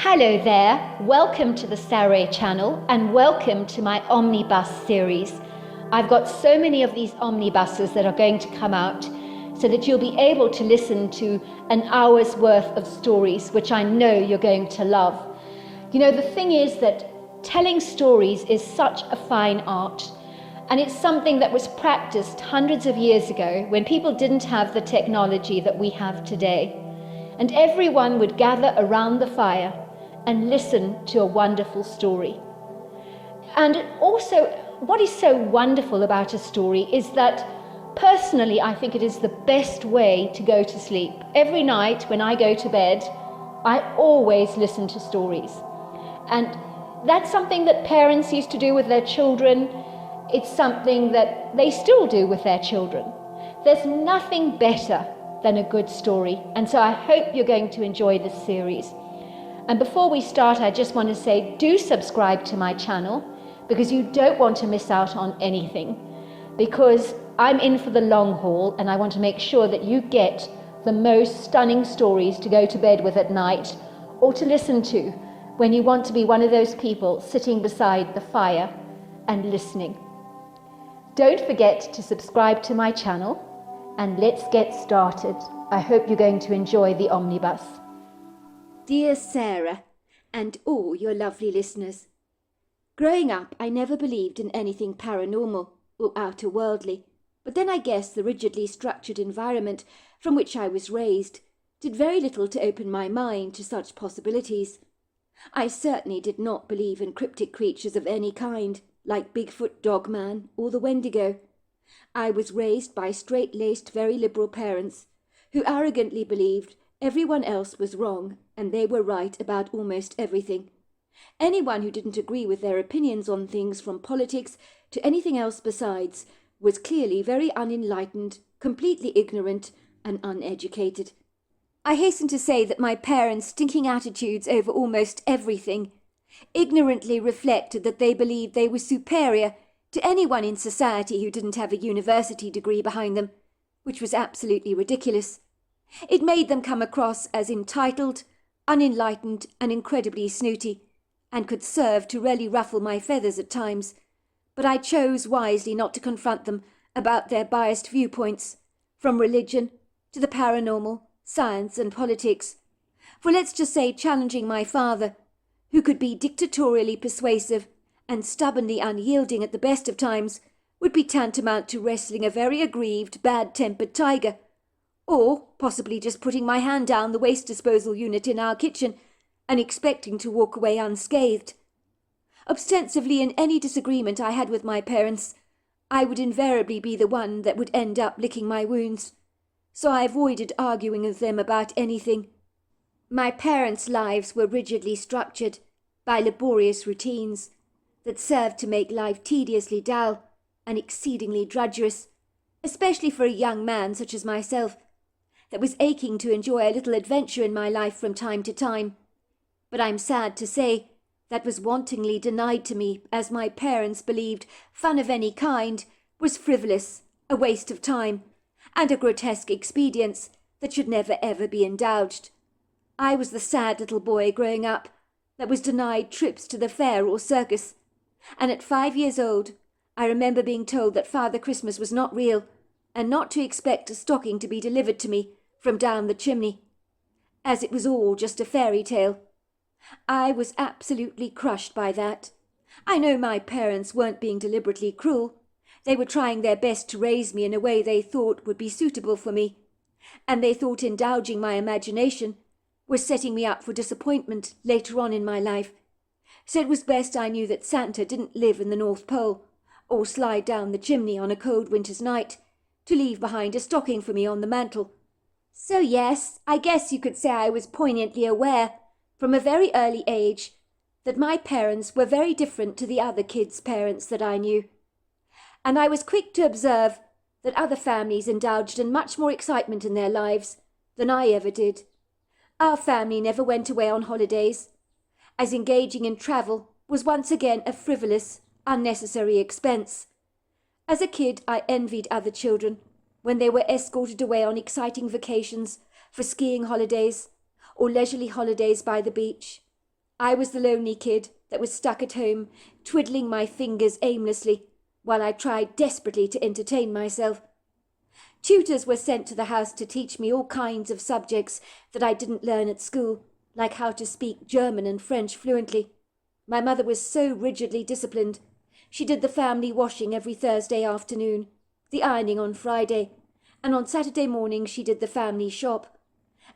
Hello there, welcome to the Saroy channel and welcome to my Omnibus series. I've got so many of these omnibuses that are going to come out so that you'll be able to listen to an hour's worth of stories, which I know you're going to love. You know, the thing is that telling stories is such a fine art, and it's something that was practiced hundreds of years ago when people didn't have the technology that we have today. And everyone would gather around the fire and listen to a wonderful story. And also, what is so wonderful about a story is that personally, I think it is the best way to go to sleep. Every night when I go to bed, I always listen to stories. And that's something that parents used to do with their children. It's something that they still do with their children. There's nothing better than a good story. And so I hope you're going to enjoy this series. And before we start, I just want to say, do subscribe to my channel because you don't want to miss out on anything. Because I'm in for the long haul and I want to make sure that you get the most stunning stories to go to bed with at night or to listen to when you want to be one of those people sitting beside the fire and listening. Don't forget to subscribe to my channel and let's get started. I hope you're going to enjoy the omnibus. Dear Sarah, and all your lovely listeners. Growing up, I never believed in anything paranormal or outer-worldly, but then I guess the rigidly structured environment from which I was raised did very little to open my mind to such possibilities. I certainly did not believe in cryptic creatures of any kind, like Bigfoot, Dogman, or the Wendigo. I was raised by straight-laced, very liberal parents who arrogantly believed everyone else was wrong and they were right about almost everything. Anyone who didn't agree with their opinions on things from politics to anything else besides was clearly very unenlightened, completely ignorant and uneducated. I hasten to say that my parents' stinking attitudes over almost everything ignorantly reflected that they believed they were superior to anyone in society who didn't have a university degree behind them, which was absolutely ridiculous. It made them come across as entitled, unenlightened, and incredibly snooty, and could serve to really ruffle my feathers at times, but I chose wisely not to confront them about their biased viewpoints, from religion to the paranormal, science, and politics. For let's just say challenging my father, who could be dictatorially persuasive and stubbornly unyielding at the best of times, would be tantamount to wrestling a very aggrieved, bad-tempered tiger, or possibly just putting my hand down the waste disposal unit in our kitchen and expecting to walk away unscathed. Ostensibly, in any disagreement I had with my parents, I would invariably be the one that would end up licking my wounds, so I avoided arguing with them about anything. My parents' lives were rigidly structured by laborious routines that served to make life tediously dull and exceedingly drudgerous, especially for a young man such as myself, that was aching to enjoy a little adventure in my life from time to time. But I'm sad to say that was wantonly denied to me, as my parents believed fun of any kind was frivolous, a waste of time, and a grotesque expedience that should never ever be indulged. I was the sad little boy growing up that was denied trips to the fair or circus, and at 5 years old I remember being told that Father Christmas was not real, and not to expect a stocking to be delivered to me from down the chimney, as it was all just a fairy tale. I was absolutely crushed by that. I know my parents weren't being deliberately cruel. They were trying their best to raise me in a way they thought would be suitable for me, and they thought indulging my imagination was setting me up for disappointment later on in my life. So it was best I knew that Santa didn't live in the North Pole, or slide down the chimney on a cold winter's night to leave behind a stocking for me on the mantel. So yes, I guess you could say I was poignantly aware, from a very early age, that my parents were very different to the other kids' parents that I knew. And I was quick to observe that other families indulged in much more excitement in their lives than I ever did. Our family never went away on holidays, as engaging in travel was once again a frivolous, unnecessary expense. As a kid, I envied other children when they were escorted away on exciting vacations for skiing holidays or leisurely holidays by the beach. I was the lonely kid that was stuck at home, twiddling my fingers aimlessly, while I tried desperately to entertain myself. Tutors were sent to the house to teach me all kinds of subjects that I didn't learn at school, like how to speak German and French fluently. My mother was so rigidly disciplined. She did the family washing every Thursday afternoon, the ironing on Friday, and on Saturday morning she did the family shop.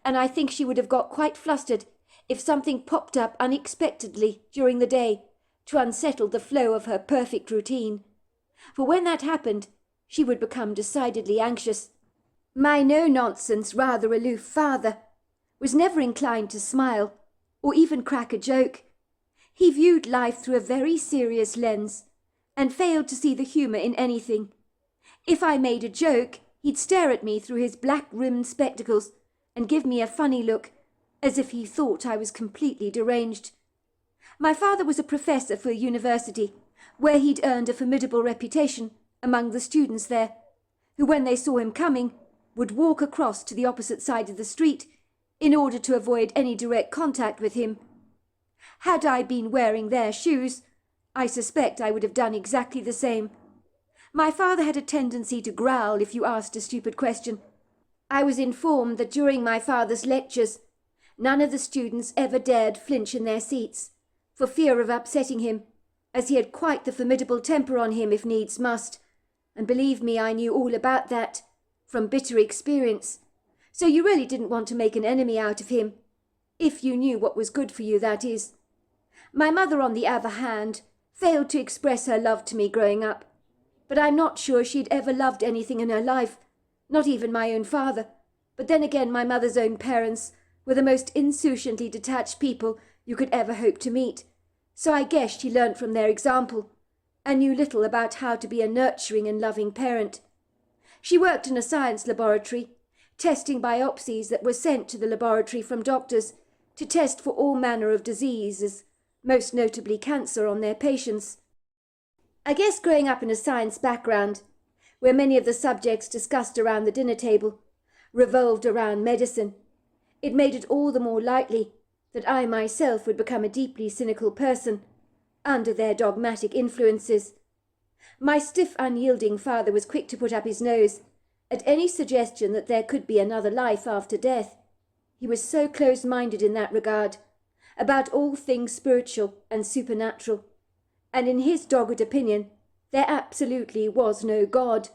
And I think she would have got quite flustered if something popped up unexpectedly during the day to unsettle the flow of her perfect routine. For when that happened, she would become decidedly anxious. My no-nonsense, rather aloof father was never inclined to smile or even crack a joke. He viewed life through a very serious lens and failed to see the humour in anything. If I made a joke, he'd stare at me through his black-rimmed spectacles and give me a funny look, as if he thought I was completely deranged. My father was a professor for a university, where he'd earned a formidable reputation among the students there, who, when they saw him coming, would walk across to the opposite side of the street in order to avoid any direct contact with him. Had I been wearing their shoes, I suspect I would have done exactly the same. My father had a tendency to growl if you asked a stupid question. I was informed that during my father's lectures, none of the students ever dared flinch in their seats, for fear of upsetting him, as he had quite the formidable temper on him if needs must, and believe me, I knew all about that, from bitter experience. So you really didn't want to make an enemy out of him, if you knew what was good for you, that is. My mother, on the other hand, failed to express her love to me growing up, but I'm not sure she'd ever loved anything in her life, not even my own father. But then again, my mother's own parents were the most insouciantly detached people you could ever hope to meet, so I guess she learnt from their example, and knew little about how to be a nurturing and loving parent. She worked in a science laboratory, testing biopsies that were sent to the laboratory from doctors to test for all manner of diseases, most notably cancer, on their patients. I guess growing up in a science background, where many of the subjects discussed around the dinner table revolved around medicine, it made it all the more likely that I myself would become a deeply cynical person under their dogmatic influences. My stiff, unyielding father was quick to put up his nose at any suggestion that there could be another life after death. He was so close-minded in that regard, about all things spiritual and supernatural, and in his dogged opinion, there absolutely was no God.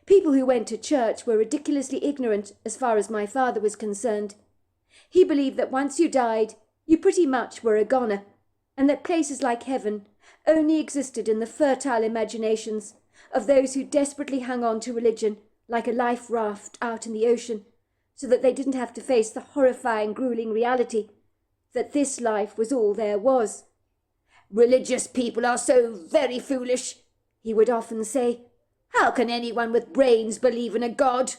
People who went to church were ridiculously ignorant as far as my father was concerned. He believed that once you died, you pretty much were a goner, and that places like heaven only existed in the fertile imaginations of those who desperately hung on to religion like a life raft out in the ocean, so that they didn't have to face the horrifying, grueling reality that this life was all there was. "Religious people are so very foolish," he would often say. "How can anyone with brains believe in a God?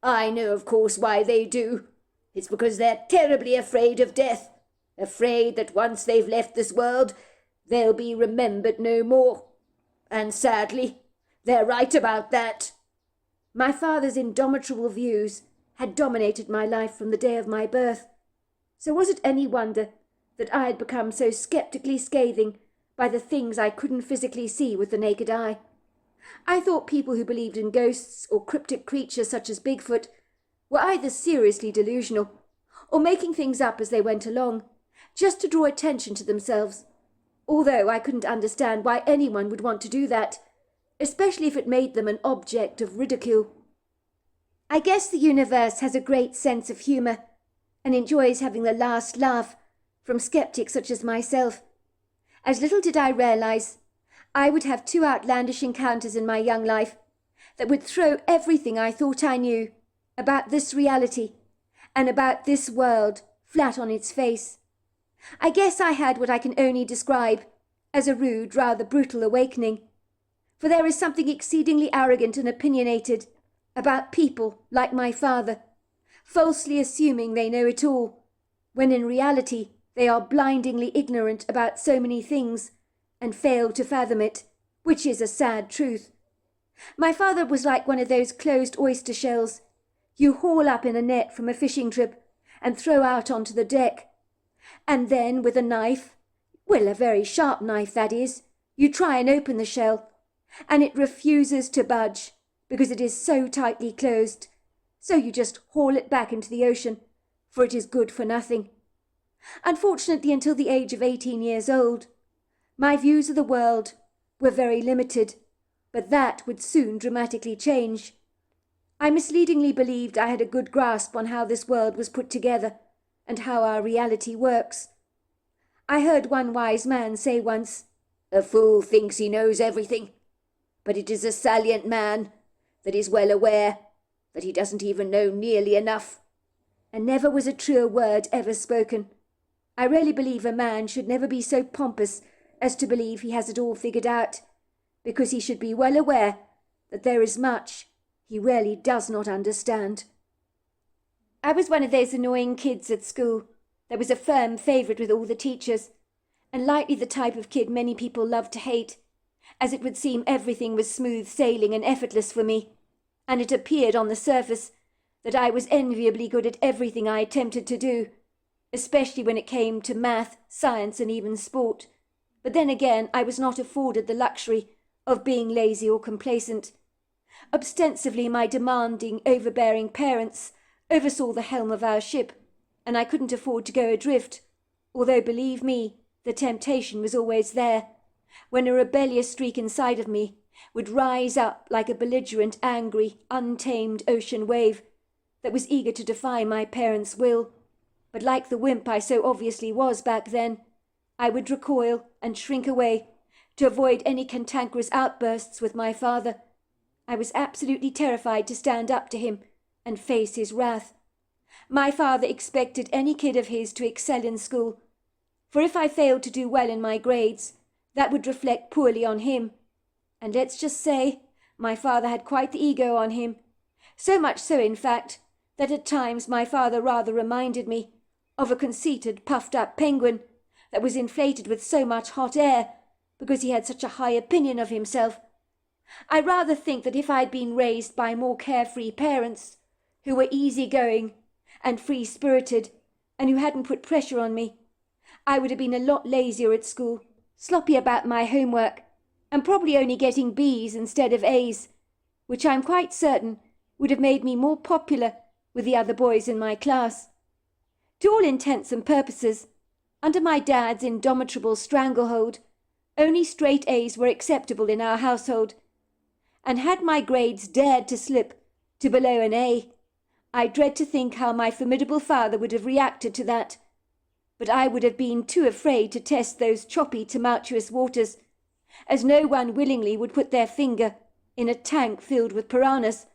I know, of course, why they do. It's because they're terribly afraid of death, afraid that once they've left this world, they'll be remembered no more. And sadly, they're right about that." My father's indomitable views had dominated my life from the day of my birth. So was it any wonder that I had become so sceptically scathing by the things I couldn't physically see with the naked eye? I thought people who believed in ghosts or cryptic creatures such as Bigfoot were either seriously delusional or making things up as they went along, just to draw attention to themselves, although I couldn't understand why anyone would want to do that, especially if it made them an object of ridicule. I guess the universe has a great sense of humour and enjoys having the last laugh from skeptics such as myself. As little did I realise, I would have two outlandish encounters in my young life that would throw everything I thought I knew about this reality and about this world flat on its face. I guess I had what I can only describe as a rude, rather brutal awakening, for there is something exceedingly arrogant and opinionated about people like my father, falsely assuming they know it all, when in reality they are blindingly ignorant about so many things and fail to fathom it, which is a sad truth. My father was like one of those closed oyster shells you haul up in a net from a fishing trip and throw out onto the deck. And then with a knife, well, a very sharp knife that is, you try and open the shell, and it refuses to budge because it is so tightly closed. So you just haul it back into the ocean, for it is good for nothing. Unfortunately, until the age of 18 years old, my views of the world were very limited, but that would soon dramatically change. I misleadingly believed I had a good grasp on how this world was put together and how our reality works. I heard one wise man say once, "A fool thinks he knows everything, but it is a salient man that is well aware that he doesn't even know nearly enough." And never was a truer word ever spoken. I really believe a man should never be so pompous as to believe he has it all figured out, because he should be well aware that there is much he really does not understand. I was one of those annoying kids at school that was a firm favourite with all the teachers, and likely the type of kid many people love to hate, as it would seem everything was smooth sailing and effortless for me, and it appeared on the surface that I was enviably good at everything I attempted to do, especially when it came to math, science, and even sport. But then again, I was not afforded the luxury of being lazy or complacent. Ostensibly, my demanding, overbearing parents oversaw the helm of our ship, and I couldn't afford to go adrift, although, believe me, the temptation was always there, when a rebellious streak inside of me would rise up like a belligerent, angry, untamed ocean wave that was eager to defy my parents' will. But like the wimp I so obviously was back then, I would recoil and shrink away to avoid any cantankerous outbursts with my father. I was absolutely terrified to stand up to him and face his wrath. My father expected any kid of his to excel in school, for if I failed to do well in my grades, that would reflect poorly on him. And let's just say, my father had quite the ego on him. So much so, in fact, that at times my father rather reminded me of a conceited, puffed-up penguin that was inflated with so much hot air because he had such a high opinion of himself. I rather think that if I'd been raised by more carefree parents, who were easy-going and free-spirited, and who hadn't put pressure on me, I would have been a lot lazier at school, sloppy about my homework, and probably only getting B's instead of A's, which I'm quite certain would have made me more popular with the other boys in my class. To all intents and purposes, under my dad's indomitable stranglehold, only straight A's were acceptable in our household, and had my grades dared to slip to below an A, I dread to think how my formidable father would have reacted to that. But I would have been too afraid to test those choppy, tumultuous waters, as no one willingly would put their finger in a tank filled with piranhas,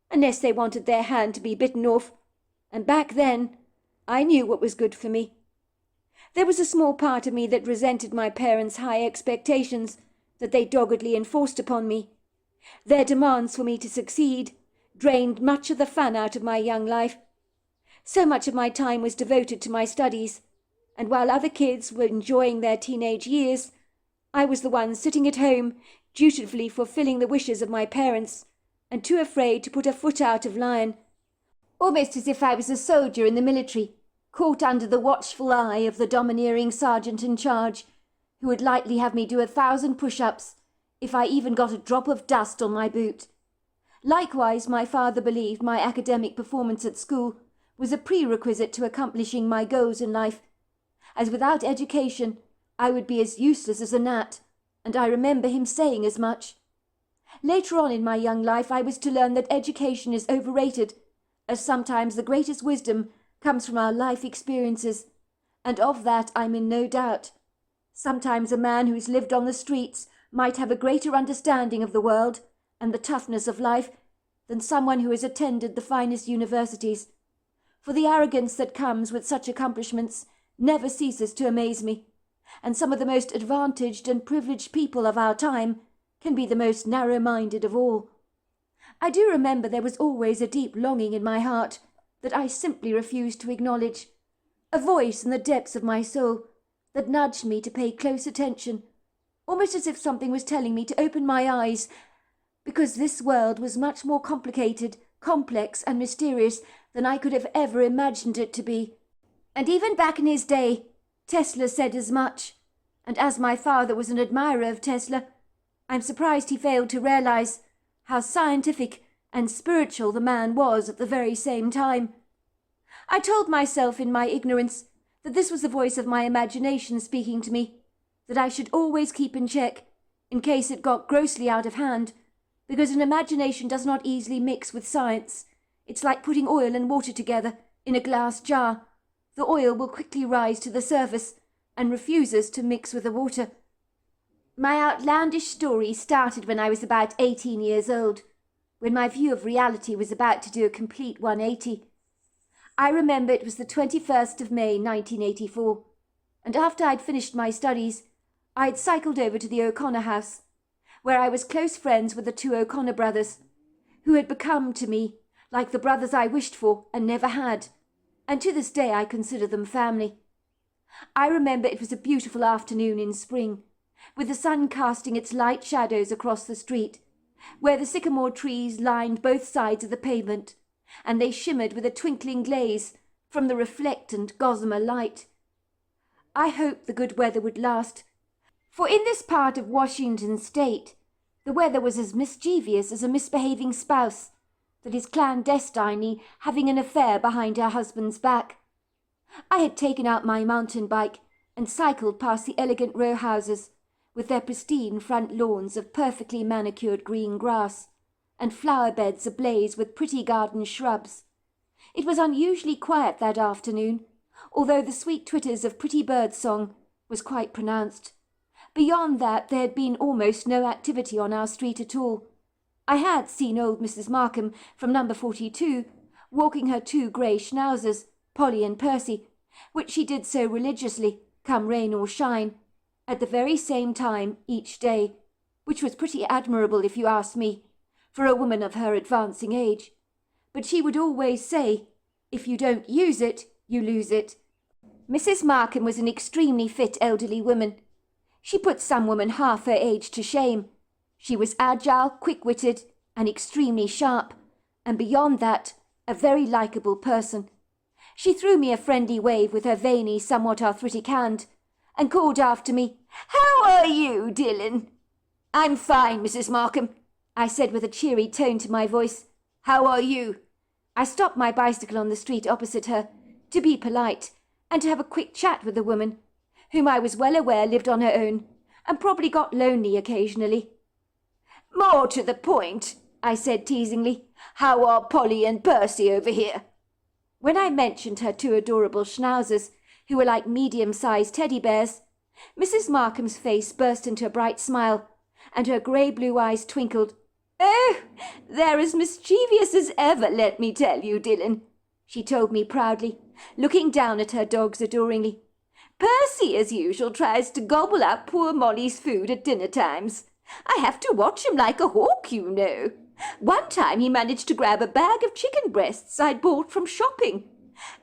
unless they wanted their hand to be bitten off, and back then I knew what was good for me. There was a small part of me that resented my parents' high expectations that they doggedly enforced upon me. Their demands for me to succeed drained much of the fun out of my young life. So much of my time was devoted to my studies, and while other kids were enjoying their teenage years, I was the one sitting at home, dutifully fulfilling the wishes of my parents, and too afraid to put a foot out of line, almost as if I was a soldier in the military, caught under the watchful eye of the domineering sergeant in charge, who would lightly have me do 1,000 push-ups if I even got a drop of dust on my boot. Likewise, my father believed my academic performance at school was a prerequisite to accomplishing my goals in life, as without education I would be as useless as a gnat, and I remember him saying as much. Later on in my young life I was to learn that education is overrated, as sometimes the greatest wisdom comes from our life experiences, and of that I'm in no doubt. Sometimes a man who's lived on the streets might have a greater understanding of the world and the toughness of life than someone who has attended the finest universities, for the arrogance that comes with such accomplishments never ceases to amaze me, and some of the most advantaged and privileged people of our time can be the most narrow-minded of all. I do remember there was always a deep longing in my heart that I simply refused to acknowledge, a voice in the depths of my soul that nudged me to pay close attention, almost as if something was telling me to open my eyes, because this world was much more complicated, complex, and mysterious than I could have ever imagined it to be. And even back in his day, Tesla said as much, and as my father was an admirer of Tesla, I'm surprised he failed to realize how scientific and spiritual the man was at the very same time. I told myself in my ignorance that this was the voice of my imagination speaking to me, that I should always keep in check in case it got grossly out of hand, because an imagination does not easily mix with science. It's like putting oil and water together in a glass jar. The oil will quickly rise to the surface and refuses to mix with the water. My outlandish story started when I was about 18 years old, when my view of reality was about to do a complete 180. I remember it was the 21st of May 1984, and after I'd finished my studies, I'd cycled over to the O'Connor house, where I was close friends with the two O'Connor brothers, who had become to me like the brothers I wished for and never had, and to this day I consider them family. I remember it was a beautiful afternoon in spring, with the sun casting its light shadows across the street, where the sycamore trees lined both sides of the pavement, and they shimmered with a twinkling glaze from the reflectant gossamer light. I hoped the good weather would last, for in this part of Washington state the weather was as mischievous as a misbehaving spouse that is clandestinely having an affair behind her husband's back. I had taken out my mountain bike and cycled past the elegant row houses with their pristine front lawns of perfectly manicured green grass and flower beds ablaze with pretty garden shrubs. It was unusually quiet that afternoon, although the sweet twitters of pretty bird song was quite pronounced. Beyond that there had been almost no activity on our street at all. I had seen old Mrs. Markham from number 42 walking her two grey schnauzers, Polly and Percy, which she did so religiously, come rain or shine, at the very same time each day, which was pretty admirable if you asked me, for a woman of her advancing age. But she would always say, if you don't use it, you lose it. Mrs. Markham was an extremely fit elderly woman. She put some women half her age to shame. She was agile, quick-witted, and extremely sharp, and beyond that, a very likeable person. She threw me a friendly wave with her veiny, somewhat arthritic hand, and called after me, "How are you, Dylan?" "I'm fine, Mrs. Markham," I said with a cheery tone to my voice. "How are you?" I stopped my bicycle on the street opposite her, to be polite, and to have a quick chat with the woman, whom I was well aware lived on her own, and probably got lonely occasionally. "More to the point," I said teasingly, "how are Polly and Percy over here?" When I mentioned her two adorable schnauzers, who were like medium-sized teddy bears, Mrs. Markham's face burst into a bright smile, and her grey-blue eyes twinkled. "Oh, they're as mischievous as ever, let me tell you, Dylan," she told me proudly, looking down at her dogs adoringly. "Percy, as usual, tries to gobble up poor Molly's food at dinner times. I have to watch him like a hawk, you know. One time he managed to grab a bag of chicken breasts I'd bought from shopping,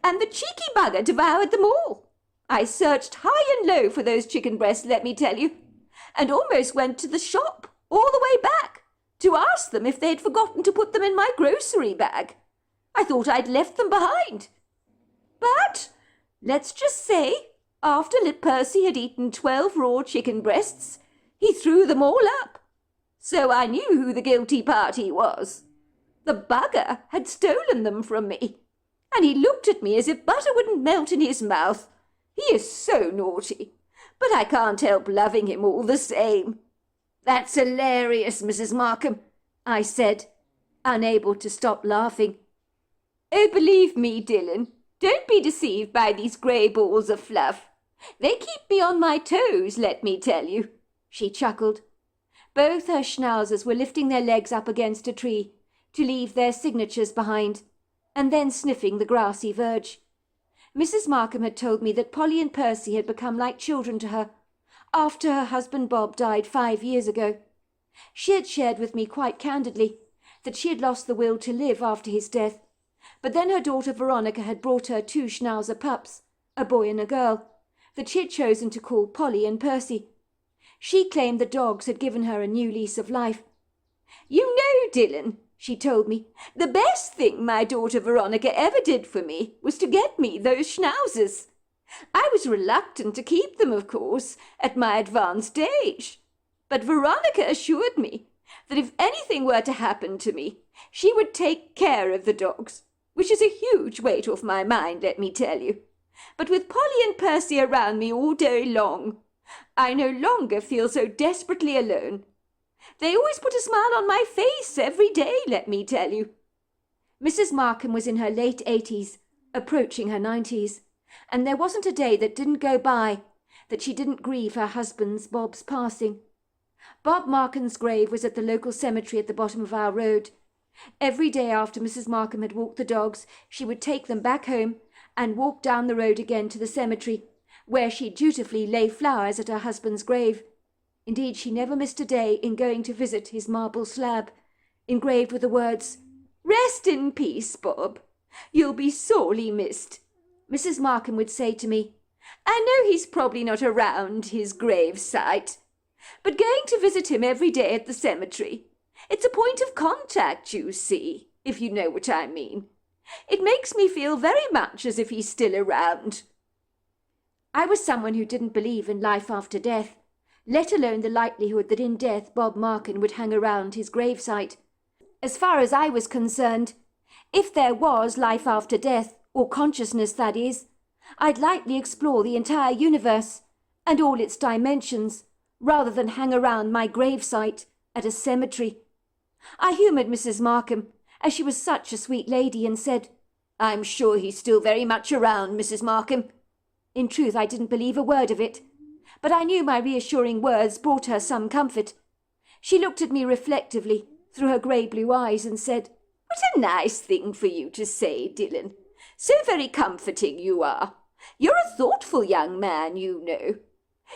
and the cheeky bugger devoured them all. I searched high and low for those chicken breasts, let me tell you, and almost went to the shop all the way back to ask them if they'd forgotten to put them in my grocery bag. I thought I'd left them behind. But let's just say, after Percy had eaten 12 raw chicken breasts, he threw them all up. So I knew who the guilty party was. The bugger had stolen them from me, and he looked at me as if butter wouldn't melt in his mouth. He is so naughty, but I can't help loving him all the same." "That's hilarious, Mrs. Markham," I said, unable to stop laughing. "Oh, believe me, Dylan, don't be deceived by these grey balls of fluff. They keep me on my toes, let me tell you," she chuckled. Both her schnauzers were lifting their legs up against a tree to leave their signatures behind, and then sniffing the grassy verge. Mrs. Markham had told me that Polly and Percy had become like children to her after her husband Bob died 5 years ago. She had shared with me quite candidly that she had lost the will to live after his death, but then her daughter Veronica had brought her 2 schnauzer pups, a boy and a girl, that she had chosen to call Polly and Percy. She claimed the dogs had given her a new lease of life. "You know, Dylan," she told me, "the best thing my daughter Veronica ever did for me was to get me those schnauzers. I was reluctant to keep them, of course, at my advanced age. But Veronica assured me that if anything were to happen to me, she would take care of the dogs, which is a huge weight off my mind, let me tell you. But with Polly and Percy around me all day long, I no longer feel so desperately alone. They always put a smile on my face every day, let me tell you. Mrs. Markham was in her late 80s, approaching her 90s, and there wasn't a day that didn't go by that she didn't grieve her husband's, Bob's, passing. Bob Markham's grave was at the local cemetery at the bottom of our road. Every day after Mrs. Markham had walked the dogs, she would take them back home and walk down the road again to the cemetery, where she dutifully lay flowers at her husband's grave. Indeed, she never missed a day in going to visit his marble slab, engraved with the words, "Rest in peace, Bob. You'll be sorely missed." Mrs. Markham would say to me, "I know he's probably not around his grave site, but going to visit him every day at the cemetery, it's a point of contact, you see, if you know what I mean. It makes me feel very much as if he's still around." I was someone who didn't believe in life after death, let alone the likelihood that in death Bob Markham would hang around his gravesite. As far as I was concerned, if there was life after death, or consciousness that is, I'd likely explore the entire universe and all its dimensions, rather than hang around my gravesite at a cemetery. I humoured Mrs. Markham, as she was such a sweet lady, and said, "I'm sure he's still very much around, Mrs. Markham." In truth, I didn't believe a word of it, but I knew my reassuring words brought her some comfort. She looked at me reflectively through her grey blue eyes and said, "What a nice thing for you to say, Dylan. So very comforting you are. You're a thoughtful young man, you know.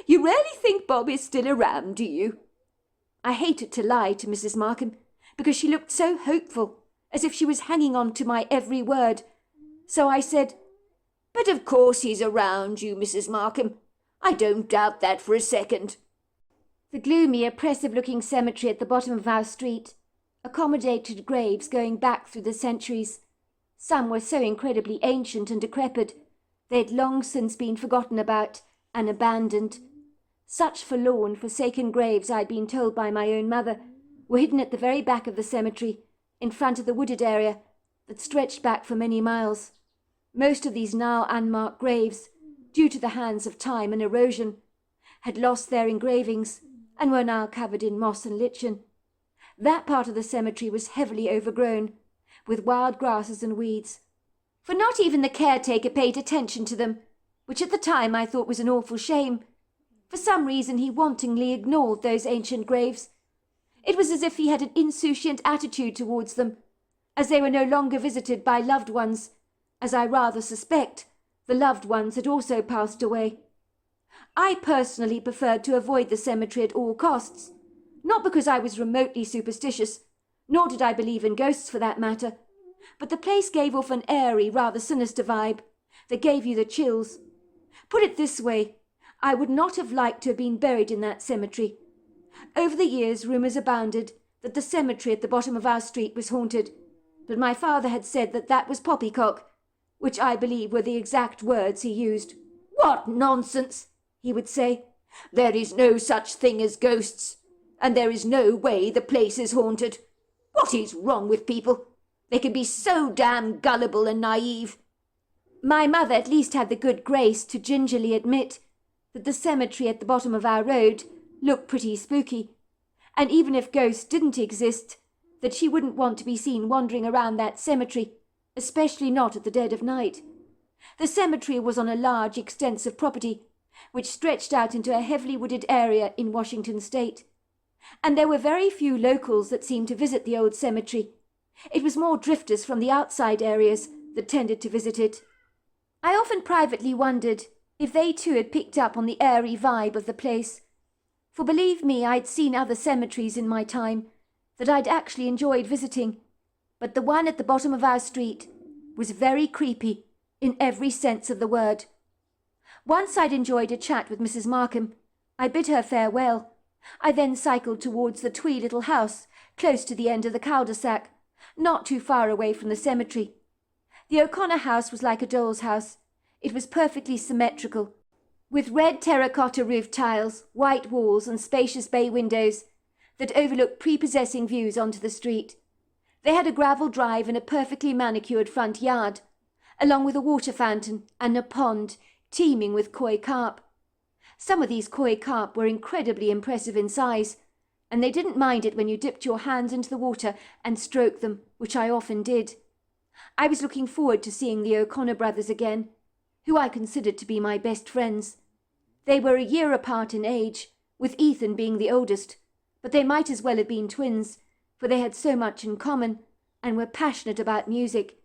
You really think Bob is still around, do you?" I hated to lie to Mrs. Markham, because she looked so hopeful, as if she was hanging on to my every word. So I said, "But of course he's around you, Mrs. Markham. I don't doubt that for a second." The gloomy, oppressive-looking cemetery at the bottom of our street accommodated graves going back through the centuries. Some were so incredibly ancient and decrepit, they'd long since been forgotten about and abandoned. Such forlorn, forsaken graves, I'd been told by my own mother, were hidden at the very back of the cemetery, in front of the wooded area that stretched back for many miles. Most of these now unmarked graves, due to the hands of time and erosion, had lost their engravings and were now covered in moss and lichen. That part of the cemetery was heavily overgrown, with wild grasses and weeds, for not even the caretaker paid attention to them, which at the time I thought was an awful shame. For some reason he wantonly ignored those ancient graves. It was as if he had an insouciant attitude towards them, as they were no longer visited by loved ones, as I rather suspect the loved ones had also passed away. I personally preferred to avoid the cemetery at all costs, not because I was remotely superstitious, nor did I believe in ghosts for that matter, but the place gave off an airy, rather sinister vibe that gave you the chills. Put it this way, I would not have liked to have been buried in that cemetery. Over the years, rumours abounded that the cemetery at the bottom of our street was haunted, but my father had said that that was poppycock, which I believe were the exact words he used. "What nonsense!" he would say. "There is no such thing as ghosts, and there is no way the place is haunted. What is wrong with people? They can be so damn gullible and naive." My mother at least had the good grace to gingerly admit that the cemetery at the bottom of our road looked pretty spooky, and even if ghosts didn't exist, that she wouldn't want to be seen wandering around that cemetery, especially not at the dead of night. The cemetery was on a large, extensive property, which stretched out into a heavily wooded area in Washington state, and there were very few locals that seemed to visit the old cemetery. It was more drifters from the outside areas that tended to visit it. I often privately wondered if they too had picked up on the airy vibe of the place, for believe me, I'd seen other cemeteries in my time that I'd actually enjoyed visiting, but the one at the bottom of our street was very creepy in every sense of the word. Once I'd enjoyed a chat with Mrs. Markham. I bid her farewell. I then cycled towards the twee little house close to the end of the cul-de-sac, not too far away from the cemetery. The O'Connor house was like a doll's house. It was perfectly symmetrical, with red terracotta roof tiles, white walls and spacious bay windows that overlooked prepossessing views onto the street. They had a gravel drive and a perfectly manicured front yard, along with a water fountain and a pond teeming with koi carp. Some of these koi carp were incredibly impressive in size, and they didn't mind it when you dipped your hands into the water and stroked them, which I often did. I was looking forward to seeing the O'Connor brothers again, who I considered to be my best friends. They were a year apart in age, with Ethan being the oldest, but they might as well have been twins, for they had so much in common and were passionate about music.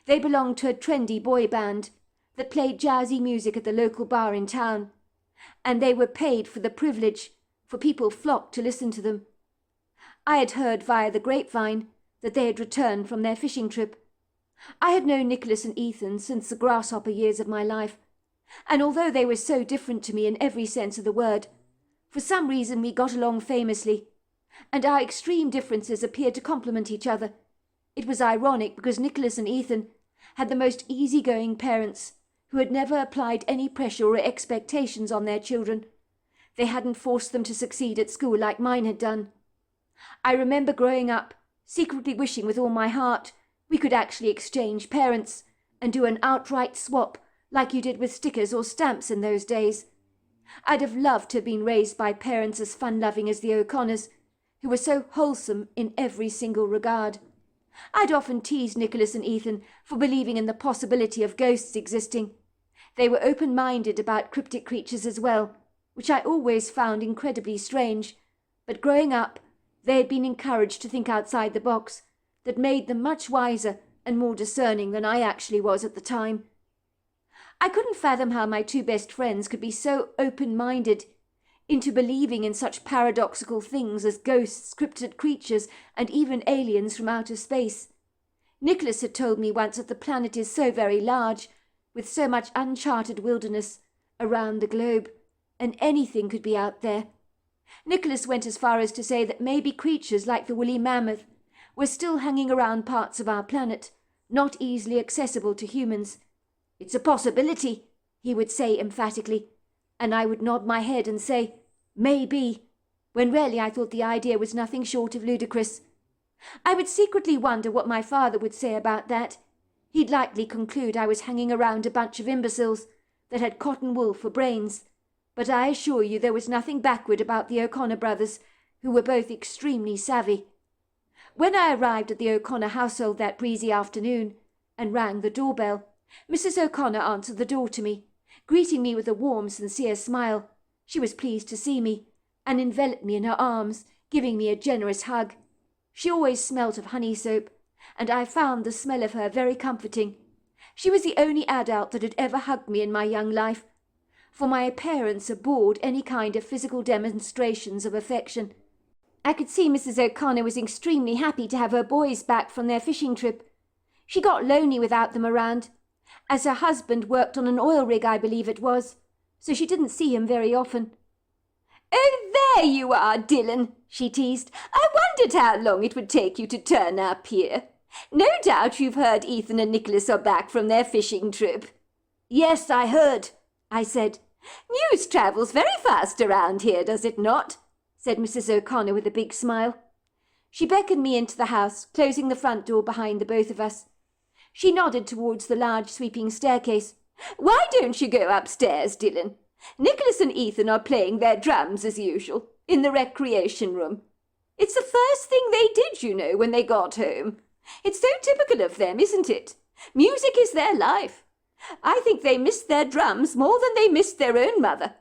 They belonged to a trendy boy band that played jazzy music at the local bar in town, and they were paid for the privilege, for people flocked to listen to them. I had heard via the grapevine that they had returned from their fishing trip. I had known Nicholas and Ethan since the grasshopper years of my life, and although they were so different to me in every sense of the word, for some reason we got along famously, and our extreme differences appeared to complement each other. It was ironic because Nicholas and Ethan had the most easygoing parents who had never applied any pressure or expectations on their children. They hadn't forced them to succeed at school like mine had done. I remember growing up, secretly wishing with all my heart we could actually exchange parents and do an outright swap like you did with stickers or stamps in those days. I'd have loved to have been raised by parents as fun-loving as the O'Connors, who were so wholesome in every single regard. I'd often teased Nicholas and Ethan for believing in the possibility of ghosts existing. They were open-minded about cryptic creatures as well, which I always found incredibly strange, but growing up, they had been encouraged to think outside the box, that made them much wiser and more discerning than I actually was at the time. I couldn't fathom how my two best friends could be so open-minded into believing in such paradoxical things as ghosts, cryptid creatures, and even aliens from outer space. Nicholas had told me once that the planet is so very large, with so much uncharted wilderness around the globe, and anything could be out there. Nicholas went as far as to say that maybe creatures like the woolly mammoth were still hanging around parts of our planet, not easily accessible to humans. "It's a possibility," he would say emphatically, and I would nod my head and say, "Maybe," when really I thought the idea was nothing short of ludicrous. I would secretly wonder what my father would say about that. He'd likely conclude I was hanging around a bunch of imbeciles that had cotton wool for brains, but I assure you there was nothing backward about the O'Connor brothers, who were both extremely savvy. When I arrived at the O'Connor household that breezy afternoon and rang the doorbell, Mrs. O'Connor answered the door to me, greeting me with a warm, sincere smile. She was pleased to see me, and enveloped me in her arms, giving me a generous hug. She always smelt of honey soap, and I found the smell of her very comforting. She was the only adult that had ever hugged me in my young life, for my parents abhorred any kind of physical demonstrations of affection. I could see Mrs. O'Connor was extremely happy to have her boys back from their fishing trip. She got lonely without them around, as her husband worked on an oil rig, I believe it was, so she didn't see him very often. "Oh, there you are, Dylan," she teased. "I wondered how long it would take you to turn up here. No doubt you've heard Ethan and Nicholas are back from their fishing trip." "Yes, I heard," I said. "News travels very fast around here, does it not?" said Mrs. O'Connor with a big smile. She beckoned me into the house, closing the front door behind the both of us. She nodded towards the large sweeping staircase. "Why don't you go upstairs, Dylan? Nicholas and Ethan are playing their drums as usual, in the recreation room. It's the first thing they did, you know, when they got home. It's so typical of them, isn't it? Music is their life. I think they missed their drums more than they missed their own mother.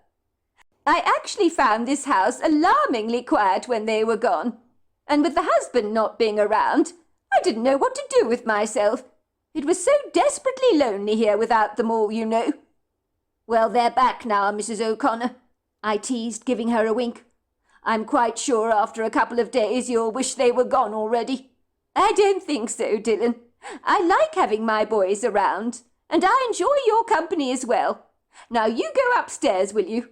I actually found this house alarmingly quiet when they were gone, and with the husband not being around, I didn't know what to do with myself. It was so desperately lonely here without them all, you know." "Well, they're back now, Mrs. O'Connor," I teased, giving her a wink. "I'm quite sure after a couple of days you'll wish they were gone already." "I don't think so, Dylan. I like having my boys around, and I enjoy your company as well. Now you go upstairs, will you?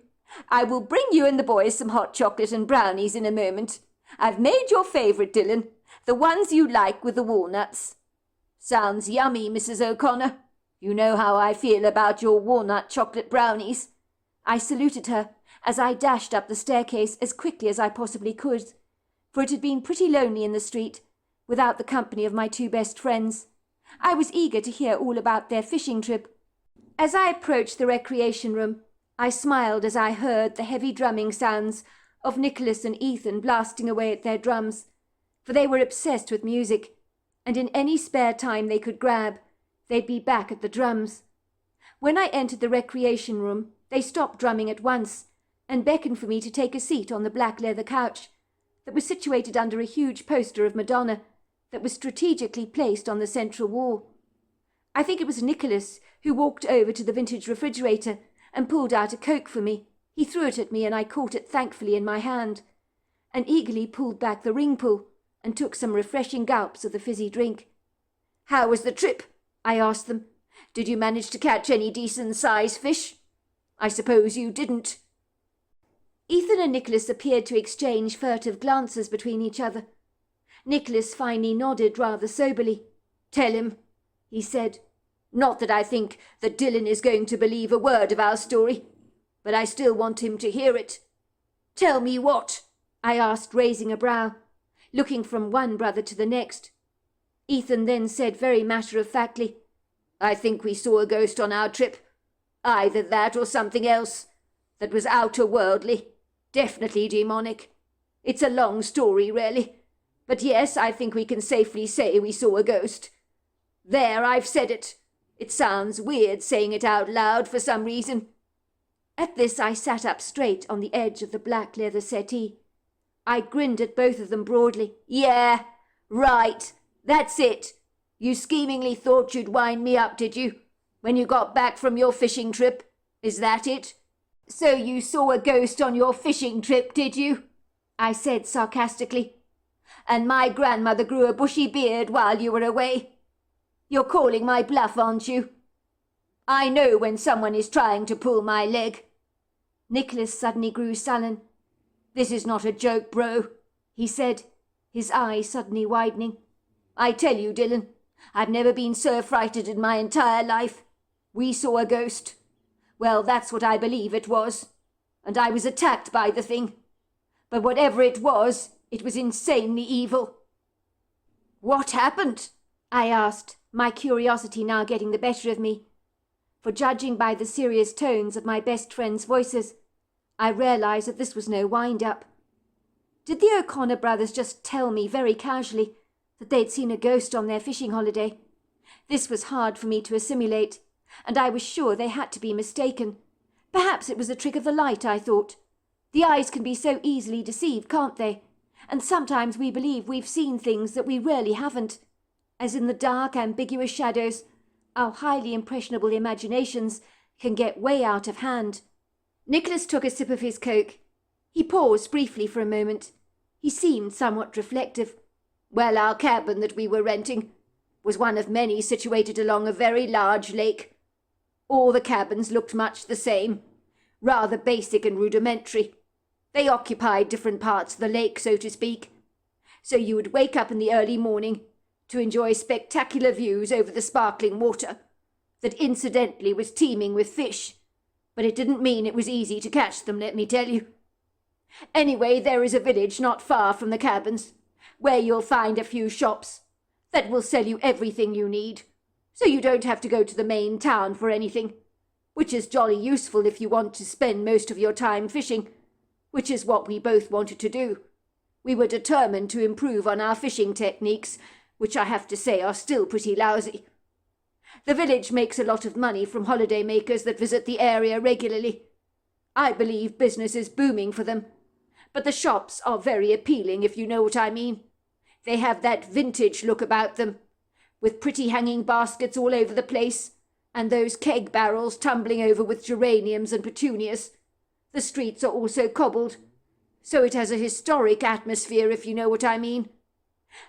I will bring you and the boys some hot chocolate and brownies in a moment. I've made your favourite, Dylan, the ones you like with the walnuts." "Sounds yummy, Mrs. O'Connor." You know how I feel about your walnut chocolate brownies." I saluted her as I dashed up the staircase as quickly as I possibly could, for it had been pretty lonely in the street, without the company of my two best friends. I was eager to hear all about their fishing trip. As I approached the recreation room, I smiled as I heard the heavy drumming sounds of Nicholas and Ethan blasting away at their drums, for they were obsessed with music, and in any spare time they could grab, they'd be back at the drums. When I entered the recreation room, they stopped drumming at once and beckoned for me to take a seat on the black leather couch that was situated under a huge poster of Madonna that was strategically placed on the central wall. I think it was Nicholas who walked over to the vintage refrigerator and pulled out a Coke for me. He threw it at me and I caught it thankfully in my hand, and eagerly pulled back the ring pull and took some refreshing gulps of the fizzy drink. "How was the trip?" I asked them. "Did you manage to catch any decent-sized fish? I suppose you didn't." Ethan and Nicholas appeared to exchange furtive glances between each other. Nicholas finally nodded rather soberly. "Tell him," he said. "Not that I think that Dylan is going to believe a word of our story, but I still want him to hear it." "Tell me what?" I asked, raising a brow, looking from one brother to the next. Ethan then said very matter-of-factly, "I think we saw a ghost on our trip. Either that or something else that was outer-worldly, definitely demonic. It's a long story, really. But yes, I think we can safely say we saw a ghost. There, I've said it. It sounds weird saying it out loud for some reason." At this I sat up straight on the edge of the black leather settee. I grinned at both of them broadly. "Yeah, right. That's it. You schemingly thought you'd wind me up, did you, when you got back from your fishing trip? Is that it? So you saw a ghost on your fishing trip, did you?" I said sarcastically. "And my grandmother grew a bushy beard while you were away. You're calling my bluff, aren't you? I know when someone is trying to pull my leg." Nicholas suddenly grew sullen. "This is not a joke, bro," he said, his eyes suddenly widening. "I tell you, Dylan, I've never been so frightened in my entire life. We saw a ghost. Well, that's what I believe it was. And I was attacked by the thing. But whatever it was insanely evil." "What happened?" I asked, my curiosity now getting the better of me. For judging by the serious tones of my best friends' voices, I realized that this was no wind-up. Did the O'Connor brothers just tell me very casually that they'd seen a ghost on their fishing holiday? This was hard for me to assimilate, and I was sure they had to be mistaken. Perhaps it was a trick of the light, I thought. The eyes can be so easily deceived, can't they? And sometimes we believe we've seen things that we really haven't. As in the dark, ambiguous shadows, our highly impressionable imaginations can get way out of hand. Nicholas took a sip of his Coke. He paused briefly for a moment. He seemed somewhat reflective. "Well, our cabin that we were renting was one of many situated along a very large lake. All the cabins looked much the same, rather basic and rudimentary. They occupied different parts of the lake, so to speak. So you would wake up in the early morning to enjoy spectacular views over the sparkling water that incidentally was teeming with fish, but it didn't mean it was easy to catch them, let me tell you. Anyway, there is a village not far from the cabins, where you'll find a few shops that will sell you everything you need, so you don't have to go to the main town for anything, which is jolly useful if you want to spend most of your time fishing, which is what we both wanted to do. We were determined to improve on our fishing techniques, which I have to say are still pretty lousy. The village makes a lot of money from holiday makers that visit the area regularly. I believe business is booming for them, but the shops are very appealing, if you know what I mean. They have that vintage look about them, with pretty hanging baskets all over the place, and those keg barrels tumbling over with geraniums and petunias. The streets are also cobbled, so it has a historic atmosphere, if you know what I mean.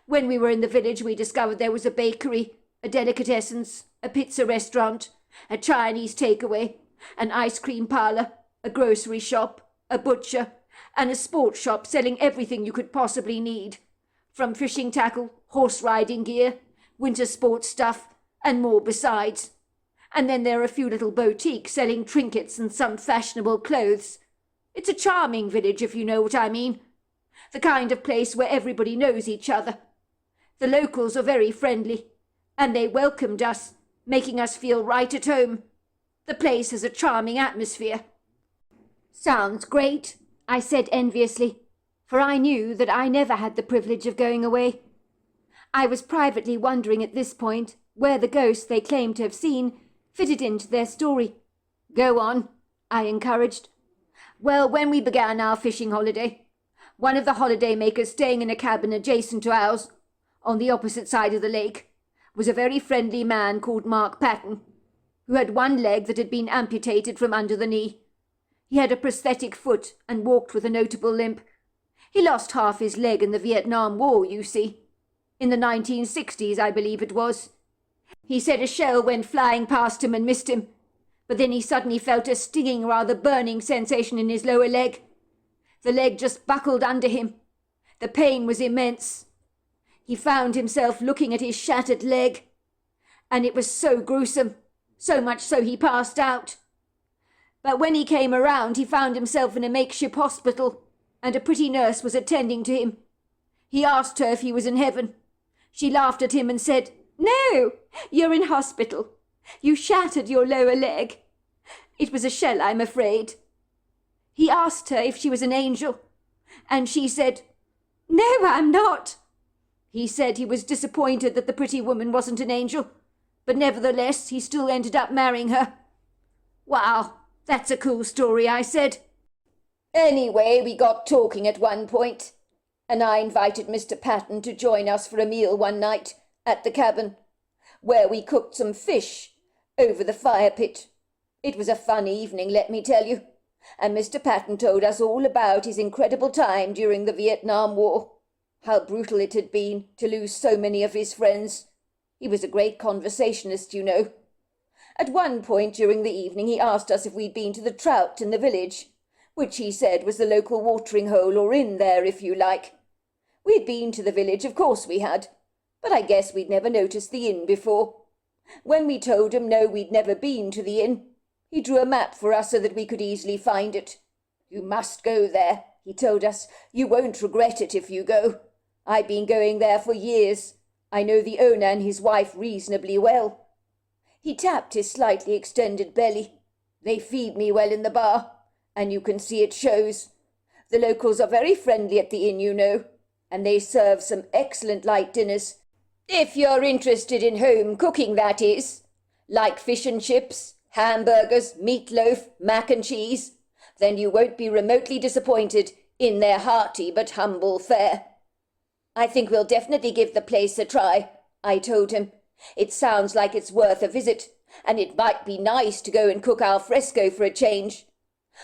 When we were in the village, we discovered there was a bakery, a delicatessens, a pizza restaurant, a Chinese takeaway, an ice cream parlour, a grocery shop, a butcher, and a sports shop selling everything you could possibly need, from fishing tackle, horse riding gear, winter sports stuff, and more besides. And then there are a few little boutiques selling trinkets and some fashionable clothes. It's a charming village, if you know what I mean. The kind of place where everybody knows each other. The locals are very friendly, and they welcomed us, making us feel right at home. The place has a charming atmosphere." "Sounds great," I said enviously, for I knew that I never had the privilege of going away. I was privately wondering at this point where the ghost they claimed to have seen fitted into their story. "Go on," I encouraged. "Well, when we began our fishing holiday, one of the holiday makers staying in a cabin adjacent to ours, on the opposite side of the lake, was a very friendly man called Mark Patton, who had one leg that had been amputated from under the knee. He had a prosthetic foot and walked with a notable limp. He lost half his leg in the Vietnam War, you see. In the 1960s, I believe it was. He said a shell went flying past him and missed him, but then he suddenly felt a stinging, rather burning sensation in his lower leg. The leg just buckled under him. The pain was immense. He found himself looking at his shattered leg, and it was so gruesome, so much so he passed out. But when he came around, he found himself in a makeshift hospital, and a pretty nurse was attending to him. He asked her if he was in heaven. She laughed at him and said, 'No, you're in hospital. You shattered your lower leg. It was a shell, I'm afraid.' He asked her if she was an angel, and she said, 'No, I'm not.' He said he was disappointed that the pretty woman wasn't an angel, but nevertheless he still ended up marrying her." "Wow, that's a cool story," I said. "Anyway, we got talking at one point, and I invited Mr. Patton to join us for a meal one night at the cabin, where we cooked some fish over the fire pit. It was a fun evening, let me tell you, and Mr. Patton told us all about his incredible time during the Vietnam War. How brutal it had been to lose so many of his friends. He was a great conversationalist, you know. At one point during the evening he asked us if we'd been to the trout in the village, which he said was the local watering hole, or inn there, if you like. We'd been to the village, of course we had, but I guess we'd never noticed the inn before. When we told him no, we'd never been to the inn, he drew a map for us so that we could easily find it. 'You must go there,' he told us. 'You won't regret it if you go. I've been going there for years. I know the owner and his wife reasonably well.' He tapped his slightly extended belly. 'They feed me well in the bar, and you can see it shows. The locals are very friendly at the inn, you know, and they serve some excellent light dinners. If you're interested in home cooking, that is. Like fish and chips, hamburgers, meatloaf, mac and cheese, then you won't be remotely disappointed in their hearty but humble fare.' 'I think we'll definitely give the place a try,' I told him. 'It sounds like it's worth a visit, and it might be nice to go and cook al fresco for a change.'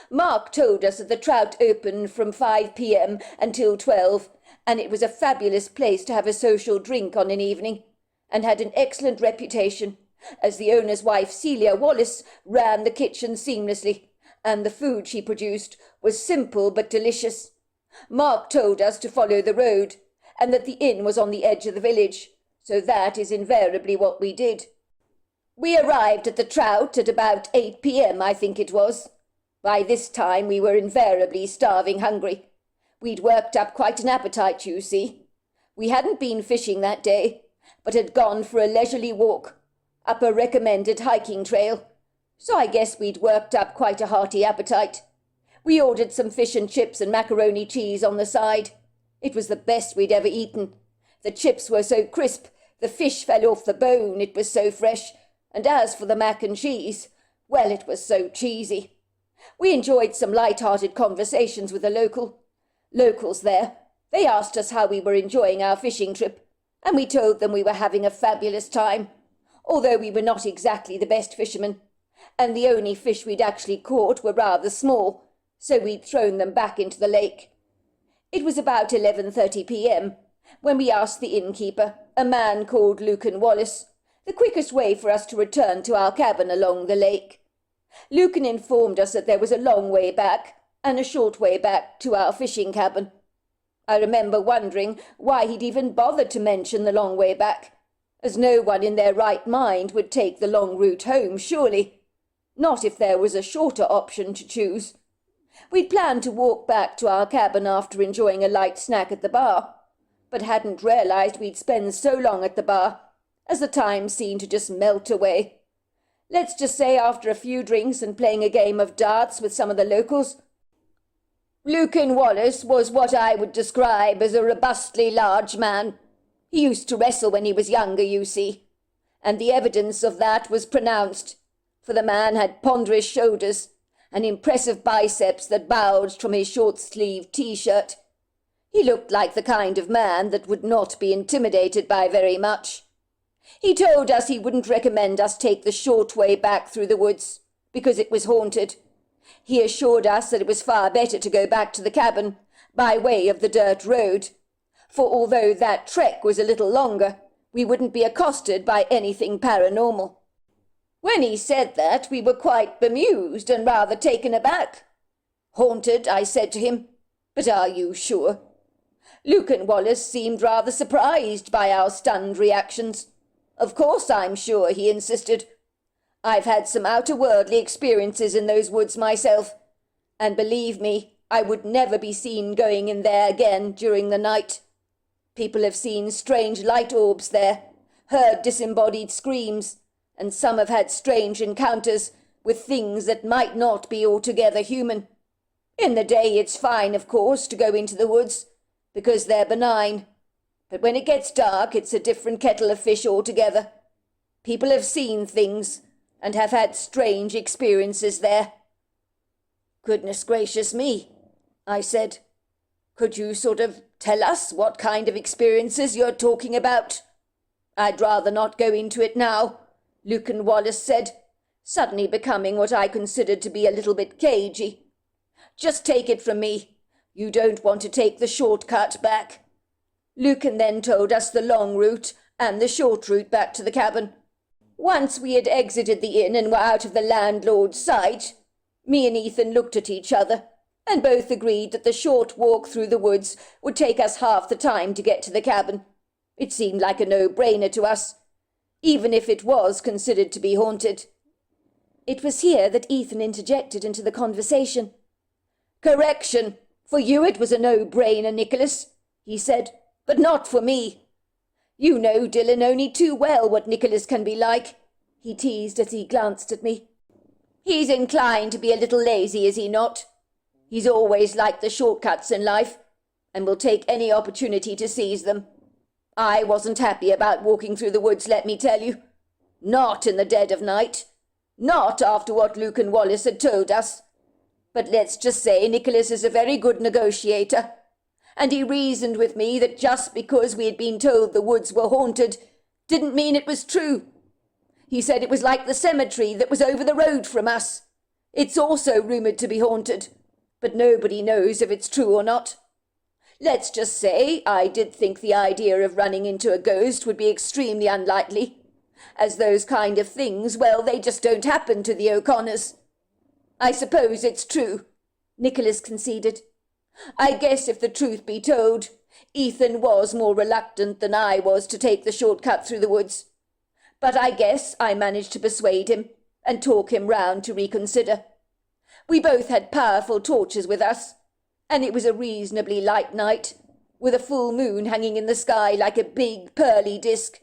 Mark told us that the trout opened from 5 p.m. until 12, and it was a fabulous place to have a social drink on an evening, and had an excellent reputation, as the owner's wife, Celia Wallace, ran the kitchen seamlessly, and the food she produced was simple but delicious. Mark told us to follow the road, and that the inn was on the edge of the village, so that is invariably what we did. We arrived at the trout at about 8 p.m, I think it was. By this time we were invariably starving hungry. We'd worked up quite an appetite, you see. We hadn't been fishing that day, but had gone for a leisurely walk up a recommended hiking trail, so I guess we'd worked up quite a hearty appetite. We ordered some fish and chips and macaroni cheese on the side. It was the best we'd ever eaten. The chips were so crisp, the fish fell off the bone, it was so fresh, and as for the mac and cheese, well, it was so cheesy. We enjoyed some light-hearted conversations with the locals there. They asked us how we were enjoying our fishing trip, and we told them we were having a fabulous time, although we were not exactly the best fishermen, and the only fish we'd actually caught were rather small, so we'd thrown them back into the lake. It was about 11:30 p.m. when we asked the innkeeper, a man called Lucan Wallace, the quickest way for us to return to our cabin along the lake. Lucan informed us that there was a long way back and a short way back to our fishing cabin. I remember wondering why he'd even bothered to mention the long way back, as no one in their right mind would take the long route home, surely. Not if there was a shorter option to choose. We'd planned to walk back to our cabin after enjoying a light snack at the bar, but hadn't realized we'd spend so long at the bar, as the time seemed to just melt away. Let's just say after a few drinks and playing a game of darts with some of the locals. Lucan Wallace was what I would describe as a robustly large man. He used to wrestle when he was younger, you see, and the evidence of that was pronounced, for the man had ponderous shoulders and impressive biceps that bulged from his short-sleeved T-shirt. He looked like the kind of man that would not be intimidated by very much. He told us he wouldn't recommend us take the short way back through the woods, because it was haunted. He assured us that it was far better to go back to the cabin by way of the dirt road, for although that trek was a little longer, we wouldn't be accosted by anything paranormal. When he said that, we were quite bemused and rather taken aback. Haunted, I said to him, but are you sure? Lucan Wallace seemed rather surprised by our stunned reactions. Of course I'm sure, he insisted. I've had some outer-worldly experiences in those woods myself, and believe me, I would never be seen going in there again during the night. People have seen strange light orbs there, heard disembodied screams, and some have had strange encounters with things that might not be altogether human. In the day it's fine, of course, to go into the woods, because they're benign. But when it gets dark, it's a different kettle of fish altogether. People have seen things, and have had strange experiences there. Goodness gracious me, I said. Could you sort of tell us what kind of experiences you're talking about? I'd rather not go into it now, Lucan Wallace said, suddenly becoming what I considered to be a little bit cagey. Just take it from me, you don't want to take the short-cut back. Lucan then told us the long route and the short route back to the cabin. Once we had exited the inn and were out of the landlord's sight, me and Ethan looked at each other, and both agreed that the short walk through the woods would take us half the time to get to the cabin. It seemed like a no-brainer to us, even if it was considered to be haunted. It was here that Ethan interjected into the conversation. Correction, for you it was a no-brainer, Nicholas, he said, but not for me. You know Dylan only too well what Nicholas can be like, he teased as he glanced at me. He's inclined to be a little lazy, is he not? He's always liked the shortcuts in life, and will take any opportunity to seize them. I wasn't happy about walking through the woods, let me tell you. Not in the dead of night. Not after what Lucan Wallace had told us. But let's just say Nicholas is a very good negotiator, and he reasoned with me that just because we had been told the woods were haunted didn't mean it was true. He said it was like the cemetery that was over the road from us. It's also rumoured to be haunted, but nobody knows if it's true or not. Let's just say I did think the idea of running into a ghost would be extremely unlikely, as those kind of things, well, they just don't happen to the O'Connors. I suppose it's true, Nicholas conceded. I guess if the truth be told, Ethan was more reluctant than I was to take the shortcut through the woods. But I guess I managed to persuade him and talk him round to reconsider. We both had powerful torches with us, and it was a reasonably light night, with a full moon hanging in the sky like a big pearly disk.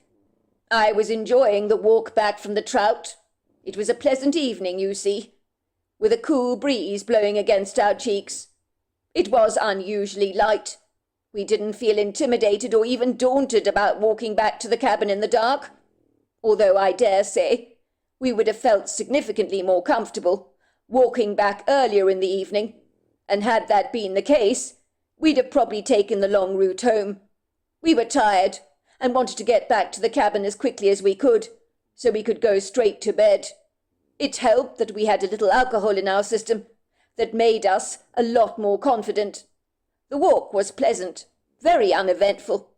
I was enjoying the walk back from the trout. It was a pleasant evening, you see, with a cool breeze blowing against our cheeks. It was unusually light. We didn't feel intimidated or even daunted about walking back to the cabin in the dark, although I dare say we would have felt significantly more comfortable walking back earlier in the evening, and had that been the case, we'd have probably taken the long route home. We were tired and wanted to get back to the cabin as quickly as we could, so we could go straight to bed. It helped that we had a little alcohol in our system that made us a lot more confident. The walk was pleasant, very uneventful,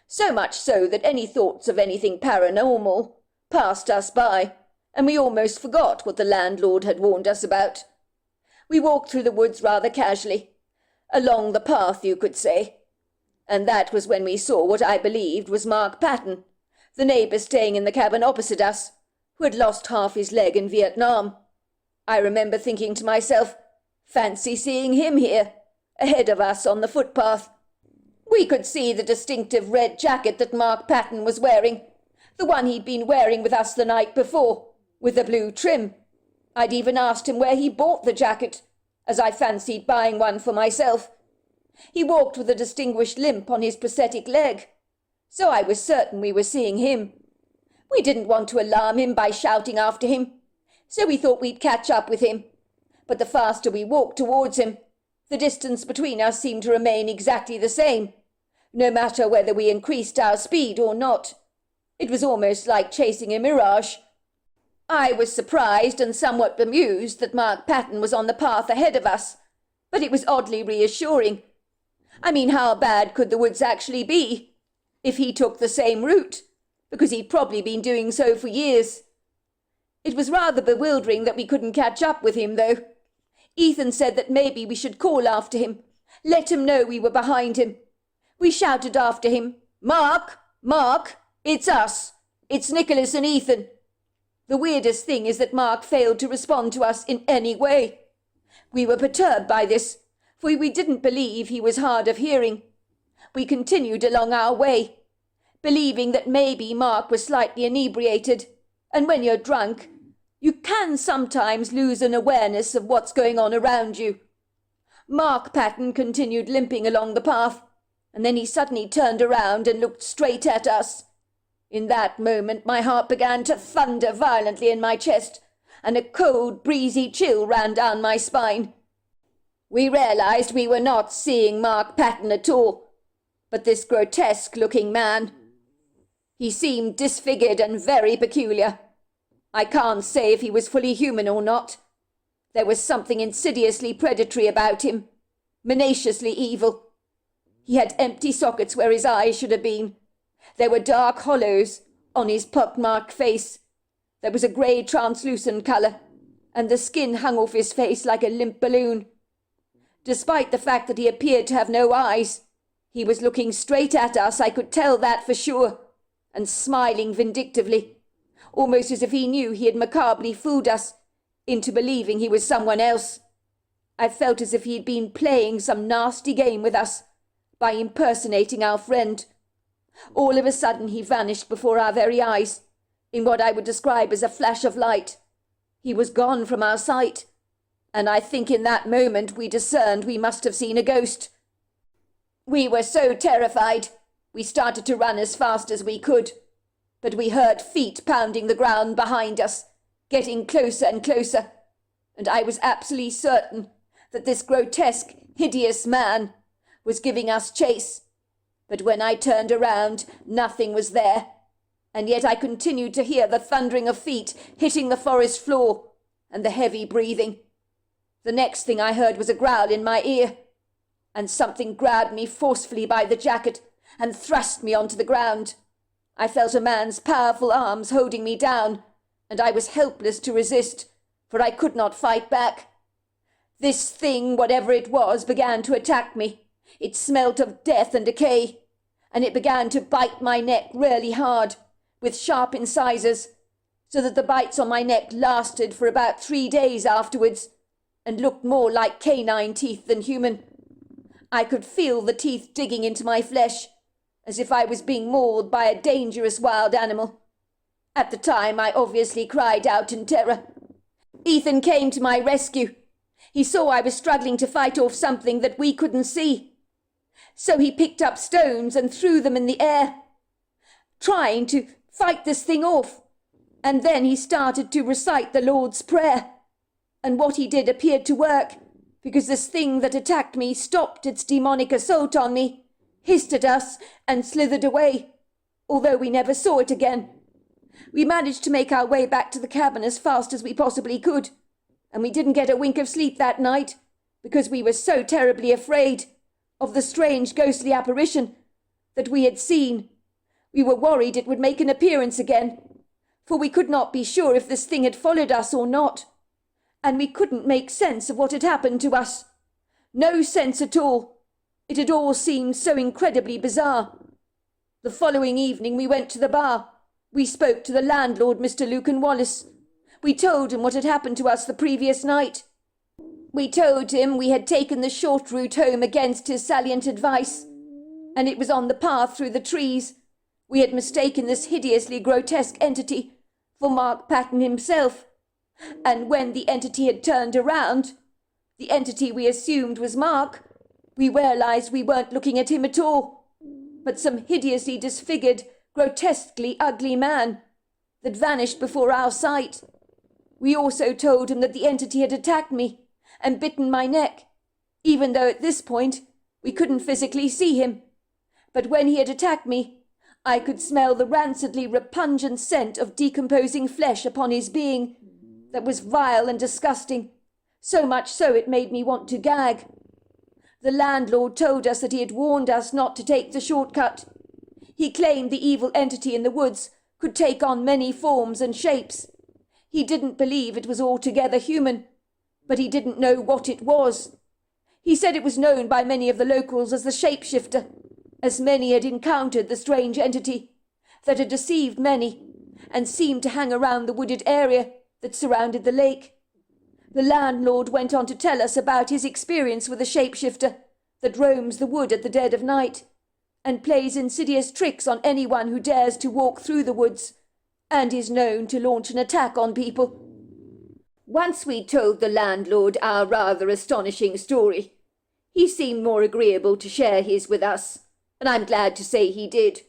so much so that any thoughts of anything paranormal passed us by, and we almost forgot what the landlord had warned us about. We walked through the woods rather casually, along the path, you could say, and that was when we saw what I believed was Mark Patton, the neighbour staying in the cabin opposite us, who had lost half his leg in Vietnam. I remember thinking to myself, fancy seeing him here, ahead of us on the footpath. We could see the distinctive red jacket that Mark Patton was wearing, the one he'd been wearing with us the night before, with the blue trim. I'd even asked him where he bought the jacket, as I fancied buying one for myself. He walked with a distinguished limp on his prosthetic leg, so I was certain we were seeing him. We didn't want to alarm him by shouting after him, so we thought we'd catch up with him. But the faster we walked towards him, the distance between us seemed to remain exactly the same, no matter whether we increased our speed or not. It was almost like chasing a mirage. I was surprised and somewhat bemused that Mark Patton was on the path ahead of us, but it was oddly reassuring. I mean, how bad could the woods actually be if he took the same route, because he'd probably been doing so for years. It was rather bewildering that we couldn't catch up with him, though. Ethan said that maybe we should call after him, let him know we were behind him. We shouted after him, "Mark! Mark! It's us! It's Nicholas and Ethan!" The weirdest thing is that Mark failed to respond to us in any way. We were perturbed by this, for we didn't believe he was hard of hearing. We continued along our way, believing that maybe Mark was slightly inebriated, and when you're drunk, you can sometimes lose an awareness of what's going on around you. Mark Patton continued limping along the path, and then he suddenly turned around and looked straight at us. In that moment my heart began to thunder violently in my chest, and a cold, breezy chill ran down my spine. We realized we were not seeing Mark Patton at all, but this grotesque-looking man. He seemed disfigured and very peculiar. I can't say if he was fully human or not. There was something insidiously predatory about him, maliciously evil. He had empty sockets where his eyes should have been. There were dark hollows on his pockmarked face. There was a grey translucent colour, and the skin hung off his face like a limp balloon. Despite the fact that he appeared to have no eyes, he was looking straight at us, I could tell that for sure, and smiling vindictively, almost as if he knew he had macabrely fooled us into believing he was someone else. I felt as if he had been playing some nasty game with us by impersonating our friend. All of a sudden he vanished before our very eyes, in what I would describe as a flash of light. He was gone from our sight, and I think in that moment we discerned we must have seen a ghost. We were so terrified, we started to run as fast as we could, but we heard feet pounding the ground behind us, getting closer and closer, and I was absolutely certain that this grotesque, hideous man was giving us chase. But when I turned around, nothing was there, and yet I continued to hear the thundering of feet hitting the forest floor, and the heavy breathing. The next thing I heard was a growl in my ear, and something grabbed me forcefully by the jacket and thrust me onto the ground. I felt a man's powerful arms holding me down, and I was helpless to resist, for I could not fight back. This thing, whatever it was, began to attack me. It smelt of death and decay, and it began to bite my neck really hard, with sharp incisors, so that the bites on my neck lasted for about 3 days afterwards, and looked more like canine teeth than human. I could feel the teeth digging into my flesh, as if I was being mauled by a dangerous wild animal. At the time, I obviously cried out in terror. Ethan came to my rescue. He saw I was struggling to fight off something that we couldn't see. So he picked up stones and threw them in the air, trying to fight this thing off. And then he started to recite the Lord's Prayer. And what he did appeared to work, because this thing that attacked me stopped its demonic assault on me, hissed at us, and slithered away, although we never saw it again. We managed to make our way back to the cabin as fast as we possibly could, and we didn't get a wink of sleep that night, because we were so terribly afraid of the strange ghostly apparition that we had seen. We were worried it would make an appearance again, for we could not be sure if this thing had followed us or not, and we couldn't make sense of what had happened to us. No sense at all. It had all seemed so incredibly bizarre. The following evening we went to the bar, We spoke to the landlord, Mr. Lucan Wallace. We told him what had happened to us the previous night. We told him we had taken the short route home against his salient advice, and it was on the path through the trees we had mistaken this hideously grotesque entity for Mark Patton himself, and when the entity had turned around, the entity we assumed was Mark, we realized we weren't looking at him at all, but some hideously disfigured, grotesquely ugly man that vanished before our sight. We also told him that the entity had attacked me and bitten my neck, even though at this point we couldn't physically see him. But when he had attacked me, I could smell the rancidly repugnant scent of decomposing flesh upon his being that was vile and disgusting, so much so it made me want to gag. The landlord told us that he had warned us not to take the shortcut. He claimed the evil entity in the woods could take on many forms and shapes. He didn't believe it was altogether human, but he didn't know what it was. He said it was known by many of the locals as the shapeshifter, as many had encountered the strange entity that had deceived many and seemed to hang around the wooded area that surrounded the lake. The landlord went on to tell us about his experience with a shapeshifter that roams the wood at the dead of night and plays insidious tricks on anyone who dares to walk through the woods, and is known to launch an attack on people. Once we told the landlord our rather astonishing story, he seemed more agreeable to share his with us, and I'm glad to say he did,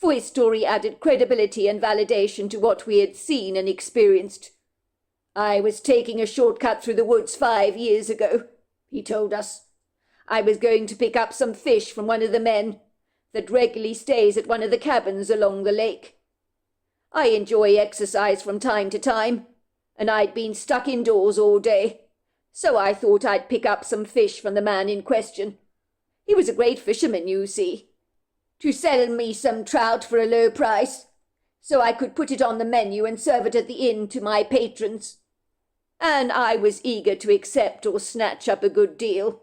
for his story added credibility and validation to what we had seen and experienced. I was taking a shortcut through the woods 5 years ago, he told us. I was going to pick up some fish from one of the men that regularly stays at one of the cabins along the lake. I enjoy exercise from time to time, and I'd been stuck indoors all day, so I thought I'd pick up some fish from the man in question. He was a great fisherman, you see, to sell me some trout for a low price, so I could put it on the menu and serve it at the inn to my patrons. And I was eager to accept or snatch up a good deal.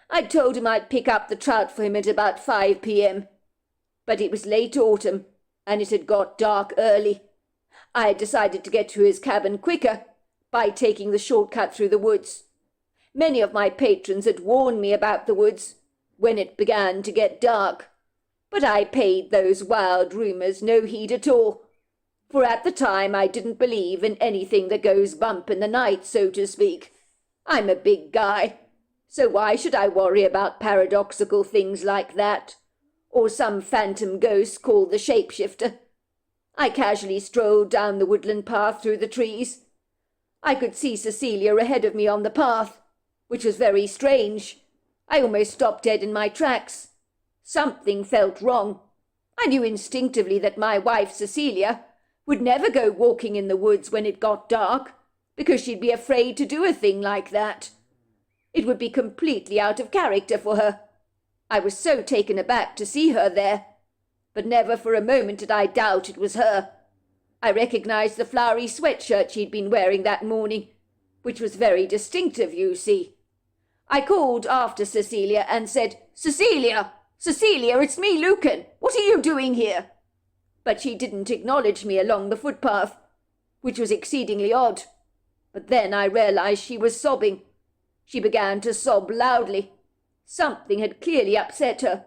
I told him I'd pick up the trout for him at about 5 p.m. But it was late autumn, and it had got dark early. I had decided to get to his cabin quicker by taking the shortcut through the woods. Many of my patrons had warned me about the woods when it began to get dark, but I paid those wild rumours no heed at all, for at the time I didn't believe in anything that goes bump in the night, so to speak. I'm a big guy, so why should I worry about paradoxical things like that, or some phantom ghost called the shapeshifter? I casually strolled down the woodland path through the trees. I could see Cecilia ahead of me on the path, which was very strange. I almost stopped dead in my tracks. Something felt wrong. I knew instinctively that my wife, Cecilia, would never go walking in the woods when it got dark, because she'd be afraid to do a thing like that. It would be completely out of character for her. I was so taken aback to see her there, but never for a moment did I doubt it was her. I recognized the flowery sweatshirt she'd been wearing that morning, which was very distinctive, you see. I called after Cecilia and said, "Cecilia! Cecilia, it's me, Lucan. What are you doing here?" But she didn't acknowledge me along the footpath, which was exceedingly odd. But then I realized she was sobbing. She began to sob loudly. Something had clearly upset her.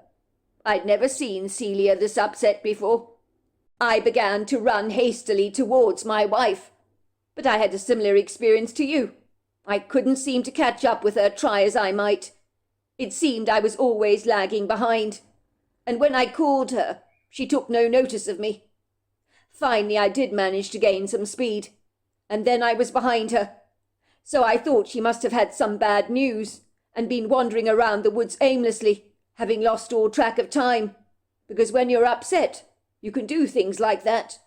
I'd never seen Celia this upset before. I began to run hastily towards my wife, but I had a similar experience to you. I couldn't seem to catch up with her, try as I might. It seemed I was always lagging behind, and when I called her, she took no notice of me. Finally, I did manage to gain some speed, and then I was behind her. So I thought she must have had some bad news and been wandering around the woods aimlessly, having lost all track of time, because when you're upset, you can do things like that.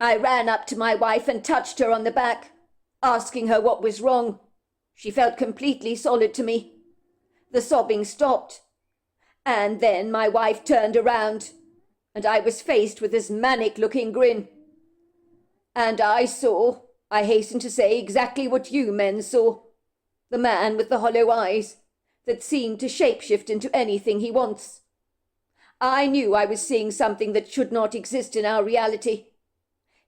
I ran up to my wife and touched her on the back, asking her what was wrong. She felt completely solid to me. The sobbing stopped, and then my wife turned around, and I was faced with this manic-looking grin. And I saw, I hasten to say, exactly what you men saw. The man with the hollow eyes that seemed to shapeshift into anything he wants. I knew I was seeing something that should not exist in our reality,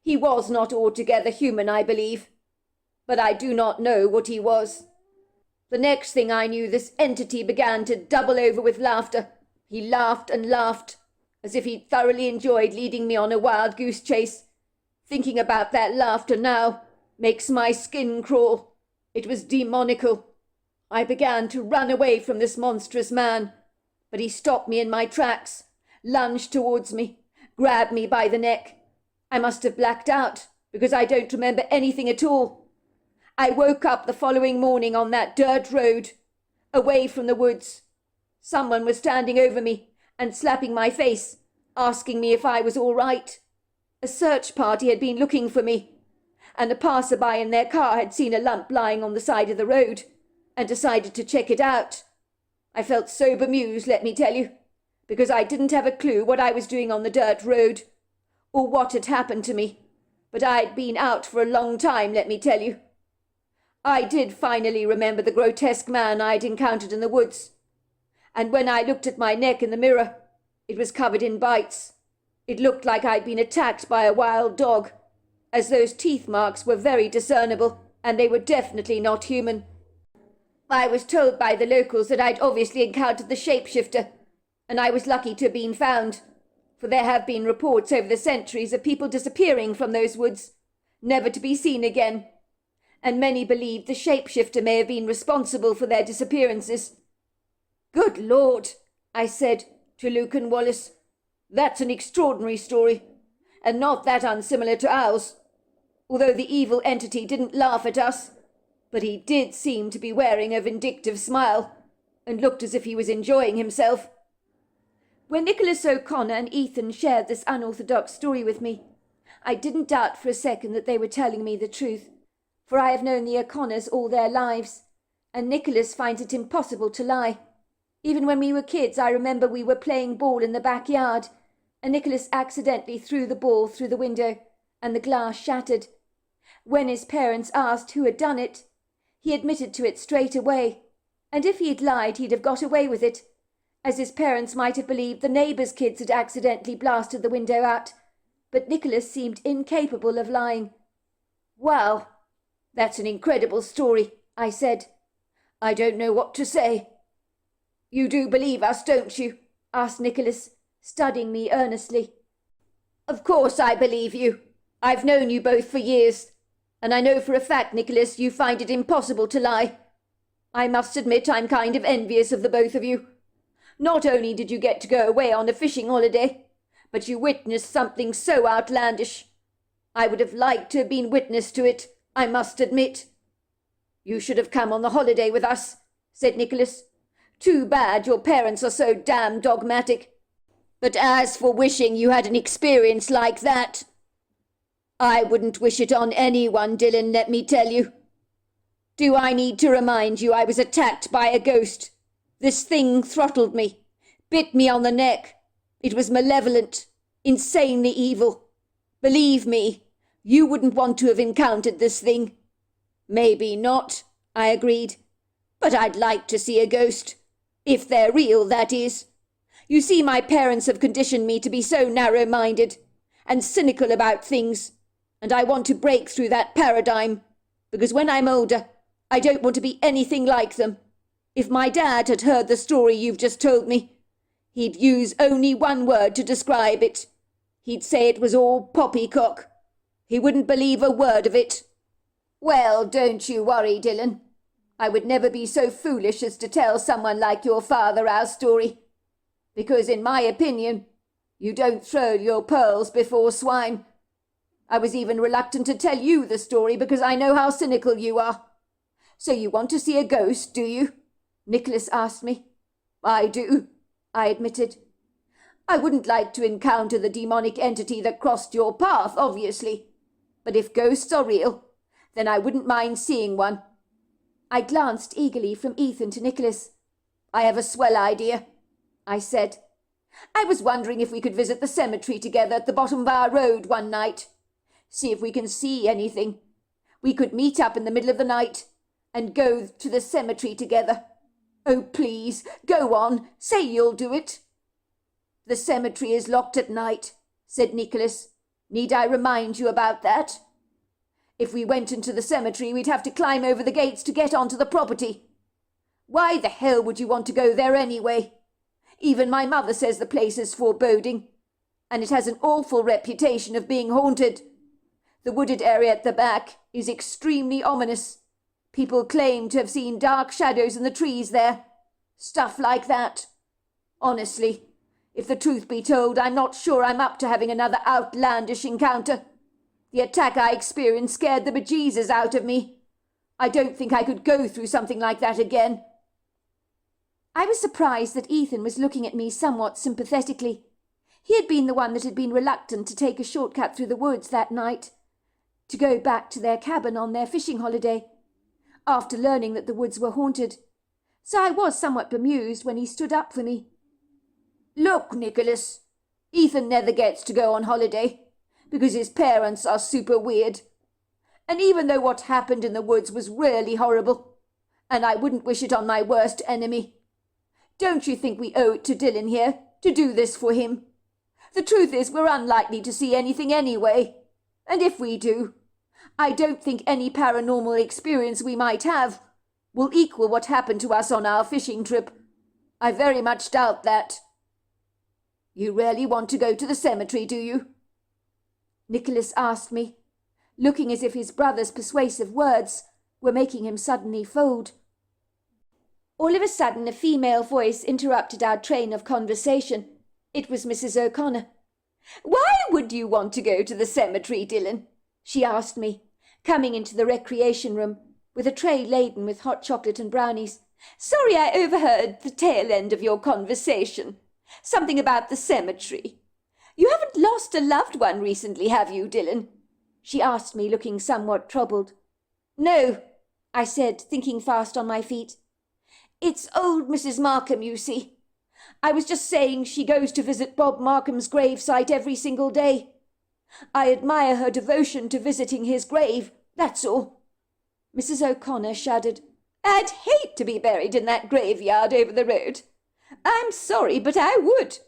He was not altogether human, I believe, but I do not know what he was. The next thing I knew, this entity began to double over with laughter. He laughed and laughed, as if he thoroughly enjoyed leading me on a wild goose chase. Thinking about that laughter now makes my skin crawl. It was demoniacal. I began to run away from this monstrous man, but he stopped me in my tracks, lunged towards me, grabbed me by the neck. I must have blacked out, because I don't remember anything at all. I woke up the following morning on that dirt road, away from the woods. Someone was standing over me and slapping my face, asking me if I was all right. A search party had been looking for me, and a passerby in their car had seen a lump lying on the side of the road and decided to check it out. I felt so bemused, let me tell you, because I didn't have a clue what I was doing on the dirt road, or what had happened to me, but I'd been out for a long time, let me tell you. I did finally remember the grotesque man I'd encountered in the woods, and when I looked at my neck in the mirror, it was covered in bites. It looked like I'd been attacked by a wild dog, as those teeth marks were very discernible, and they were definitely not human. I was told by the locals that I'd obviously encountered the shapeshifter, and I was lucky to have been found, for there have been reports over the centuries of people disappearing from those woods, never to be seen again, and many believed the shapeshifter may have been responsible for their disappearances. "Good Lord," I said to Luke and Wallace, "that's an extraordinary story, and not that unsimilar to ours, although the evil entity didn't laugh at us, but he did seem to be wearing a vindictive smile, and looked as if he was enjoying himself." When Nicholas O'Connor and Ethan shared this unorthodox story with me, I didn't doubt for a second that they were telling me the truth, for I have known the O'Connors all their lives, and Nicholas finds it impossible to lie. Even when we were kids, I remember we were playing ball in the backyard, and Nicholas accidentally threw the ball through the window, and the glass shattered. When his parents asked who had done it, he admitted to it straight away, and if he'd lied, he'd have got away with it, as his parents might have believed the neighbours' kids had accidentally blasted the window out, but Nicholas seemed incapable of lying. "Wow, that's an incredible story," I said. "I don't know what to say." "You do believe us, don't you?" asked Nicholas, studying me earnestly. "Of course I believe you. I've known you both for years, and I know for a fact, Nicholas, you find it impossible to lie. I must admit I'm kind of envious of the both of you. Not only did you get to go away on a fishing holiday, but you witnessed something so outlandish. I would have liked to have been witness to it, I must admit." "You should have come on the holiday with us," said Nicholas. "Too bad your parents are so damn dogmatic. But as for wishing you had an experience like that, I wouldn't wish it on anyone, Dylan, let me tell you. Do I need to remind you I was attacked by a ghost? This thing throttled me, bit me on the neck. It was malevolent, insanely evil. Believe me, you wouldn't want to have encountered this thing." "Maybe not," I agreed. "But I'd like to see a ghost. If they're real, that is. You see, my parents have conditioned me to be so narrow-minded and cynical about things, and I want to break through that paradigm, because when I'm older, I don't want to be anything like them. If my dad had heard the story you've just told me, he'd use only one word to describe it. He'd say it was all poppycock. He wouldn't believe a word of it." "Well, don't you worry, Dylan. I would never be so foolish as to tell someone like your father our story, because in my opinion, you don't throw your pearls before swine. I was even reluctant to tell you the story because I know how cynical you are. So you want to see a ghost, do you?" Nicholas asked me. "I do," I admitted. "I wouldn't like to encounter the demonic entity that crossed your path, obviously. But if ghosts are real, then I wouldn't mind seeing one." I glanced eagerly from Ethan to Nicholas. "I have a swell idea," I said. "I was wondering if we could visit the cemetery together at the bottom of our road one night. See if we can see anything. We could meet up in the middle of the night and go to the cemetery together. Oh, please, go on, say you'll do it." "The cemetery is locked at night," said Nicholas. Need I remind you about that? If we went into the cemetery, we'd have to climb over the gates to get onto the property. Why the hell would you want to go there anyway? Even my mother says the place is foreboding, and it has an awful reputation of being haunted. The wooded area at the back is extremely ominous. People claim to have seen dark shadows in the trees there. Stuff like that. Honestly, if the truth be told, I'm not sure I'm up to having another outlandish encounter. The attack I experienced scared the bejesus out of me. I don't think I could go through something like that again. I was surprised that Ethan was looking at me somewhat sympathetically. He had been the one that had been reluctant to take a shortcut through the woods that night, to go back to their cabin on their fishing holiday, after learning that the woods were haunted. So I was somewhat bemused when he stood up for me. Look, Nicholas, Ethan never gets to go on holiday because his parents are super weird. And even though what happened in the woods was really horrible, and I wouldn't wish it on my worst enemy, don't you think we owe it to Dylan here to do this for him? The truth is we're unlikely to see anything anyway, and if we do, I don't think any paranormal experience we might have will equal what happened to us on our fishing trip. I very much doubt that. You really want to go to the cemetery, do you? Nicholas asked me, looking as if his brother's persuasive words were making him suddenly fold. All of a sudden a female voice interrupted our train of conversation. It was Mrs. O'Connor. Why would you want to go to the cemetery, Dylan? She asked me, coming into the recreation room with a tray laden with hot chocolate and brownies. Sorry I overheard the tail end of your conversation. Something about the cemetery. You haven't lost a loved one recently, have you, Dylan? She asked me, looking somewhat troubled. No, I said, thinking fast on my feet. It's old Mrs. Markham, you see. I was just saying she goes to visit Bob Markham's gravesite every single day. I admire her devotion to visiting his grave, that's all. Mrs. O'Connor shuddered. I'd hate to be buried in that graveyard over the road. I'm sorry, but I would.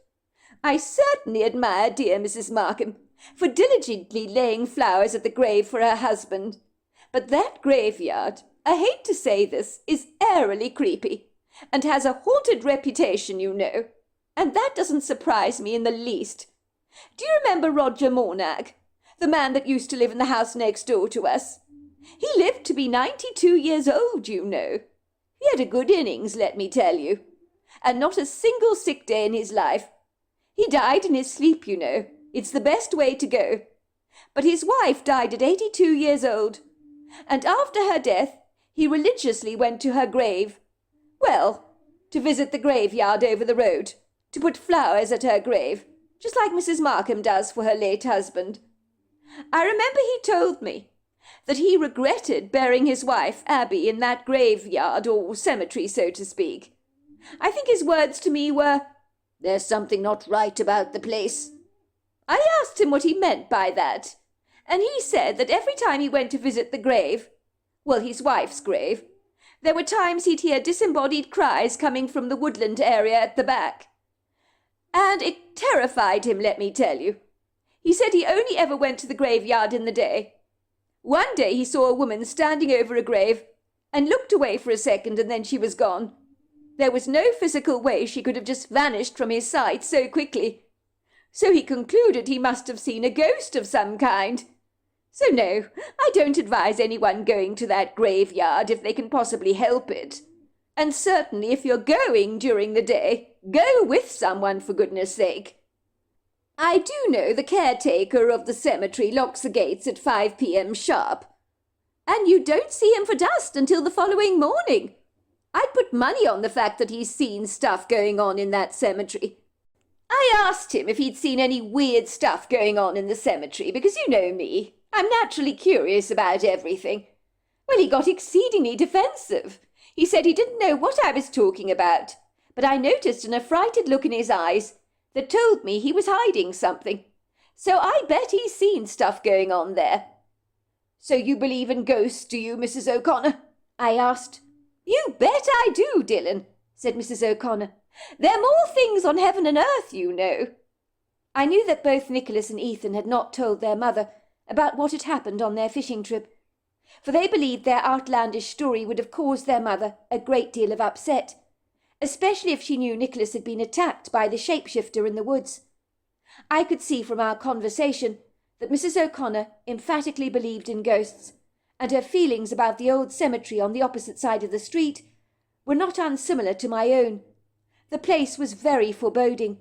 I certainly admire dear Mrs. Markham for diligently laying flowers at the grave for her husband. But that graveyard, I hate to say this, is airily creepy, and has a haunted reputation, you know, and that doesn't surprise me in the least. Do you remember Roger Mornag, the man that used to live in the house next door to us? He lived to be 92 years old, you know. He had a good innings, let me tell you, and not a single sick day in his life. He died in his sleep, you know. It's the best way to go. But his wife died at 82 years old, and after her death, he religiously went to her grave. Well, to visit the graveyard over the road, to put flowers at her grave, just like Mrs. Markham does for her late husband. I remember he told me that he regretted burying his wife, Abby, in that graveyard, or cemetery, so to speak. I think his words to me were, "There's something not right about the place." I asked him what he meant by that, and he said that every time he went to visit the grave, well, his wife's grave, there were times he'd hear disembodied cries coming from the woodland area at the back. And it terrified him, let me tell you. He said he only ever went to the graveyard in the day. One day he saw a woman standing over a grave and looked away for a second, and then she was gone. There was no physical way she could have just vanished from his sight so quickly. So he concluded he must have seen a ghost of some kind. So no, I don't advise anyone going to that graveyard if they can possibly help it. And certainly if you're going during the day, go with someone, for goodness sake. I do know the caretaker of the cemetery locks the gates at 5 p.m. sharp. And you don't see him for dust until the following morning. I'd put money on the fact that he's seen stuff going on in that cemetery. I asked him if he'd seen any weird stuff going on in the cemetery, because you know me, I'm naturally curious about everything. Well, he got exceedingly defensive. He said he didn't know what I was talking about, but I noticed an affrighted look in his eyes that told me he was hiding something. So I bet he's seen stuff going on there. So you believe in ghosts, do you, Mrs. O'Connor? I asked. You bet I do, Dylan, said Mrs. O'Connor. They're more things on heaven and earth, you know. I knew that both Nicholas and Ethan had not told their mother about what had happened on their fishing trip, for they believed their outlandish story would have caused their mother a great deal of upset, especially if she knew Nicholas had been attacked by the shapeshifter in the woods. I could see from our conversation that Mrs. O'Connor emphatically believed in ghosts, and her feelings about the old cemetery on the opposite side of the street were not unsimilar to my own. The place was very foreboding,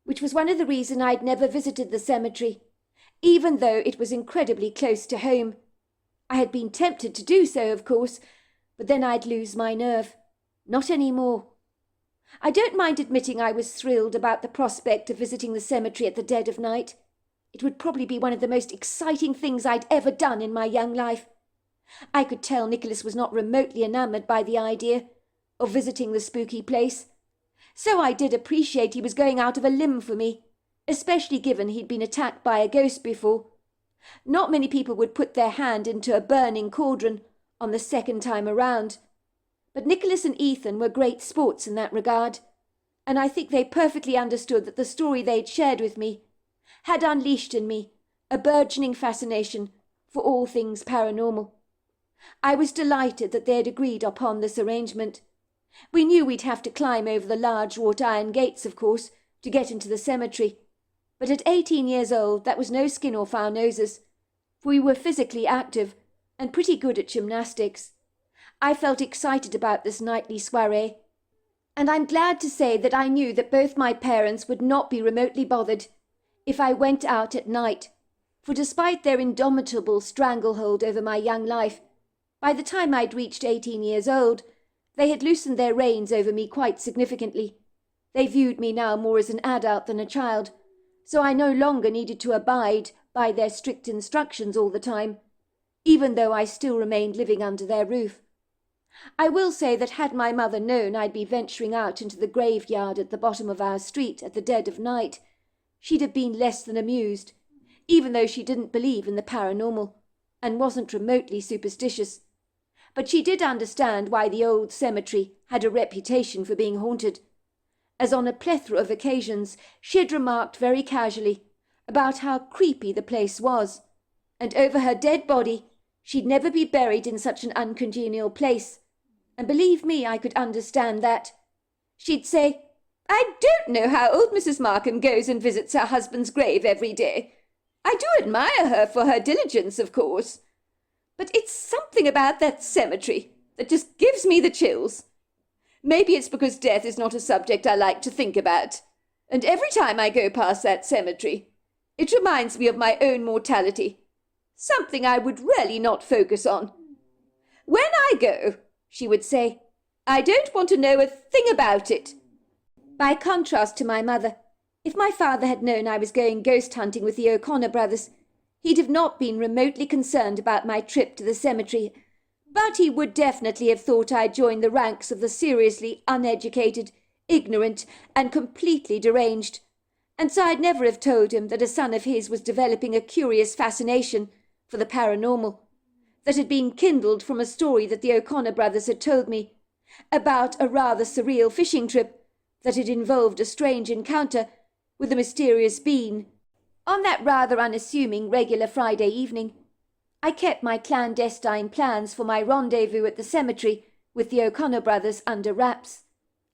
which was one of the reasons I'd never visited the cemetery, even though it was incredibly close to home. I had been tempted to do so, of course, but then I'd lose my nerve. Not any more. I don't mind admitting I was thrilled about the prospect of visiting the cemetery at the dead of night. It would probably be one of the most exciting things I'd ever done in my young life. I could tell Nicholas was not remotely enamoured by the idea of visiting the spooky place, so I did appreciate he was going out of a limb for me, especially given he'd been attacked by a ghost before. Not many people would put their hand into a burning cauldron on the second time around, but Nicholas and Ethan were great sports in that regard, and I think they perfectly understood that the story they'd shared with me had unleashed in me a burgeoning fascination for all things paranormal. I was delighted that they had agreed upon this arrangement. We knew we'd have to climb over the large wrought iron gates, of course, to get into the cemetery, but at 18 years old that was no skin off our noses, for we were physically active and pretty good at gymnastics. I felt excited about this nightly soiree, and I'm glad to say that I knew that both my parents would not be remotely bothered if I went out at night, for despite their indomitable stranglehold over my young life, by the time I'd reached 18 years old, they had loosened their reins over me quite significantly. They viewed me now more as an adult than a child, so I no longer needed to abide by their strict instructions all the time, even though I still remained living under their roof. I will say that had my mother known I'd be venturing out into the graveyard at the bottom of our street at the dead of night, she'd have been less than amused, even though she didn't believe in the paranormal, and wasn't remotely superstitious. But she did understand why the old cemetery had a reputation for being haunted, as on a plethora of occasions she had remarked very casually about how creepy the place was, and over her dead body she'd never be buried in such an uncongenial place, and believe me, I could understand that. She'd say, "I don't know how old Mrs. Markham goes and visits her husband's grave every day. I do admire her for her diligence, of course, but it's something about that cemetery that just gives me the chills. Maybe it's because death is not a subject I like to think about, and every time I go past that cemetery, it reminds me of my own mortality, something I would really not focus on. When I go," she would say, "I don't want to know a thing about it." By contrast to my mother, if my father had known I was going ghost hunting with the O'Connor brothers, he'd have not been remotely concerned about my trip to the cemetery, but he would definitely have thought I'd joined the ranks of the seriously uneducated, ignorant, and completely deranged, and so I'd never have told him that a son of his was developing a curious fascination for the paranormal that had been kindled from a story that the O'Connor brothers had told me about a rather surreal fishing trip that had involved a strange encounter with a mysterious being on that rather unassuming regular Friday evening. I kept my clandestine plans for my rendezvous at the cemetery with the O'Connor brothers under wraps.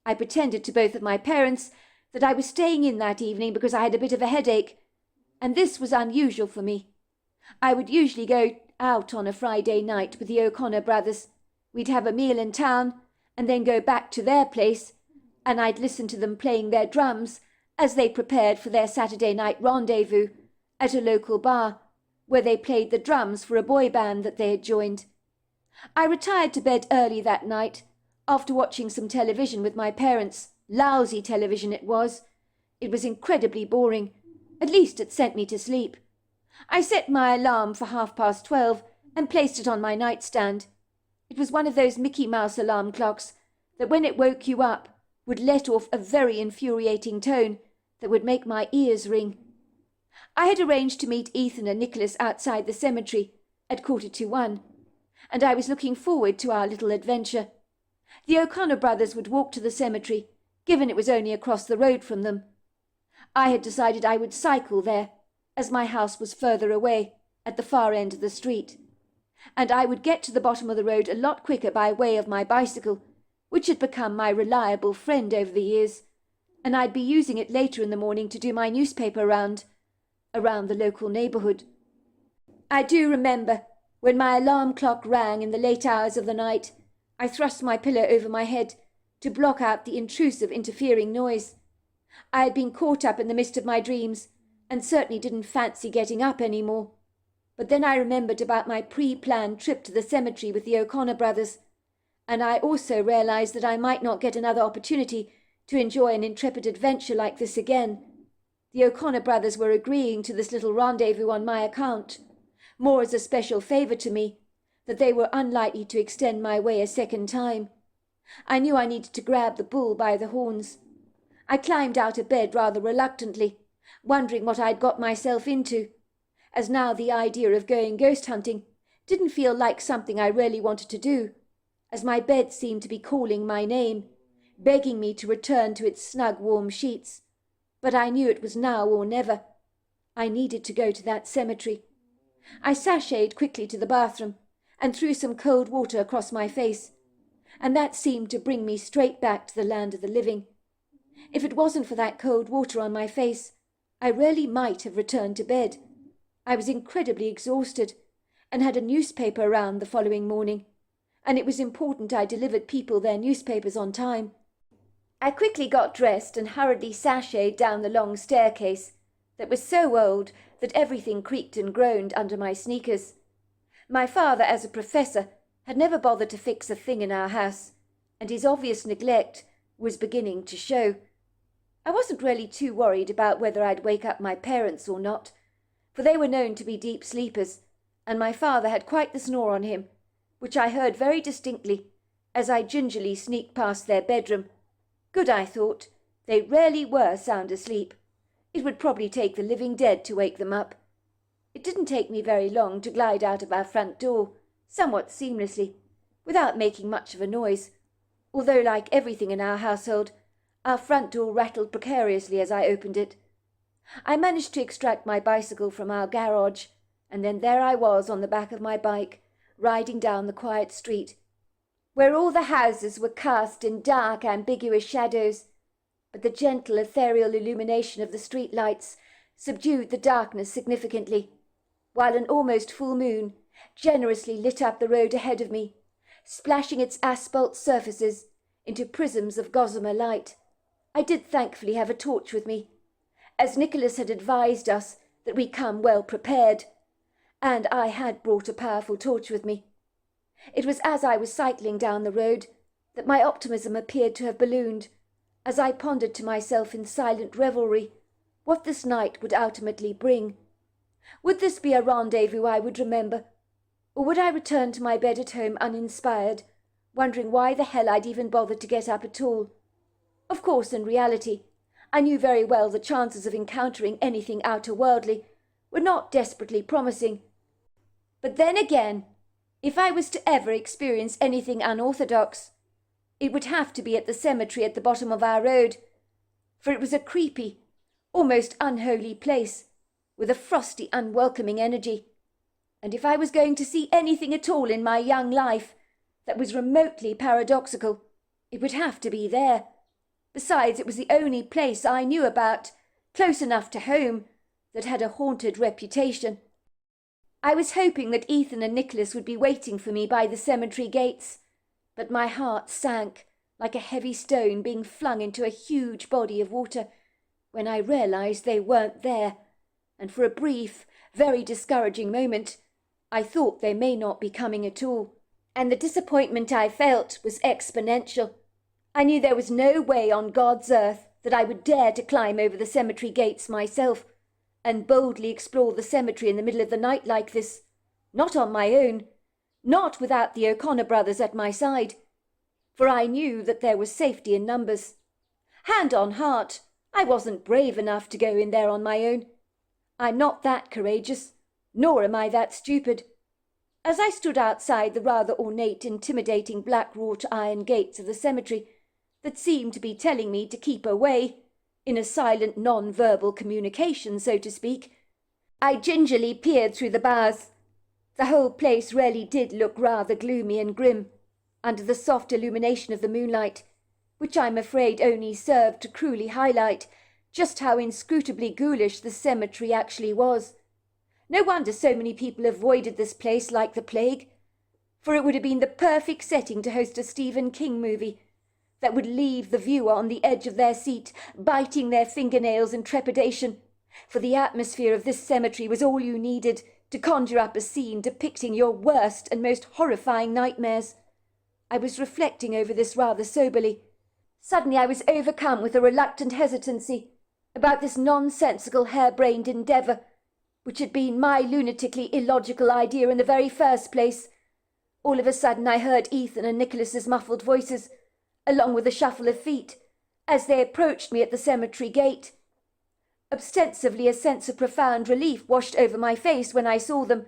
I pretended to both of my parents that I was staying in that evening because I had a bit of a headache, and this was unusual for me. I would usually go out on a Friday night with the O'Connor brothers. We'd have a meal in town and then go back to their place, and I'd listen to them playing their drums as they prepared for their Saturday night rendezvous at a local bar, where they played the drums for a boy band that they had joined. I retired to bed early that night, after watching some television with my parents. Lousy television it was. It was incredibly boring. At least it sent me to sleep. I set my alarm for 12:30 and placed it on my nightstand. It was one of those Mickey Mouse alarm clocks that when it woke you up would let off a very infuriating tone that would make my ears ring. I had arranged to meet Ethan and Nicholas outside the cemetery at 1:45, and I was looking forward to our little adventure. The O'Connor brothers would walk to the cemetery, given it was only across the road from them. I had decided I would cycle there, as my house was further away, at the far end of the street, and I would get to the bottom of the road a lot quicker by way of my bicycle, which had become my reliable friend over the years, and I'd be using it later in the morning to do my newspaper round around the local neighbourhood. I do remember when my alarm clock rang in the late hours of the night, I thrust my pillow over my head to block out the intrusive interfering noise. I had been caught up in the midst of my dreams, and certainly didn't fancy getting up any more. But then I remembered about my pre-planned trip to the cemetery with the O'Connor brothers, and I also realized that I might not get another opportunity to enjoy an intrepid adventure like this again. The O'Connor brothers were agreeing to this little rendezvous on my account, more as a special favour to me, that they were unlikely to extend my way a second time. I knew I needed to grab the bull by the horns. I climbed out of bed rather reluctantly, wondering what I'd got myself into, as now the idea of going ghost hunting didn't feel like something I really wanted to do, as my bed seemed to be calling my name, begging me to return to its snug warm sheets. But I knew it was now or never. I needed to go to that cemetery. I sashayed quickly to the bathroom and threw some cold water across my face, and that seemed to bring me straight back to the land of the living. If it wasn't for that cold water on my face, I really might have returned to bed. I was incredibly exhausted and had a newspaper round the following morning, and it was important I delivered people their newspapers on time. I quickly got dressed and hurriedly sashayed down the long staircase that was so old that everything creaked and groaned under my sneakers. My father, as a professor, had never bothered to fix a thing in our house, and his obvious neglect was beginning to show. I wasn't really too worried about whether I'd wake up my parents or not, for they were known to be deep sleepers, and my father had quite the snore on him, which I heard very distinctly as I gingerly sneaked past their bedroom. Good, I thought. They rarely were sound asleep. It would probably take the living dead to wake them up. It didn't take me very long to glide out of our front door, somewhat seamlessly, without making much of a noise, although, like everything in our household, our front door rattled precariously as I opened it. I managed to extract my bicycle from our garage, and then there I was on the back of my bike, riding down the quiet street, where all the houses were cast in dark, ambiguous shadows, but the gentle, ethereal illumination of the street lights subdued the darkness significantly, while an almost full moon generously lit up the road ahead of me, splashing its asphalt surfaces into prisms of gossamer light. I did thankfully have a torch with me, as Nicholas had advised us that we come well prepared, and I had brought a powerful torch with me. It was as I was cycling down the road that my optimism appeared to have ballooned, as I pondered to myself in silent revelry what this night would ultimately bring. Would this be a rendezvous I would remember, or would I return to my bed at home uninspired, wondering why the hell I'd even bothered to get up at all? Of course, in reality, I knew very well the chances of encountering anything outer-worldly were not desperately promising. But then again, if I was to ever experience anything unorthodox, it would have to be at the cemetery at the bottom of our road, for it was a creepy, almost unholy place, with a frosty, unwelcoming energy. And if I was going to see anything at all in my young life that was remotely paradoxical, it would have to be there. Besides, it was the only place I knew about, close enough to home, that had a haunted reputation. I was hoping that Ethan and Nicholas would be waiting for me by the cemetery gates, but my heart sank like a heavy stone being flung into a huge body of water when I realized they weren't there, and for a brief, very discouraging moment, I thought they may not be coming at all, and the disappointment I felt was exponential. I knew there was no way on God's earth that I would dare to climb over the cemetery gates myself and boldly explore the cemetery in the middle of the night like this, not on my own, not without the O'Connor brothers at my side, for I knew that there was safety in numbers. Hand on heart, I wasn't brave enough to go in there on my own. I'm not that courageous, nor am I that stupid. As I stood outside the rather ornate, intimidating black wrought iron gates of the cemetery that seemed to be telling me to keep away, in a silent non-verbal communication, so to speak. I gingerly peered through the bars. The whole place really did look rather gloomy and grim, under the soft illumination of the moonlight, which I'm afraid only served to cruelly highlight just how inscrutably ghoulish the cemetery actually was. No wonder so many people avoided this place like the plague, for it would have been the perfect setting to host a Stephen King movie that would leave the viewer on the edge of their seat, biting their fingernails in trepidation, for the atmosphere of this cemetery was all you needed to conjure up a scene depicting your worst and most horrifying nightmares. I was reflecting over this rather soberly. Suddenly I was overcome with a reluctant hesitancy about this nonsensical harebrained endeavour, which had been my lunatically illogical idea in the very first place. All of a sudden I heard Ethan and Nicholas's muffled voices, along with a shuffle of feet, as they approached me at the cemetery gate. Ostensibly a sense of profound relief washed over my face when I saw them,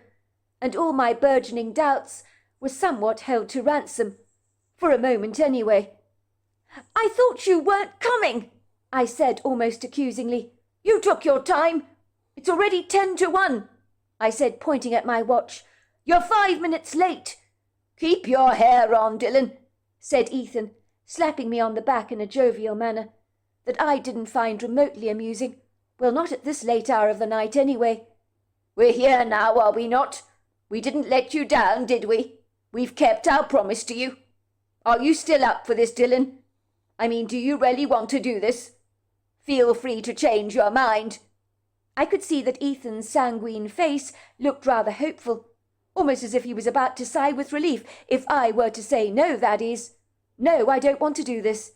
and all my burgeoning doubts were somewhat held to ransom, for a moment anyway. "I thought you weren't coming," I said almost accusingly. "You took your time. It's already 10-1, I said, pointing at my watch. "You're 5 minutes late." "Keep your hair on, Dylan," said Ethan, slapping me on the back in a jovial manner that I didn't find remotely amusing. Well, not at this late hour of the night, anyway. "We're here now, are we not? We didn't let you down, did we? We've kept our promise to you. Are you still up for this, Dylan? I mean, do you really want to do this? Feel free to change your mind." I could see that Ethan's sanguine face looked rather hopeful, almost as if he was about to sigh with relief if I were to say no, that is. "No, I don't want to do this."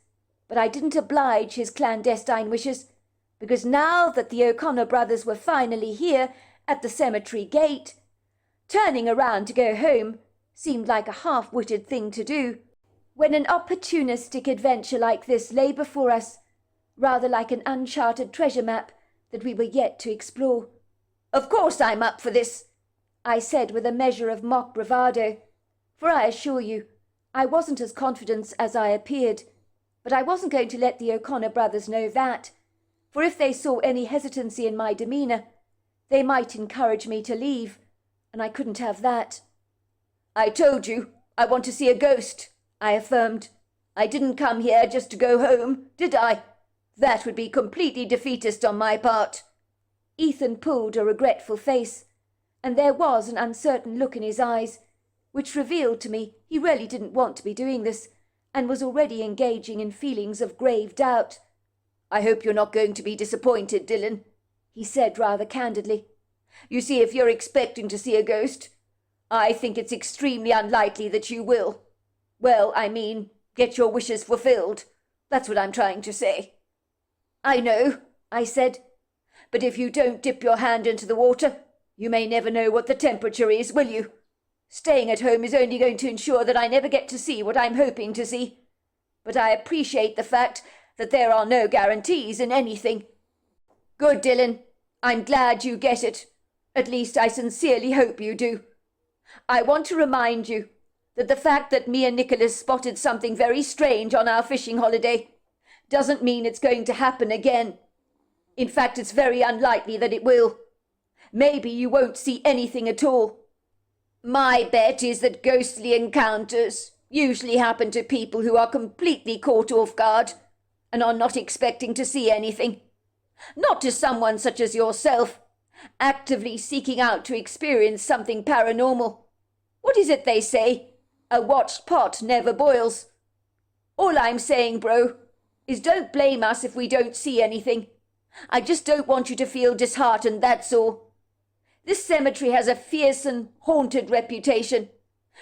But I didn't oblige his clandestine wishes, because now that the O'Connor brothers were finally here at the cemetery gate, turning around to go home seemed like a half-witted thing to do, when an opportunistic adventure like this lay before us, rather like an uncharted treasure map that we were yet to explore. "Of course I'm up for this," I said with a measure of mock bravado, for I assure you, I wasn't as confident as I appeared, but I wasn't going to let the O'Connor brothers know that, for if they saw any hesitancy in my demeanour, they might encourage me to leave, and I couldn't have that. "I told you I want to see a ghost," I affirmed. "I didn't come here just to go home, did I? That would be completely defeatist on my part." Ethan pulled a regretful face, and there was an uncertain look in his eyes, which revealed to me he really didn't want to be doing this, and was already engaging in feelings of grave doubt. "I hope you're not going to be disappointed, Dylan," he said rather candidly. "You see, if you're expecting to see a ghost, I think it's extremely unlikely that you will. Well, I mean, get your wishes fulfilled. That's what I'm trying to say." "I know," I said, "but if you don't dip your hand into the water, you may never know what the temperature is, will you? Staying at home is only going to ensure that I never get to see what I'm hoping to see. But I appreciate the fact that there are no guarantees in anything." "Good, Dylan. I'm glad you get it. At least I sincerely hope you do. I want to remind you that the fact that me and Nicholas spotted something very strange on our fishing holiday doesn't mean it's going to happen again. In fact, it's very unlikely that it will. Maybe you won't see anything at all. My bet is that ghostly encounters usually happen to people who are completely caught off guard and are not expecting to see anything. Not to someone such as yourself, actively seeking out to experience something paranormal. What is it they say? A watched pot never boils. All I'm saying, bro, is don't blame us if we don't see anything. I just don't want you to feel disheartened, that's all. This cemetery has a fierce and haunted reputation,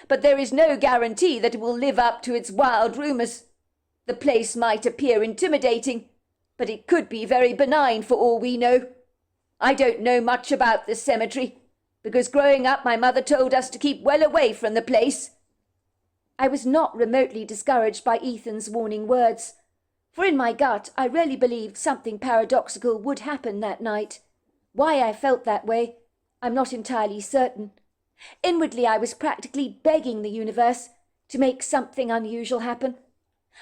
but there is no guarantee that it will live up to its wild rumours. The place might appear intimidating, but it could be very benign for all we know. I don't know much about this cemetery, because growing up my mother told us to keep well away from the place." I was not remotely discouraged by Ethan's warning words, for in my gut I really believed something paradoxical would happen that night. Why I felt that way, I'm not entirely certain. Inwardly I was practically begging the universe to make something unusual happen.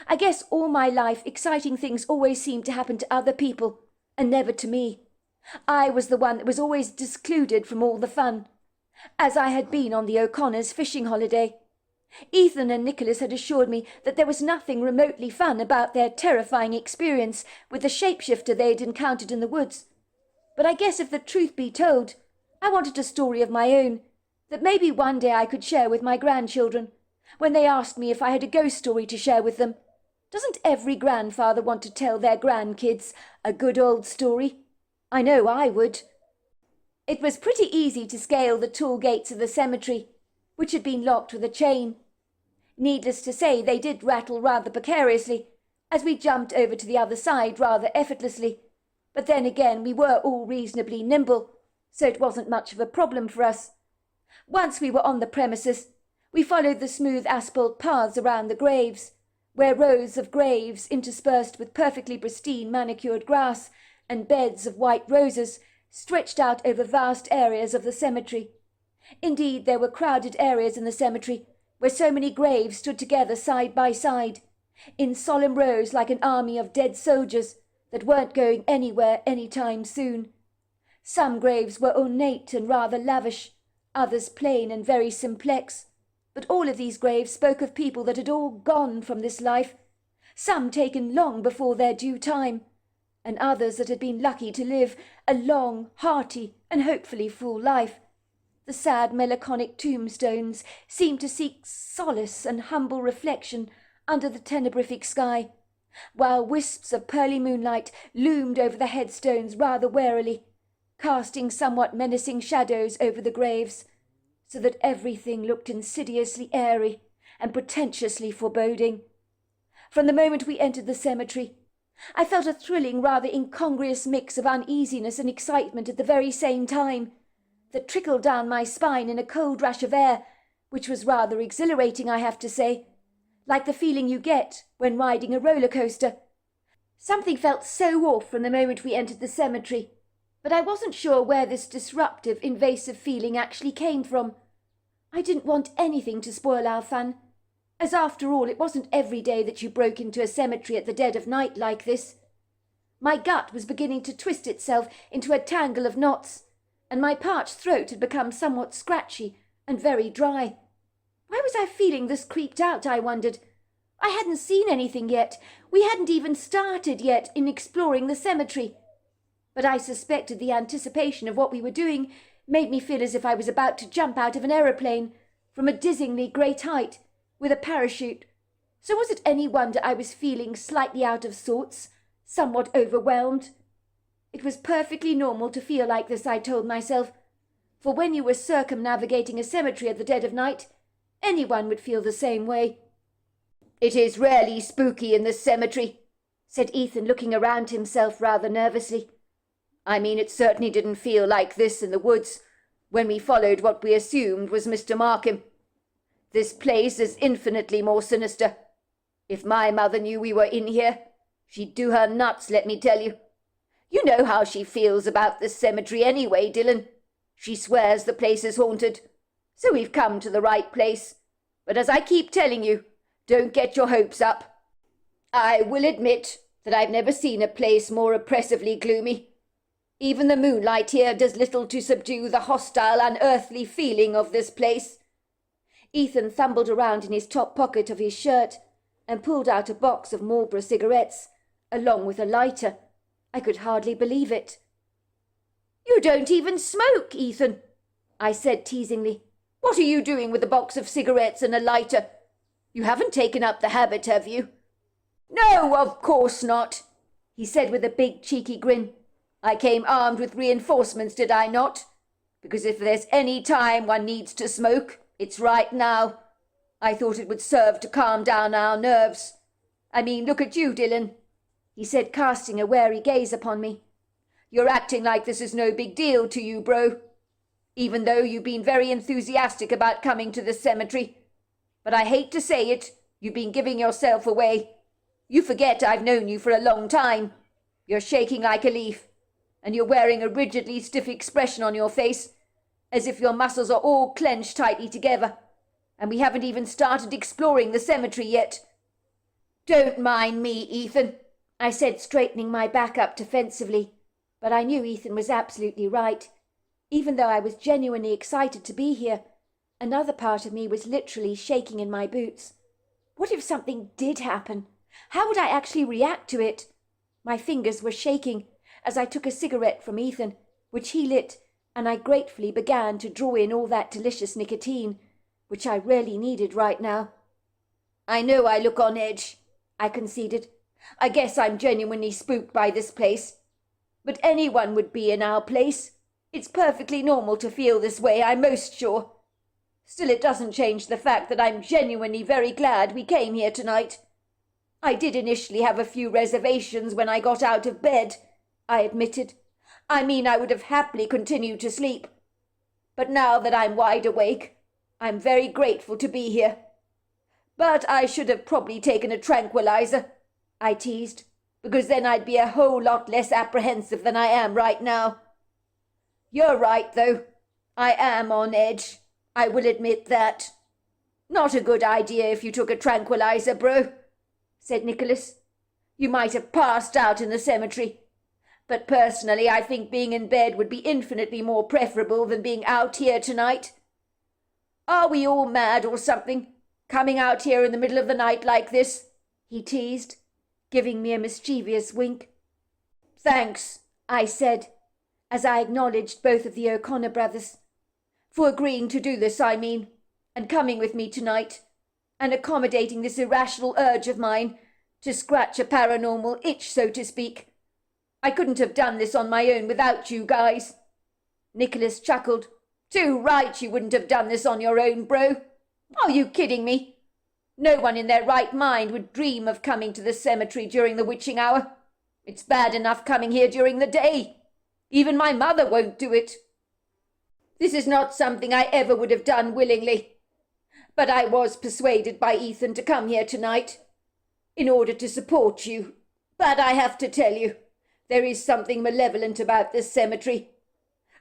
I guess all my life exciting things always seemed to happen to other people, and never to me. I was the one that was always excluded from all the fun, as I had been on the O'Connors' fishing holiday. Ethan and Nicholas had assured me that there was nothing remotely fun about their terrifying experience with the shapeshifter they'd encountered in the woods. But I guess if the truth be told, I wanted a story of my own, that maybe one day I could share with my grandchildren, when they asked me if I had a ghost story to share with them. Doesn't every grandfather want to tell their grandkids a good old story? I know I would. It was pretty easy to scale the tall gates of the cemetery, which had been locked with a chain. Needless to say, they did rattle rather precariously, as we jumped over to the other side rather effortlessly. But then again, we were all reasonably nimble, so it wasn't much of a problem for us. Once we were on the premises, we followed the smooth asphalt paths around the graves, where rows of graves interspersed with perfectly pristine manicured grass and beds of white roses stretched out over vast areas of the cemetery. Indeed, there were crowded areas in the cemetery where so many graves stood together side by side, in solemn rows like an army of dead soldiers that weren't going anywhere any time soon. Some graves were ornate and rather lavish, others plain and very simplex, but all of these graves spoke of people that had all gone from this life, some taken long before their due time, and others that had been lucky to live a long, hearty, and hopefully full life. The sad, melancholic tombstones seemed to seek solace and humble reflection under the tenebrific sky, while wisps of pearly moonlight loomed over the headstones rather warily, casting somewhat menacing shadows over the graves, so that everything looked insidiously airy and pretentiously foreboding. From the moment we entered the cemetery, I felt a thrilling, rather incongruous mix of uneasiness and excitement at the very same time, that trickled down my spine in a cold rush of air, which was rather exhilarating, I have to say, like the feeling you get when riding a roller coaster. Something felt so off from the moment we entered the cemetery, but I wasn't sure where this disruptive, invasive feeling actually came from. I didn't want anything to spoil our fun, as after all it wasn't every day that you broke into a cemetery at the dead of night like this. My gut was beginning to twist itself into a tangle of knots, and my parched throat had become somewhat scratchy and very dry. Why was I feeling this creeped out, I wondered? I hadn't seen anything yet. We hadn't even started yet in exploring the cemetery. But I suspected the anticipation of what we were doing made me feel as if I was about to jump out of an aeroplane from a dizzyingly great height with a parachute. So was it any wonder I was feeling slightly out of sorts, somewhat overwhelmed? It was perfectly normal to feel like this, I told myself, for when you were circumnavigating a cemetery at the dead of night, anyone would feel the same way. "It is rarely spooky in the cemetery," said Ethan, looking around himself rather nervously. "I mean, it certainly didn't feel like this in the woods when we followed what we assumed was Mr. Markham. This place is infinitely more sinister. If my mother knew we were in here, she'd do her nuts, let me tell you. You know how she feels about this cemetery anyway, Dylan. She swears the place is haunted. So we've come to the right place. But as I keep telling you, don't get your hopes up. I will admit that I've never seen a place more oppressively gloomy. Even the moonlight here does little to subdue the hostile, unearthly feeling of this place." Ethan fumbled around in his top pocket of his shirt and pulled out a box of Marlboro cigarettes, along with a lighter. I could hardly believe it. "You don't even smoke, Ethan," I said teasingly. "What are you doing with a box of cigarettes and a lighter? You haven't taken up the habit, have you?" "No, of course not," he said with a big cheeky grin. "I came armed with reinforcements, did I not? Because if there's any time one needs to smoke, it's right now. I thought it would serve to calm down our nerves. I mean, look at you, Dylan," he said, casting a wary gaze upon me. "You're acting like this is no big deal to you, bro. Even though you've been very enthusiastic about coming to the cemetery. But I hate to say it, you've been giving yourself away. You forget I've known you for a long time. You're shaking like a leaf, and you're wearing a rigidly stiff expression on your face, as if your muscles are all clenched tightly together, and we haven't even started exploring the cemetery yet." Don't mind me, Ethan, I said, straightening my back up defensively. But I knew Ethan was absolutely right. Even though I was genuinely excited to be here, another part of me was literally shaking in my boots. What if something did happen? How would I actually react to it? My fingers were shaking as I took a cigarette from Ethan, which he lit, and I gratefully began to draw in all that delicious nicotine, which I really needed right now. I know I look on edge, I conceded. I guess I'm genuinely spooked by this place. But anyone would be in our place. It's perfectly normal to feel this way, I'm most sure. Still, it doesn't change the fact that I'm genuinely very glad we came here tonight. I did initially have a few reservations when I got out of bed, I admitted. I mean, I would have happily continued to sleep. But now that I'm wide awake, I'm very grateful to be here. But I should have probably taken a tranquilizer, I teased, because then I'd be a whole lot less apprehensive than I am right now. You're right, though. I am on edge. I will admit that. Not a good idea if you took a tranquilizer, bro, said Nicholas. You might have passed out in the cemetery. But personally, I think being in bed would be infinitely more preferable than being out here tonight. Are we all mad or something, coming out here in the middle of the night like this? He teased, giving me a mischievous wink. Thanks, I said, as I acknowledged both of the O'Connor brothers. For agreeing to do this, I mean, and coming with me tonight, and accommodating this irrational urge of mine to scratch a paranormal itch, so to speak. I couldn't have done this on my own without you guys. Nicholas chuckled. Too right you wouldn't have done this on your own, bro. Are you kidding me? No one in their right mind would dream of coming to the cemetery during the witching hour. It's bad enough coming here during the day. Even my mother won't do it. This is not something I ever would have done willingly. But I was persuaded by Ethan to come here tonight, in order to support you. But I have to tell you, there is something malevolent about this cemetery.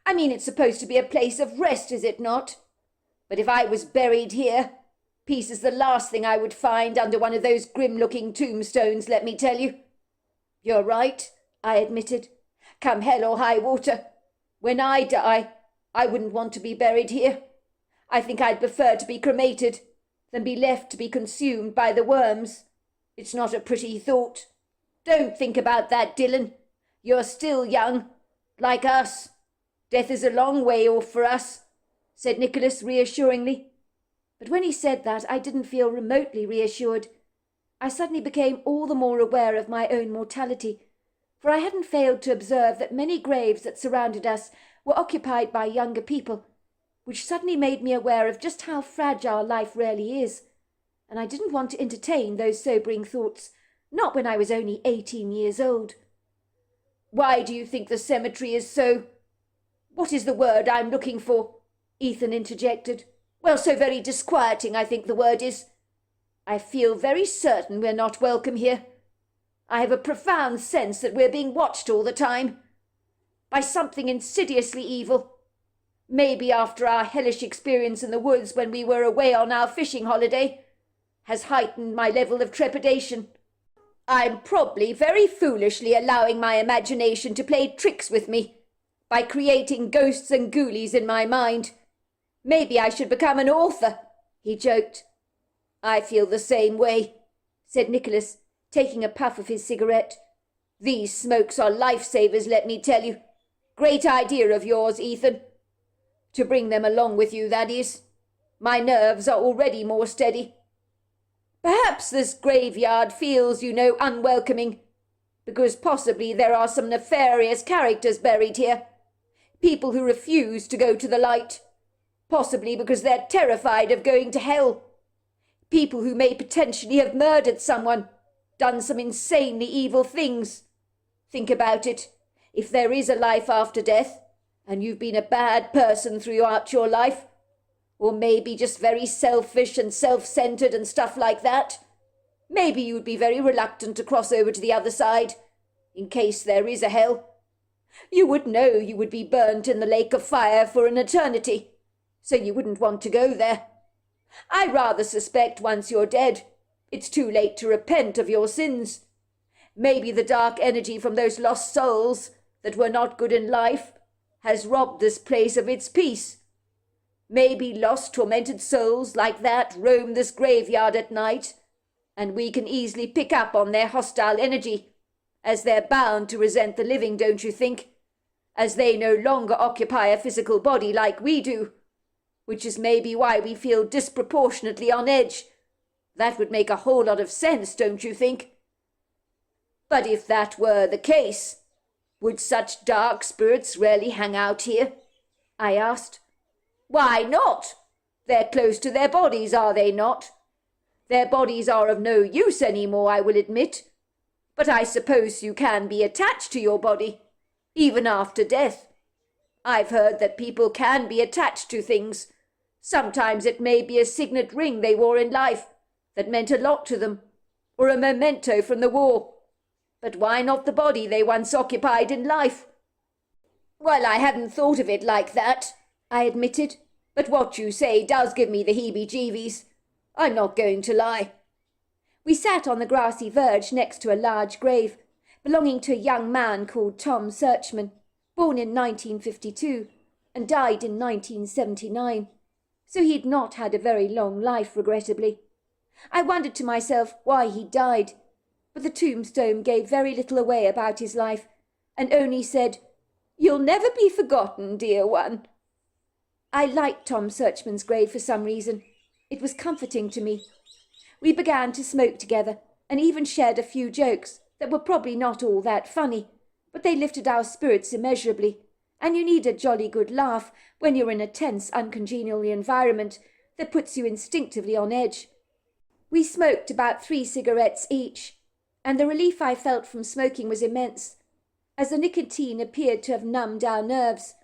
I mean, it's supposed to be a place of rest, is it not? But if I was buried here, peace is the last thing I would find under one of those grim-looking tombstones, let me tell you. You're right, I admitted. Come hell or high water, when I die, I wouldn't want to be buried here. I think I'd prefer to be cremated than be left to be consumed by the worms. It's not a pretty thought. Don't think about that, Dylan. You're still young, like us. Death is a long way off for us, said Nicholas reassuringly. But when he said that, I didn't feel remotely reassured. I suddenly became all the more aware of my own mortality, for I hadn't failed to observe that many graves that surrounded us were occupied by younger people, which suddenly made me aware of just how fragile life really is, and I didn't want to entertain those sobering thoughts, not when I was only 18 years old. Why do you think the cemetery is so— what is the word I'm looking for? Ethan interjected. Well, so very disquieting, I think the word is. I feel very certain we're not welcome here. I have a profound sense that we're being watched all the time. By something insidiously evil. Maybe after our hellish experience in the woods when we were away on our fishing holiday has heightened my level of trepidation. I'm probably very foolishly allowing my imagination to play tricks with me by creating ghosts and ghoulies in my mind. Maybe I should become an author, he joked. I feel the same way, said Nicholas, taking a puff of his cigarette. These smokes are lifesavers, let me tell you. Great idea of yours, Ethan. To bring them along with you, that is. My nerves are already more steady. Perhaps this graveyard feels, unwelcoming, because possibly there are some nefarious characters buried here. People who refuse to go to the light. Possibly because they're terrified of going to hell. People who may potentially have murdered someone, done some insanely evil things. Think about it. If there is a life after death, and you've been a bad person throughout your life, or maybe just very selfish and self-centered and stuff like that, maybe you'd be very reluctant to cross over to the other side, in case there is a hell. You would know you would be burnt in the lake of fire for an eternity, so you wouldn't want to go there. I rather suspect once you're dead, It's too late to repent of your sins. Maybe the dark energy from those lost souls that were not good in life has robbed this place of its peace. Maybe lost, tormented souls like that roam this graveyard at night, and we can easily pick up on their hostile energy, as they're bound to resent the living, don't you think? As they no longer occupy a physical body like we do, which is maybe why we feel disproportionately on edge. That would make a whole lot of sense, don't you think? But if that were the case, would such dark spirits really hang out here? I asked. Why not? They're close to their bodies, are they not? Their bodies are of no use any more, I will admit. But I suppose you can be attached to your body, even after death. I've heard that people can be attached to things. Sometimes it may be a signet ring they wore in life that meant a lot to them, or a memento from the war. But why not the body they once occupied in life? Well, I hadn't thought of it like that, I admitted, but what you say does give me the heebie-jeebies. I'm not going to lie. We sat on the grassy verge next to a large grave, belonging to a young man called Tom Searchman, born in 1952 and died in 1979. So he'd not had a very long life, regrettably. I wondered to myself why he died, but the tombstone gave very little away about his life, and only said, "You'll never be forgotten, dear one." I liked Tom Searchman's grave for some reason. It was comforting to me. We began to smoke together, and even shared a few jokes that were probably not all that funny, but they lifted our spirits immeasurably, and you need a jolly good laugh when you're in a tense, uncongenial environment that puts you instinctively on edge. We smoked about 3 cigarettes each, and the relief I felt from smoking was immense, as the nicotine appeared to have numbed our nerves,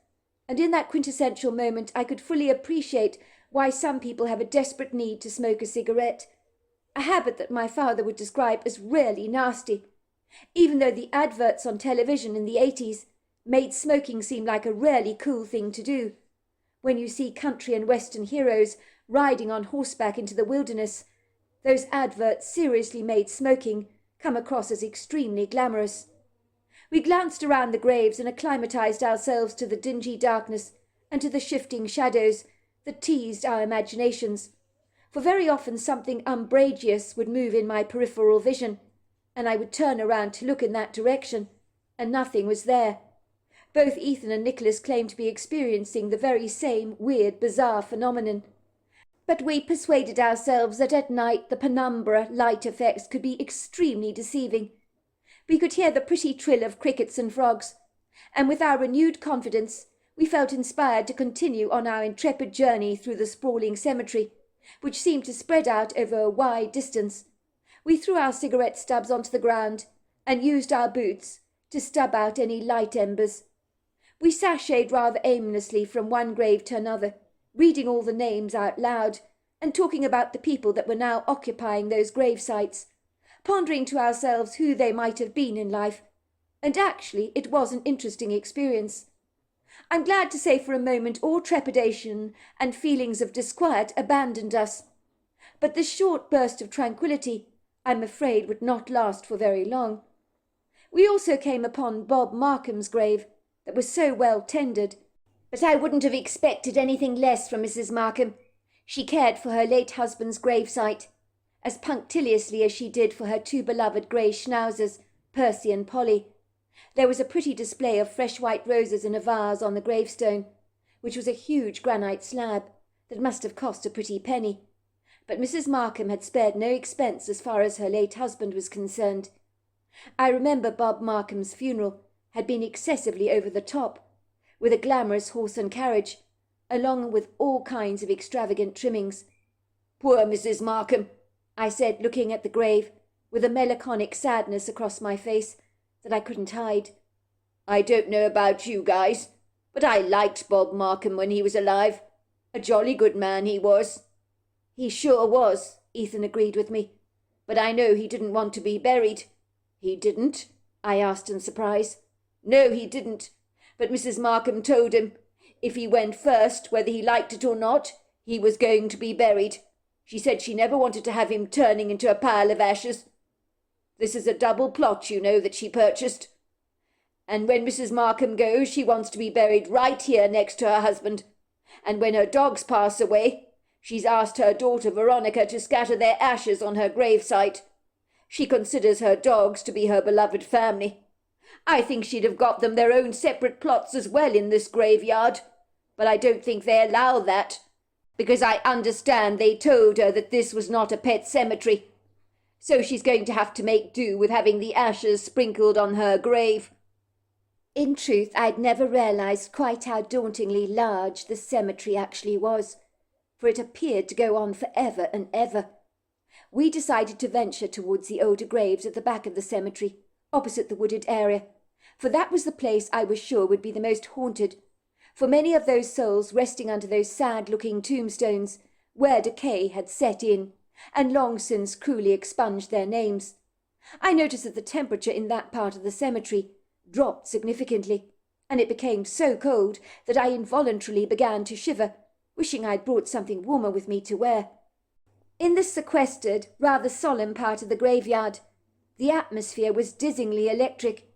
and in that quintessential moment I could fully appreciate why some people have a desperate need to smoke a cigarette, a habit that my father would describe as really nasty, even though the adverts on television in the 80s made smoking seem like a really cool thing to do. When you see country and western heroes riding on horseback into the wilderness, those adverts seriously made smoking come across as extremely glamorous. We glanced around the graves and acclimatized ourselves to the dingy darkness and to the shifting shadows that teased our imaginations, for very often something umbrageous would move in my peripheral vision, and I would turn around to look in that direction, and nothing was there. Both Ethan and Nicholas claimed to be experiencing the very same weird, bizarre phenomenon. But we persuaded ourselves that at night the penumbra light effects could be extremely deceiving. We could hear the pretty trill of crickets and frogs, and with our renewed confidence we felt inspired to continue on our intrepid journey through the sprawling cemetery, which seemed to spread out over a wide distance. We threw our cigarette stubs onto the ground and used our boots to stub out any light embers. We sashayed rather aimlessly from one grave to another, reading all the names out loud and talking about the people that were now occupying those grave sites, pondering to ourselves who they might have been in life, and actually it was an interesting experience. I'm glad to say for a moment all trepidation and feelings of disquiet abandoned us, but this short burst of tranquillity, I'm afraid, would not last for very long. We also came upon Bob Markham's grave that was so well tended, but I wouldn't have expected anything less from Mrs. Markham. She cared for her late husband's gravesite as punctiliously as she did for her two beloved grey schnauzers, Percy and Polly. There was a pretty display of fresh white roses in a vase on the gravestone, which was a huge granite slab that must have cost a pretty penny. But Mrs. Markham had spared no expense as far as her late husband was concerned. I remember Bob Markham's funeral had been excessively over the top, with a glamorous horse and carriage, along with all kinds of extravagant trimmings. "Poor Mrs. Markham," I said, looking at the grave, with a melancholic sadness across my face that I couldn't hide. "I don't know about you guys, but I liked Bob Markham when he was alive. A jolly good man he was." "He sure was," Ethan agreed with me. "But I know he didn't want to be buried." "He didn't?" I asked in surprise. "No, he didn't. But Mrs. Markham told him if he went first, whether he liked it or not, he was going to be buried. She said she never wanted to have him turning into a pile of ashes. This is a double plot, you know, that she purchased. And when Mrs. Markham goes, she wants to be buried right here next to her husband. And when her dogs pass away, she's asked her daughter Veronica to scatter their ashes on her gravesite. She considers her dogs to be her beloved family. I think she'd have got them their own separate plots as well in this graveyard, but I don't think they allow that, because I understand they told her that this was not a pet cemetery. So she's going to have to make do with having the ashes sprinkled on her grave. In truth, I'd never realized quite how dauntingly large the cemetery actually was, for it appeared to go on forever and ever. We decided to venture towards the older graves at the back of the cemetery, opposite the wooded area, for that was the place I was sure would be the most haunted, for many of those souls resting under those sad-looking tombstones, where decay had set in, and long since cruelly expunged their names. I noticed that the temperature in that part of the cemetery dropped significantly, and it became so cold that I involuntarily began to shiver, wishing I'd brought something warmer with me to wear. In this sequestered, rather solemn part of the graveyard, the atmosphere was dizzyingly electric.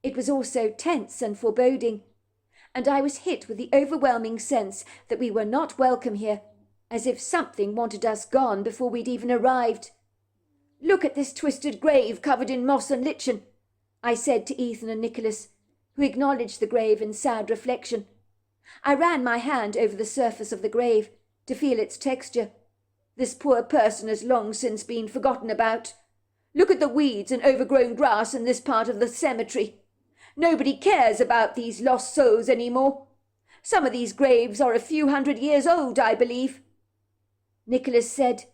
It was also tense and foreboding, and I was hit with the overwhelming sense that we were not welcome here, as if something wanted us gone before we'd even arrived. "Look at this twisted grave covered in moss and lichen," I said to Ethan and Nicholas, who acknowledged the grave in sad reflection. I ran my hand over the surface of the grave to feel its texture. This poor person has long since been forgotten about. Look at the weeds and overgrown grass in this part of the cemetery. Nobody cares about these lost souls any more. Some of these graves are a few 100 years old, I believe. Nicholas said,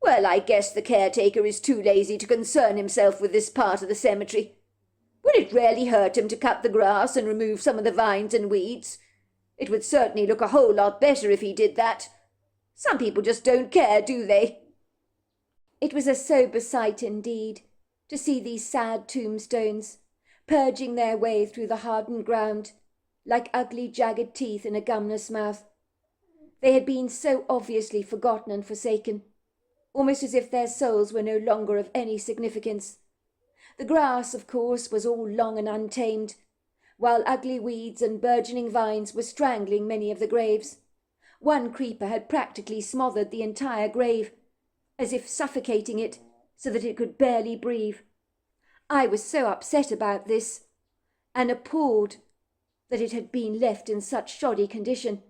"Well, I guess the caretaker is too lazy to concern himself with this part of the cemetery. Would it really hurt him to cut the grass and remove some of the vines and weeds? It would certainly look a whole lot better if he did that. Some people just don't care, do they?" It was a sober sight indeed, to see these sad tombstones, purging their way through the hardened ground, like ugly jagged teeth in a gumless mouth. They had been so obviously forgotten and forsaken, almost as if their souls were no longer of any significance. The grass, of course, was all long and untamed, while ugly weeds and burgeoning vines were strangling many of the graves. One creeper had practically smothered the entire grave, as if suffocating it so that it could barely breathe. I was so upset about this, and appalled that it had been left in such shoddy condition.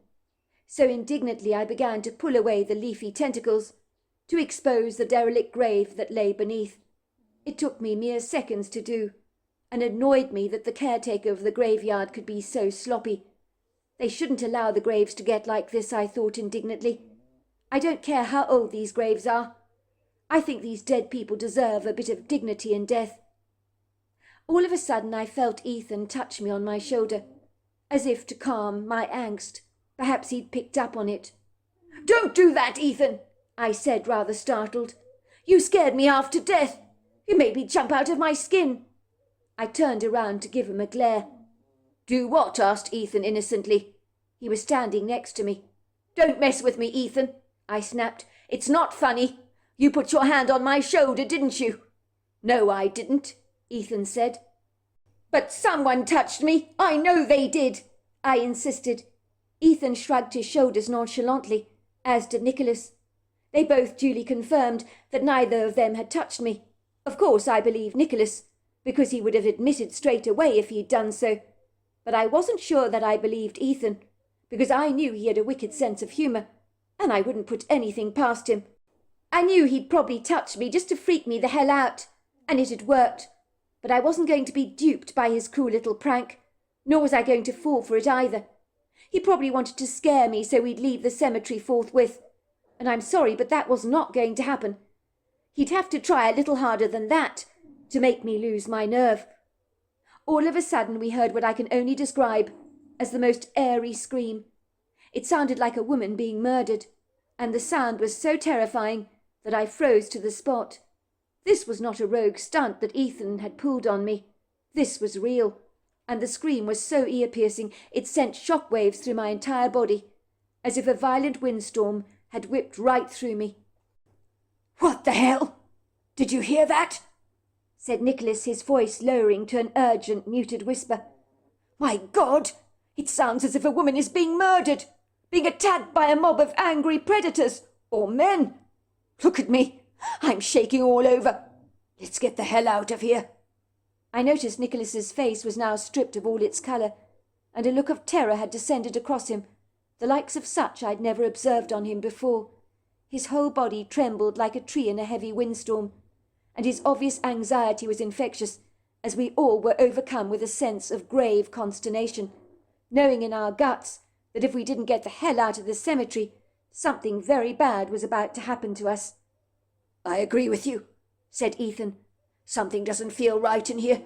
So indignantly I began to pull away the leafy tentacles, to expose the derelict grave that lay beneath. It took me mere seconds to do, and annoyed me that the caretaker of the graveyard could be so sloppy. They shouldn't allow the graves to get like this, I thought indignantly. I don't care how old these graves are. I think these dead people deserve a bit of dignity in death. All of a sudden I felt Ethan touch me on my shoulder, as if to calm my angst. Perhaps he'd picked up on it. "Don't do that, Ethan," I said, rather startled. "You scared me half to death. You made me jump out of my skin." I turned around to give him a glare. "Do what?" asked Ethan innocently. He was standing next to me. "Don't mess with me, Ethan," I snapped. "It's not funny. You put your hand on my shoulder, didn't you?" "No, I didn't," Ethan said. "But someone touched me. I know they did," I insisted. Ethan shrugged his shoulders nonchalantly, as did Nicholas. They both duly confirmed that neither of them had touched me. Of course I believed Nicholas, because he would have admitted straight away if he'd done so. But I wasn't sure that I believed Ethan, because I knew he had a wicked sense of humour, and I wouldn't put anything past him. I knew he'd probably touched me just to freak me the hell out, and it had worked. But I wasn't going to be duped by his cruel little prank, nor was I going to fall for it either. He probably wanted to scare me so we'd leave the cemetery forthwith, and I'm sorry, but that was not going to happen. He'd have to try a little harder than that to make me lose my nerve. All of a sudden we heard what I can only describe as the most airy scream. It sounded like a woman being murdered, and the sound was so terrifying that I froze to the spot. This was not a rogue stunt that Ethan had pulled on me. This was real, and the scream was so ear-piercing it sent shock waves through my entire body, as if a violent windstorm had whipped right through me. What the hell? Did you hear that? Said Nicholas, his voice lowering to an urgent, muted whisper. My God! It sounds as if a woman is being murdered, being attacked by a mob of angry predators, or men. Look at me. I'm shaking all over. Let's get the hell out of here. I noticed Nicholas's face was now stripped of all its colour, and a look of terror had descended across him, the likes of such I'd never observed on him before. His whole body trembled like a tree in a heavy windstorm, and his obvious anxiety was infectious, as we all were overcome with a sense of grave consternation, knowing in our guts that if we didn't get the hell out of the cemetery, something very bad was about to happen to us. I agree with you, said Ethan. Something doesn't feel right in here.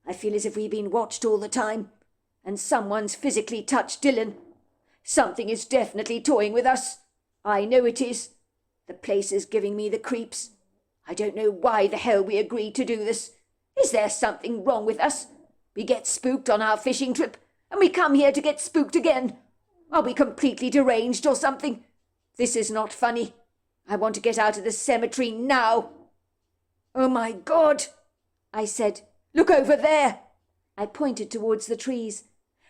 I feel as if we've been watched all the time, and someone's physically touched Dylan. Something is definitely toying with us. I know it is. The place is giving me the creeps. I don't know why the hell we agreed to do this. Is there something wrong with us? We get spooked on our fishing trip, and we come here to get spooked again. Are we completely deranged or something? This is not funny. I want to get out of the cemetery now. Oh my God, I said. Look over there. I pointed towards the trees,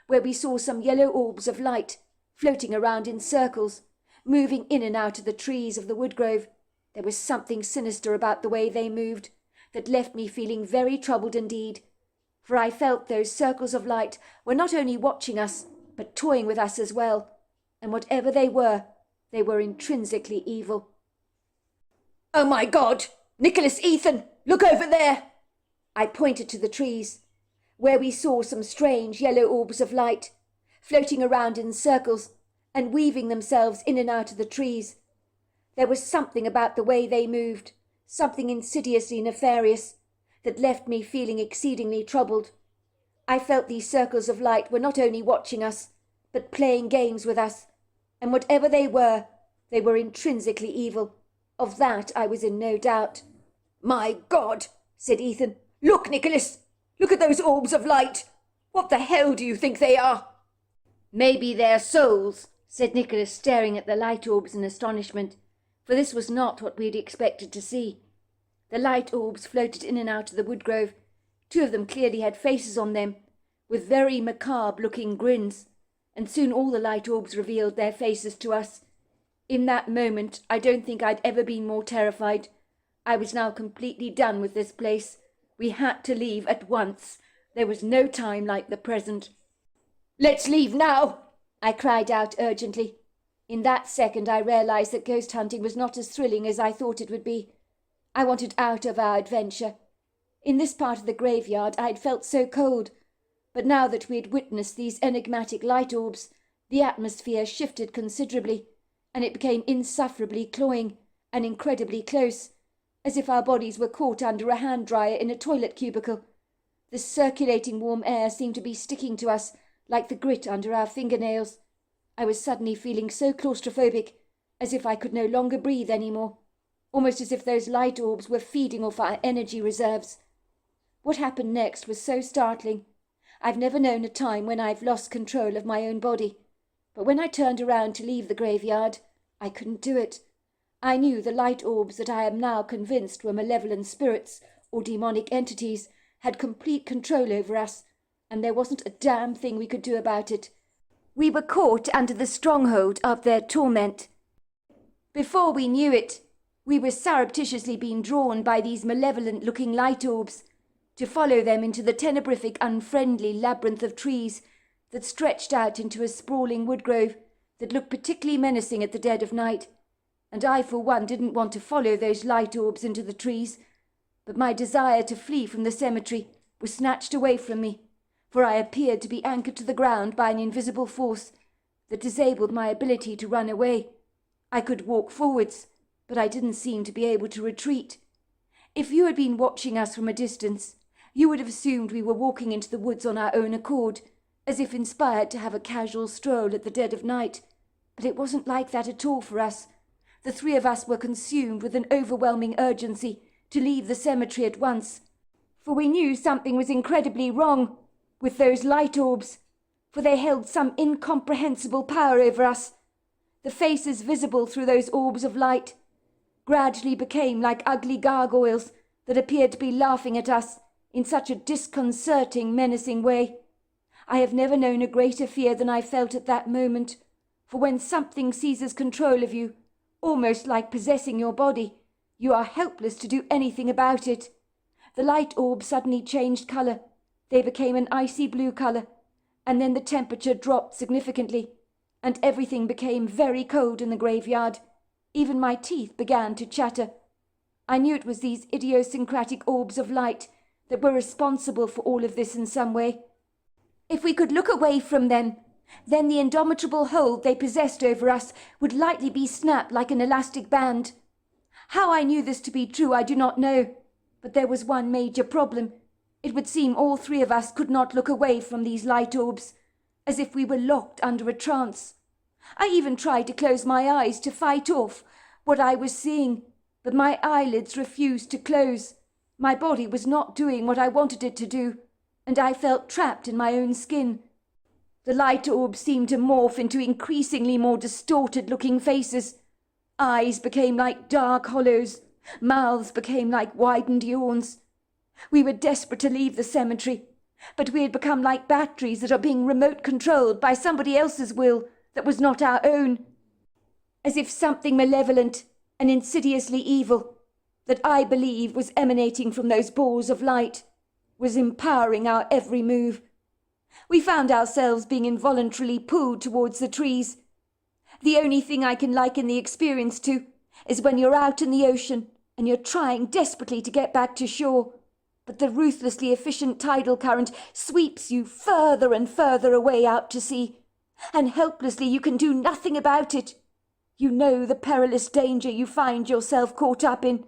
where we saw some yellow orbs of light floating around in circles, moving in and out of the trees of the woodgrove. There was something sinister about the way they moved that left me feeling very troubled indeed, for I felt those circles of light were not only watching us, but toying with us as well, and whatever they were intrinsically evil. Oh my God! Nicholas, Ethan, look over there! I pointed to the trees, where we saw some strange yellow orbs of light, floating around in circles and weaving themselves in and out of the trees. There was something about the way they moved, something insidiously nefarious, that left me feeling exceedingly troubled. I felt these circles of light were not only watching us, but playing games with us, and whatever they were intrinsically evil. Of that I was in no doubt. My God, said Ethan. Look, Nicholas! Look at those orbs of light! What the hell do you think they are? Maybe they're souls, said Nicholas, staring at the light orbs in astonishment, for this was not what we'd expected to see. The light orbs floated in and out of the woodgrove. Two of them clearly had faces on them, with very macabre-looking grins, and soon all the light orbs revealed their faces to us. In that moment, I don't think I'd ever been more terrified. I was now completely done with this place. We had to leave at once. There was no time like the present. Let's leave now, I cried out urgently. In that second I realized that ghost hunting was not as thrilling as I thought it would be. I wanted out of our adventure. In this part of the graveyard I had felt so cold, but now that we had witnessed these enigmatic light orbs, the atmosphere shifted considerably, and it became insufferably cloying and incredibly close, as if our bodies were caught under a hand dryer in a toilet cubicle. The circulating warm air seemed to be sticking to us like the grit under our fingernails. I was suddenly feeling so claustrophobic, as if I could no longer breathe any more, almost as if those light orbs were feeding off our energy reserves. What happened next was so startling. I've never known a time when I've lost control of my own body, but when I turned around to leave the graveyard, I couldn't do it. I knew the light orbs that I am now convinced were malevolent spirits or demonic entities had complete control over us, and there wasn't a damn thing we could do about it. We were caught under the stronghold of their torment. Before we knew it, we were surreptitiously being drawn by these malevolent-looking light orbs, to follow them into the tenebrific, unfriendly labyrinth of trees that stretched out into a sprawling woodgrove that looked particularly menacing at the dead of night. And I, for one, didn't want to follow those light orbs into the trees, but my desire to flee from the cemetery was snatched away from me, for I appeared to be anchored to the ground by an invisible force that disabled my ability to run away. I could walk forwards, but I didn't seem to be able to retreat. If you had been watching us from a distance, you would have assumed we were walking into the woods on our own accord, as if inspired to have a casual stroll at the dead of night. But it wasn't like that at all for us. The three of us were consumed with an overwhelming urgency to leave the cemetery at once, for we knew something was incredibly wrong with those light orbs, for they held some incomprehensible power over us. The faces visible through those orbs of light gradually became like ugly gargoyles that appeared to be laughing at us in such a disconcerting, menacing way. I have never known a greater fear than I felt at that moment, for when something seizes control of you, almost like possessing your body, you are helpless to do anything about it. The light orbs suddenly changed colour. They became an icy blue colour, and then the temperature dropped significantly, and everything became very cold in the graveyard. Even my teeth began to chatter. I knew it was these idiosyncratic orbs of light that were responsible for all of this in some way. If we could look away from them, then the indomitable hold they possessed over us would likely be snapped like an elastic band. How I knew this to be true I do not know, but there was one major problem. It would seem all three of us could not look away from these light orbs, as if we were locked under a trance. I even tried to close my eyes to fight off what I was seeing, but my eyelids refused to close. My body was not doing what I wanted it to do, and I felt trapped in my own skin. The light orbs seemed to morph into increasingly more distorted-looking faces. Eyes became like dark hollows. Mouths became like widened yawns. We were desperate to leave the cemetery, but we had become like batteries that are being remote-controlled by somebody else's will that was not our own. As if something malevolent and insidiously evil, that I believe was emanating from those balls of light, was empowering our every move. We found ourselves being involuntarily pulled towards the trees. The only thing I can liken the experience to is when you're out in the ocean and you're trying desperately to get back to shore, but the ruthlessly efficient tidal current sweeps you further and further away out to sea, and helplessly you can do nothing about it. You know the perilous danger you find yourself caught up in,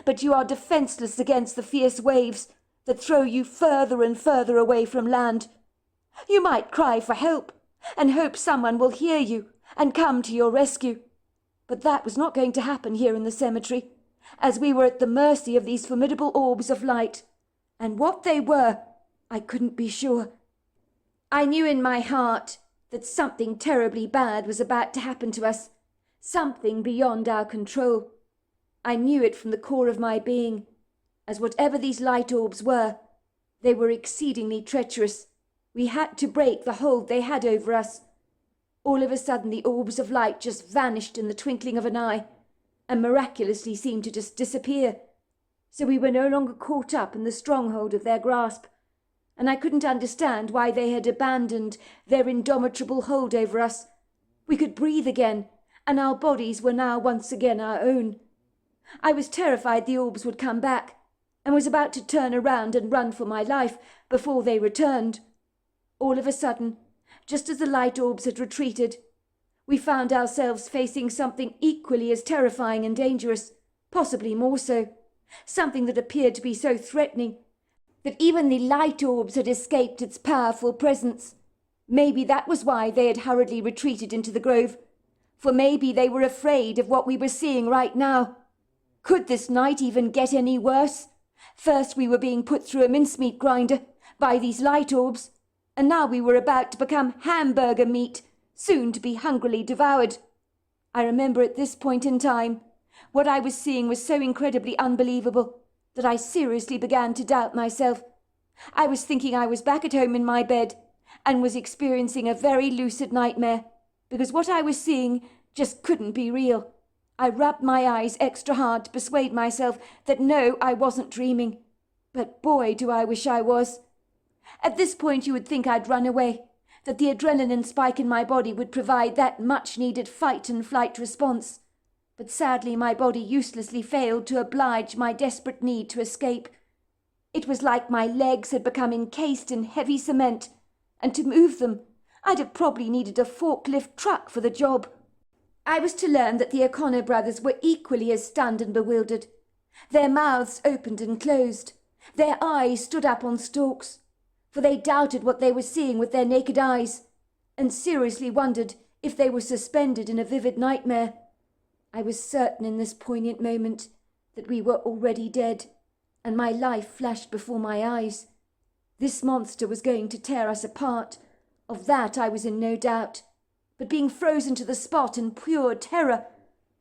but you are defenseless against the fierce waves that throw you further and further away from land. You might cry for help and hope someone will hear you and come to your rescue, but that was not going to happen here in the cemetery, as we were at the mercy of these formidable orbs of light, and what they were, I couldn't be sure. I knew in my heart that something terribly bad was about to happen to us, something beyond our control. I knew it from the core of my being, as whatever these light orbs were, they were exceedingly treacherous. We had to break the hold they had over us. All of a sudden the orbs of light just vanished in the twinkling of an eye, and miraculously seemed to just disappear. So we were no longer caught up in the stronghold of their grasp, and I couldn't understand why they had abandoned their indomitable hold over us. We could breathe again, and our bodies were now once again our own. I was terrified the orbs would come back, and was about to turn around and run for my life before they returned. All of a sudden, just as the light orbs had retreated, we found ourselves facing something equally as terrifying and dangerous, possibly more so, something that appeared to be so threatening that even the light orbs had escaped its powerful presence. Maybe that was why they had hurriedly retreated into the grove, for maybe they were afraid of what we were seeing right now. Could this night even get any worse? First we were being put through a mincemeat grinder by these light orbs, and now we were about to become hamburger meat, soon to be hungrily devoured. I remember at this point in time, what I was seeing was so incredibly unbelievable that I seriously began to doubt myself. I was thinking I was back at home in my bed and was experiencing a very lucid nightmare, because what I was seeing just couldn't be real. I rubbed my eyes extra hard to persuade myself that no, I wasn't dreaming. But boy, do I wish I was. At this point you would think I'd run away, that the adrenaline spike in my body would provide that much-needed fight and flight response. But sadly my body uselessly failed to oblige my desperate need to escape. It was like my legs had become encased in heavy cement, and to move them, I'd have probably needed a forklift truck for the job. I was to learn that the O'Connor brothers were equally as stunned and bewildered. Their mouths opened and closed. Their eyes stood up on stalks, for they doubted what they were seeing with their naked eyes, and seriously wondered if they were suspended in a vivid nightmare. I was certain in this poignant moment that we were already dead, and my life flashed before my eyes. This monster was going to tear us apart. Of that I was in no doubt. But being frozen to the spot in pure terror,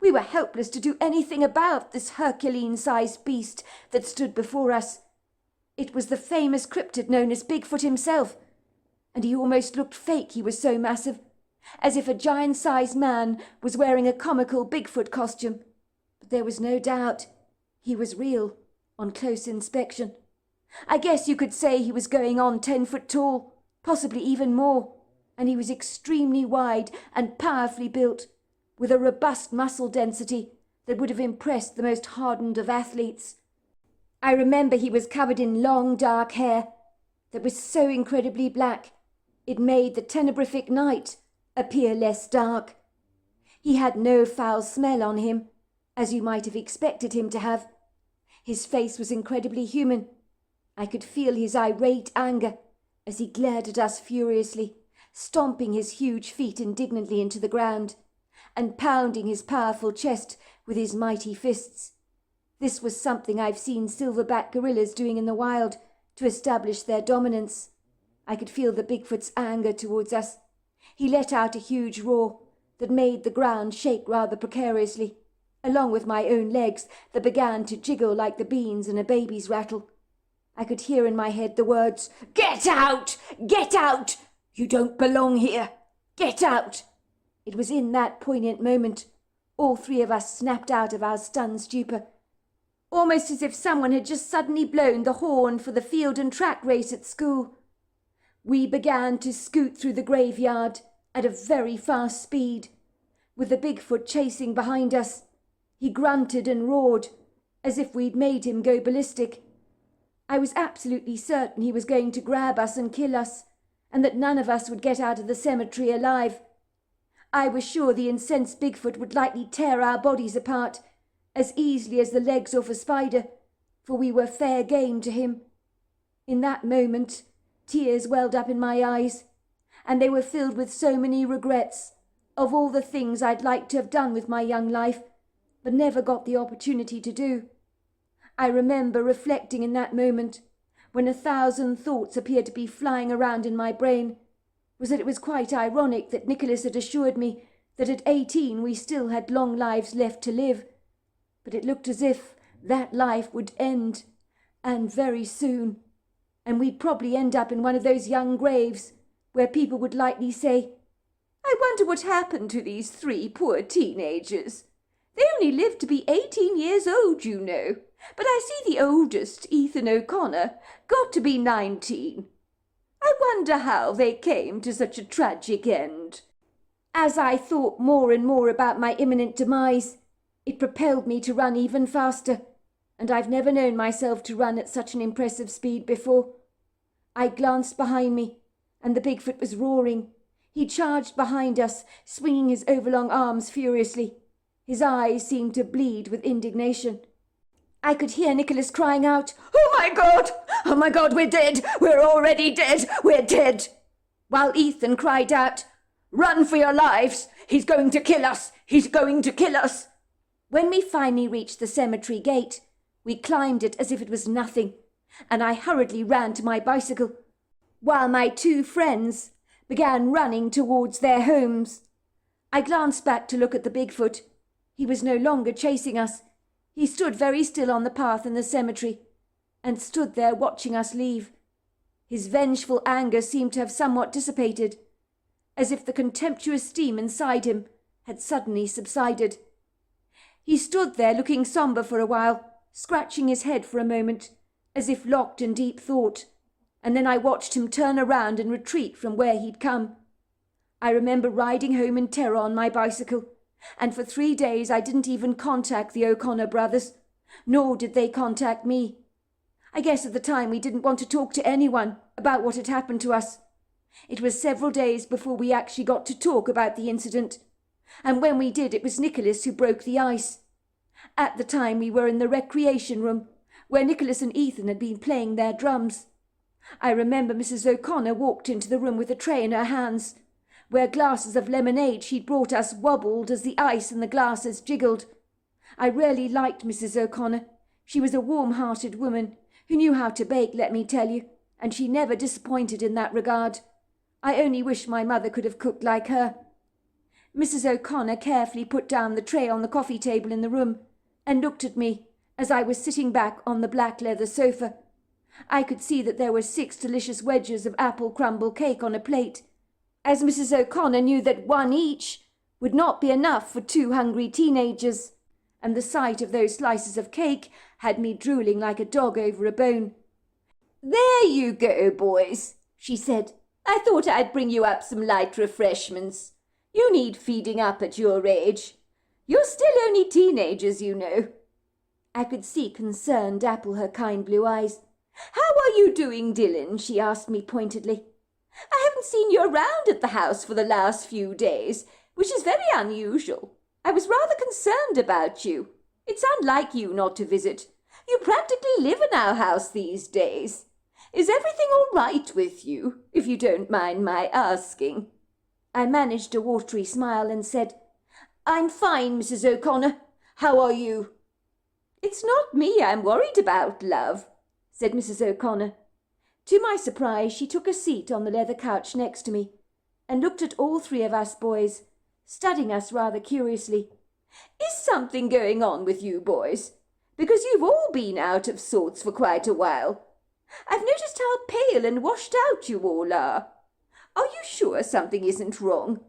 We were helpless to do anything about this Herculean-sized beast that stood before us. It was the famous cryptid known as Bigfoot himself, and he almost looked fake, he was so massive, as if a giant-sized man was wearing a comical Bigfoot costume. But there was no doubt he was real on close inspection. I guess you could say he was going on 10 foot tall, possibly even more, and he was extremely wide and powerfully built, with a robust muscle density that would have impressed the most hardened of athletes. I remember he was covered in long dark hair that was so incredibly black it made the tenebrific night appear less dark. He had no foul smell on him, as you might have expected him to have. His face was incredibly human. I could feel his irate anger as he glared at us furiously, stomping his huge feet indignantly into the ground, and pounding his powerful chest with his mighty fists. This was something I've seen silverback gorillas doing in the wild to establish their dominance. I could feel the Bigfoot's anger towards us. He let out a huge roar that made the ground shake rather precariously, along with my own legs that began to jiggle like the beans in a baby's rattle. I could hear in my head the words, "Get out! Get out! You don't belong here! Get out!" It was in that poignant moment all three of us snapped out of our stunned stupor, almost as if someone had just suddenly blown the horn for the field and track race at school. We began to scoot through the graveyard at a very fast speed, with the Bigfoot chasing behind us. He grunted and roared, as if we'd made him go ballistic. I was absolutely certain he was going to grab us and kill us, and that none of us would get out of the cemetery alive. I was sure the incensed Bigfoot would likely tear our bodies apart as easily as the legs off a spider, for we were fair game to him. In that moment, tears welled up in my eyes, and they were filled with so many regrets of all the things I'd liked to have done with my young life, but never got the opportunity to do. I remember reflecting in that moment, when 1,000 thoughts appeared to be flying around in my brain, was that it was quite ironic that Nicholas had assured me that at 18 we still had long lives left to live. But it looked as if that life would end, and very soon, and we'd probably end up in one of those young graves where people would likely say, "I wonder what happened to these 3 poor teenagers. They only lived to be 18 years old, you know, but I see the oldest, Ethan O'Connor, got to be 19. I wonder how they came to such a tragic end." As I thought more and more about my imminent demise, it propelled me to run even faster, and I've never known myself to run at such an impressive speed before. I glanced behind me, and the Bigfoot was roaring. He charged behind us, swinging his overlong arms furiously. His eyes seemed to bleed with indignation. I could hear Nicholas crying out, "Oh my God! Oh my God, we're dead! We're already dead! We're dead!" While Ethan cried out, "Run for your lives! He's going to kill us! He's going to kill us!" When we finally reached the cemetery gate, we climbed it as if it was nothing, and I hurriedly ran to my bicycle, while my 2 friends began running towards their homes. I glanced back to look at the Bigfoot. He was no longer chasing us. He stood very still on the path in the cemetery, and stood there watching us leave. His vengeful anger seemed to have somewhat dissipated, as if the contemptuous steam inside him had suddenly subsided. He stood there looking sombre for a while, scratching his head for a moment, as if locked in deep thought, and then I watched him turn around and retreat from where he'd come. I remember riding home in terror on my bicycle, and for 3 days I didn't even contact the O'Connor brothers, nor did they contact me. I guess at the time we didn't want to talk to anyone about what had happened to us. It was several days before we actually got to talk about the incident, and when we did it was Nicholas who broke the ice. At the time we were in the recreation room, where Nicholas and Ethan had been playing their drums. I remember Mrs. O'Connor walked into the room with a tray in her hands, where glasses of lemonade she'd brought us wobbled as the ice in the glasses jiggled. I really liked Mrs. O'Connor. She was a warm-hearted woman who knew how to bake, let me tell you, and she never disappointed in that regard. I only wish my mother could have cooked like her. Mrs. O'Connor carefully put down the tray on the coffee table in the room and looked at me as I was sitting back on the black leather sofa. I could see that there were 6 delicious wedges of apple crumble cake on a plate, as Mrs. O'Connor knew that one each would not be enough for 2 hungry teenagers, and the sight of those slices of cake had me drooling like a dog over a bone. "There you go, boys," she said. "I thought I'd bring you up some light refreshments. You need feeding up at your age. You're still only teenagers, you know." I could see concern dapple her kind blue eyes. "How are you doing, Dylan?" she asked me pointedly. "I haven't seen you around at the house for the last few days, which is very unusual. I was rather concerned about you. It's unlike you not to visit. You practically live in our house these days. Is everything all right with you, if you don't mind my asking?" I managed a watery smile and said, "I'm fine, Mrs. O'Connor. How are you?" "It's not me I'm worried about, love," said Mrs. O'Connor. To my surprise, she took a seat on the leather couch next to me and looked at all 3 of us boys, studying us rather curiously. "Is something going on with you boys? Because you've all been out of sorts for quite a while. I've noticed how pale and washed out you all are. Are you sure something isn't wrong?"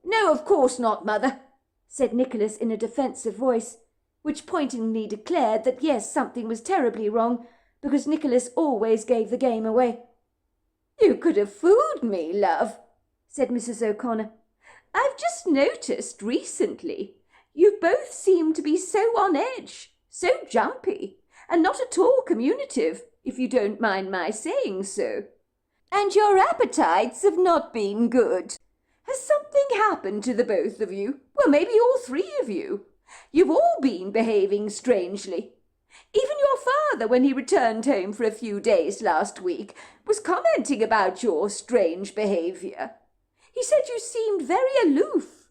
"No, of course not, Mother," said Nicholas in a defensive voice, which pointedly declared that yes, something was terribly wrong, because Nicholas always gave the game away. "You could have fooled me, love," said Mrs. O'Connor. "I've just noticed recently you both seem to be so on edge, so jumpy, and not at all communicative, if you don't mind my saying so. And your appetites have not been good. Has something happened to the both of you? Well, maybe all 3 of you. You've all been behaving strangely. Even your father, when he returned home for a few days last week, was commenting about your strange behaviour. He said you seemed very aloof.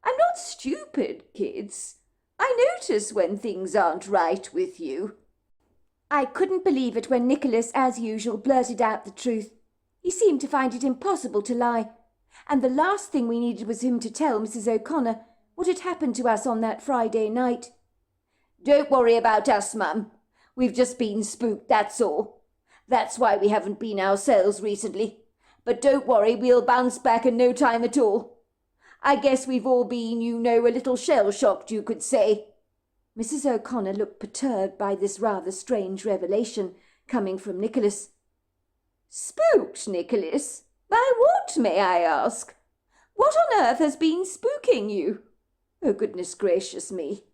I'm not stupid, kids. I notice when things aren't right with you." I couldn't believe it when Nicholas, as usual, blurted out the truth. He seemed to find it impossible to lie, and the last thing we needed was him to tell Mrs. O'Connor what had happened to us on that Friday night. "Don't worry about us, Mum. We've just been spooked, that's all. That's why we haven't been ourselves recently. But don't worry, we'll bounce back in no time at all. I guess we've all been, you know, a little shell-shocked, you could say." Mrs. O'Connor looked perturbed by this rather strange revelation coming from Nicholas. "Spooked, Nicholas? By what, may I ask? What on earth has been spooking you? Oh, goodness gracious me.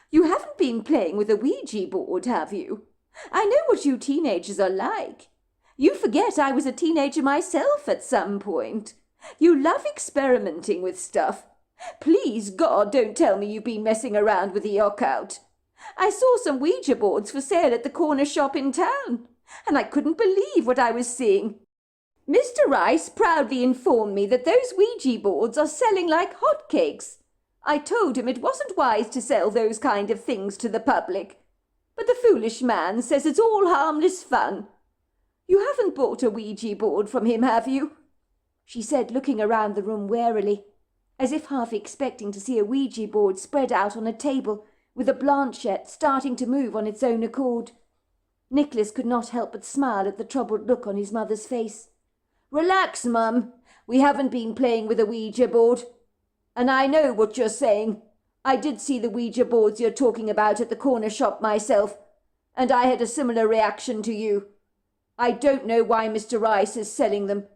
You haven't been playing with a Ouija board, have you? I know what you teenagers are like. You forget I was a teenager myself at some point. You love experimenting with stuff. Please, God, don't tell me you've been messing around with the occult. I saw some Ouija boards for sale at the corner shop in town, and I couldn't believe what I was seeing. Mr. Rice proudly informed me that those Ouija boards are selling like hotcakes. I told him it wasn't wise to sell those kind of things to the public, but the foolish man says it's all harmless fun. You haven't bought a Ouija board from him, have you?" she said, looking around the room warily, as if half expecting to see a Ouija board spread out on a table with a planchette starting to move on its own accord. Nicholas could not help but smile at the troubled look on his mother's face. "Relax, Mum. We haven't been playing with a Ouija board. And I know what you're saying. I did see the Ouija boards you're talking about at the corner shop myself, and I had a similar reaction to you. I don't know why Mr. Rice is selling them,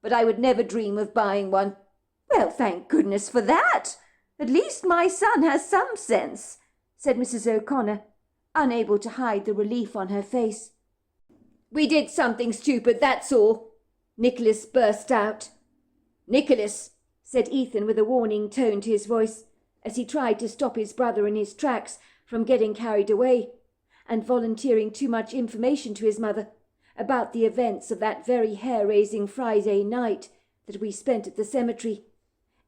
but I would never dream of buying one." "Well, thank goodness for that. At least my son has some sense," said Mrs. O'Connor, unable to hide the relief on her face. "We did something stupid, that's all," Nicholas burst out. "Nicholas," said Ethan with a warning tone to his voice, as he tried to stop his brother in his tracks from getting carried away, and volunteering too much information to his mother about the events of that very hair-raising Friday night that we spent at the cemetery.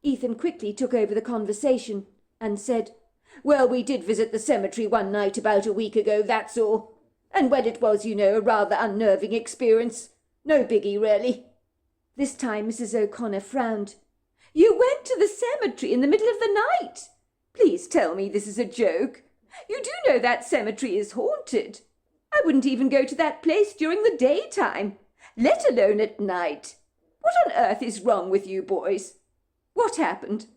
Ethan quickly took over the conversation and said, "Well, we did visit the cemetery one night about a week ago, that's all. And when it was, you know, a rather unnerving experience. No biggie, really." This time Mrs. O'Connor frowned. "You went went to the cemetery in the middle of the night. Please tell me this is a joke. You do know that cemetery is haunted. I wouldn't even go to that place during the daytime, let alone at night. What on earth is wrong with you boys? What happened?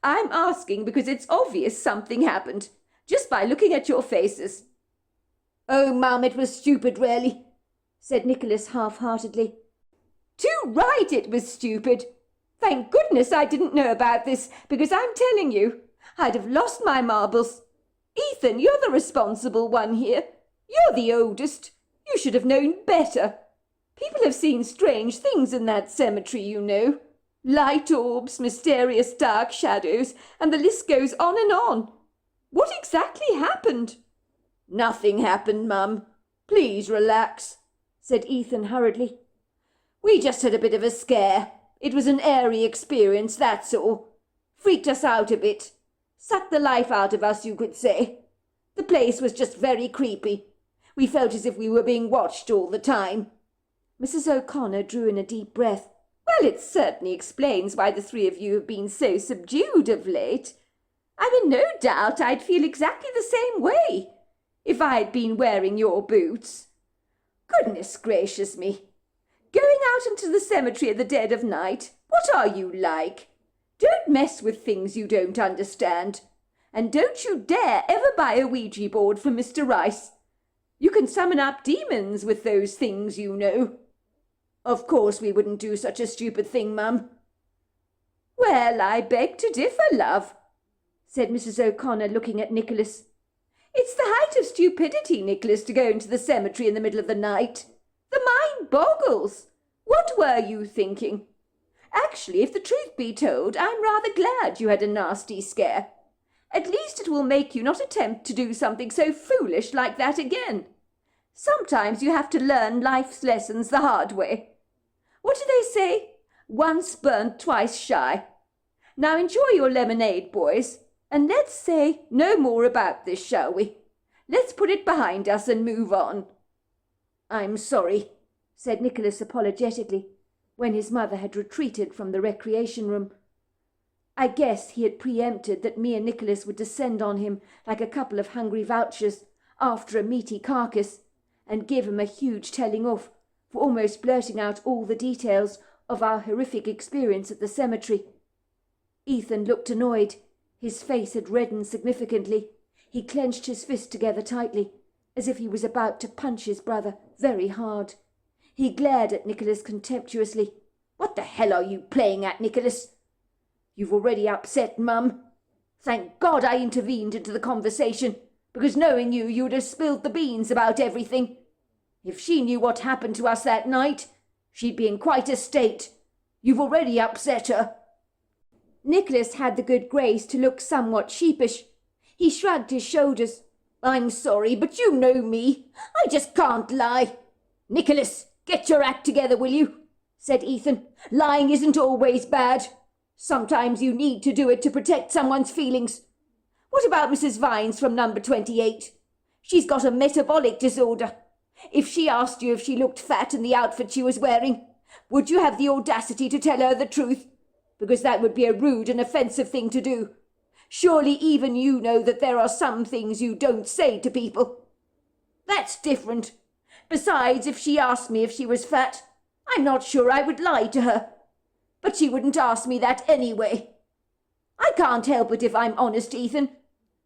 I'm asking because it's obvious something happened, just by looking at your faces." "Oh, Mum, it was stupid, really," said Nicholas half-heartedly. "Too right it was stupid. Thank goodness I didn't know about this, because I'm telling you, I'd have lost my marbles. Ethan, you're the responsible one here. You're the oldest. You should have known better. People have seen strange things in that cemetery, you know. Light orbs, mysterious dark shadows, and the list goes on and on. What exactly happened?" "Nothing happened, Mum. Please relax," said Ethan hurriedly. "We just had a bit of a scare. It was an airy experience, that's all. Freaked us out a bit. Sucked the life out of us, you could say. The place was just very creepy. We felt as if we were being watched all the time." Mrs. O'Connor drew in a deep breath. "Well, it certainly explains why the three of you have been so subdued of late. I'm in no doubt I'd feel exactly the same way if I'd been wearing your boots. Goodness gracious me. Going out into the cemetery at the dead of night? What are you like? Don't mess with things you don't understand. And don't you dare ever buy a Ouija board from Mr. Rice. You can summon up demons with those things, you know." "Of course we wouldn't do such a stupid thing, Mum." "Well, I beg to differ, love," said Mrs. O'Connor, looking at Nicholas. "It's the height of stupidity, Nicholas, to go into the cemetery in the middle of the night. The mind boggles. What were you thinking? Actually, if the truth be told, I'm rather glad you had a nasty scare. At least it will make you not attempt to do something so foolish like that again. Sometimes you have to learn life's lessons the hard way. What do they say? Once burnt, twice shy. Now enjoy your lemonade, boys, and let's say no more about this, shall we? Let's put it behind us and move on." "I'm sorry," said Nicholas apologetically, when his mother had retreated from the recreation room. I guess he had preempted that me and Nicholas would descend on him like a couple of hungry vultures after a meaty carcass, and give him a huge telling off for almost blurting out all the details of our horrific experience at the cemetery. Ethan looked annoyed. His face had reddened significantly. He clenched his fist together tightly, as if he was about to punch his brother very hard. He glared at Nicholas contemptuously. "What the hell are you playing at, Nicholas? You've already upset Mum. Thank God I intervened into the conversation, because knowing you, you would have spilled the beans about everything. If she knew what happened to us that night, she'd be in quite a state. You've already upset her." Nicholas had the good grace to look somewhat sheepish. He shrugged his shoulders. "I'm sorry, but you know me. I just can't lie." "Nicholas, get your act together, will you?" said Ethan. "Lying isn't always bad. Sometimes you need to do it to protect someone's feelings. What about Mrs. Vines from number 28? She's got a metabolic disorder. If she asked you if she looked fat in the outfit she was wearing, would you have the audacity to tell her the truth? Because that would be a rude and offensive thing to do. Surely even you know that there are some things you don't say to people." "That's different. Besides, if she asked me if she was fat, I'm not sure I would lie to her. But she wouldn't ask me that anyway. I can't help it if I'm honest, Ethan.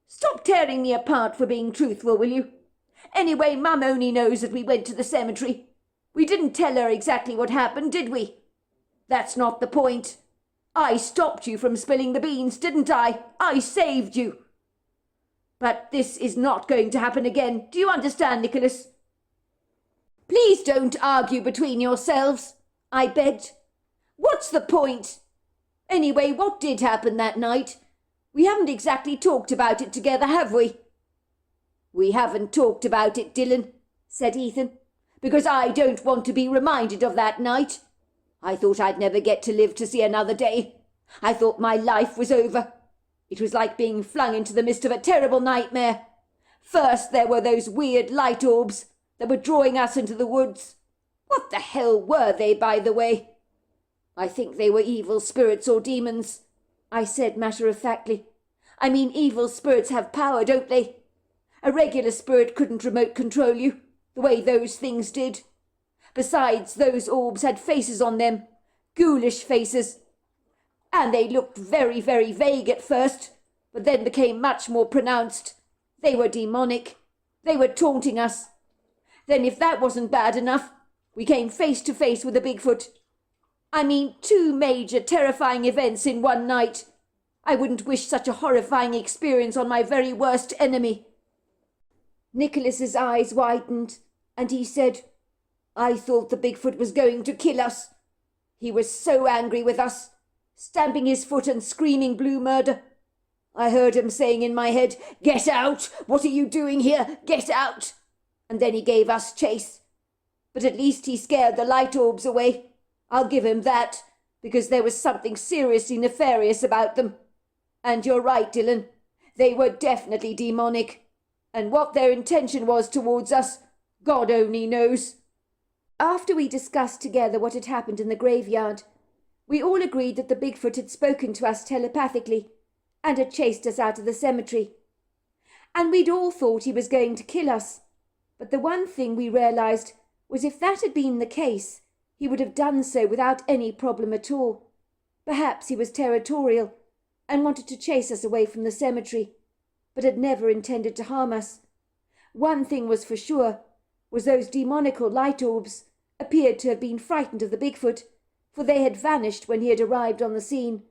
Stop tearing me apart for being truthful, will you? Anyway, Mum only knows that we went to the cemetery. We didn't tell her exactly what happened, did we? That's not the point. I stopped you from spilling the beans, didn't I? I saved you. But this is not going to happen again. Do you understand, Nicholas? Please don't argue between yourselves, I begged. What's the point? Anyway, what did happen that night? We haven't exactly talked about it together, have we? We haven't talked about it, Dylan, said Ethan, because I don't want to be reminded of that night. I thought I'd never get to live to see another day. I thought my life was over. It was like being flung into the midst of a terrible nightmare. First there were those weird light orbs that were drawing us into the woods. What the hell were they, by the way? I think they were evil spirits or demons. I said matter-of-factly. I mean, evil spirits have power, don't they? A regular spirit couldn't remote control you, the way those things did. Besides, those orbs had faces on them, ghoulish faces. And they looked very, very vague at first, but then became much more pronounced. They were demonic. They were taunting us. Then if that wasn't bad enough, we came face to face with a Bigfoot. I mean, 2 major terrifying events in one night. I wouldn't wish such a horrifying experience on my very worst enemy. Nicholas's eyes widened, and he said, I thought the Bigfoot was going to kill us. He was so angry with us, stamping his foot and screaming blue murder. I heard him saying in my head, Get out! What are you doing here? Get out! And then he gave us chase. But at least he scared the light orbs away. I'll give him that, because there was something seriously nefarious about them. And you're right, Dylan. They were definitely demonic. And what their intention was towards us, God only knows. After we discussed together what had happened in the graveyard, we all agreed that the Bigfoot had spoken to us telepathically and had chased us out of the cemetery. And we'd all thought he was going to kill us. But the one thing we realized was if that had been the case, he would have done so without any problem at all. Perhaps he was territorial and wanted to chase us away from the cemetery, but had never intended to harm us. One thing was for sure, was those demonical light orbs appeared to have been frightened of the Bigfoot, for they had vanished when he had arrived on the scene.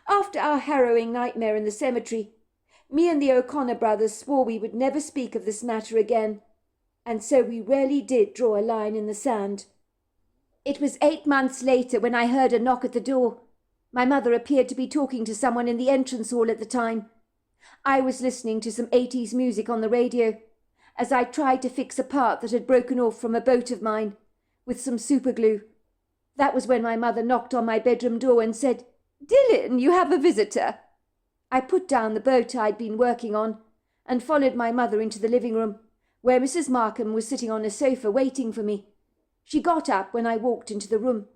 After our harrowing nightmare in the cemetery, me and the O'Connor brothers swore we would never speak of this matter again, and so we rarely did draw a line in the sand. It was 8 months later when I heard a knock at the door. My mother appeared to be talking to someone in the entrance hall at the time. I was listening to some 80s music on the radio, as I tried to fix a part that had broken off from a boat of mine, with some superglue. That was when my mother knocked on my bedroom door and said, Dylan, you have a visitor. I put down the boat I'd been working on and followed my mother into the living room, where Mrs. Markham was sitting on a sofa waiting for me. She got up when I walked into the room.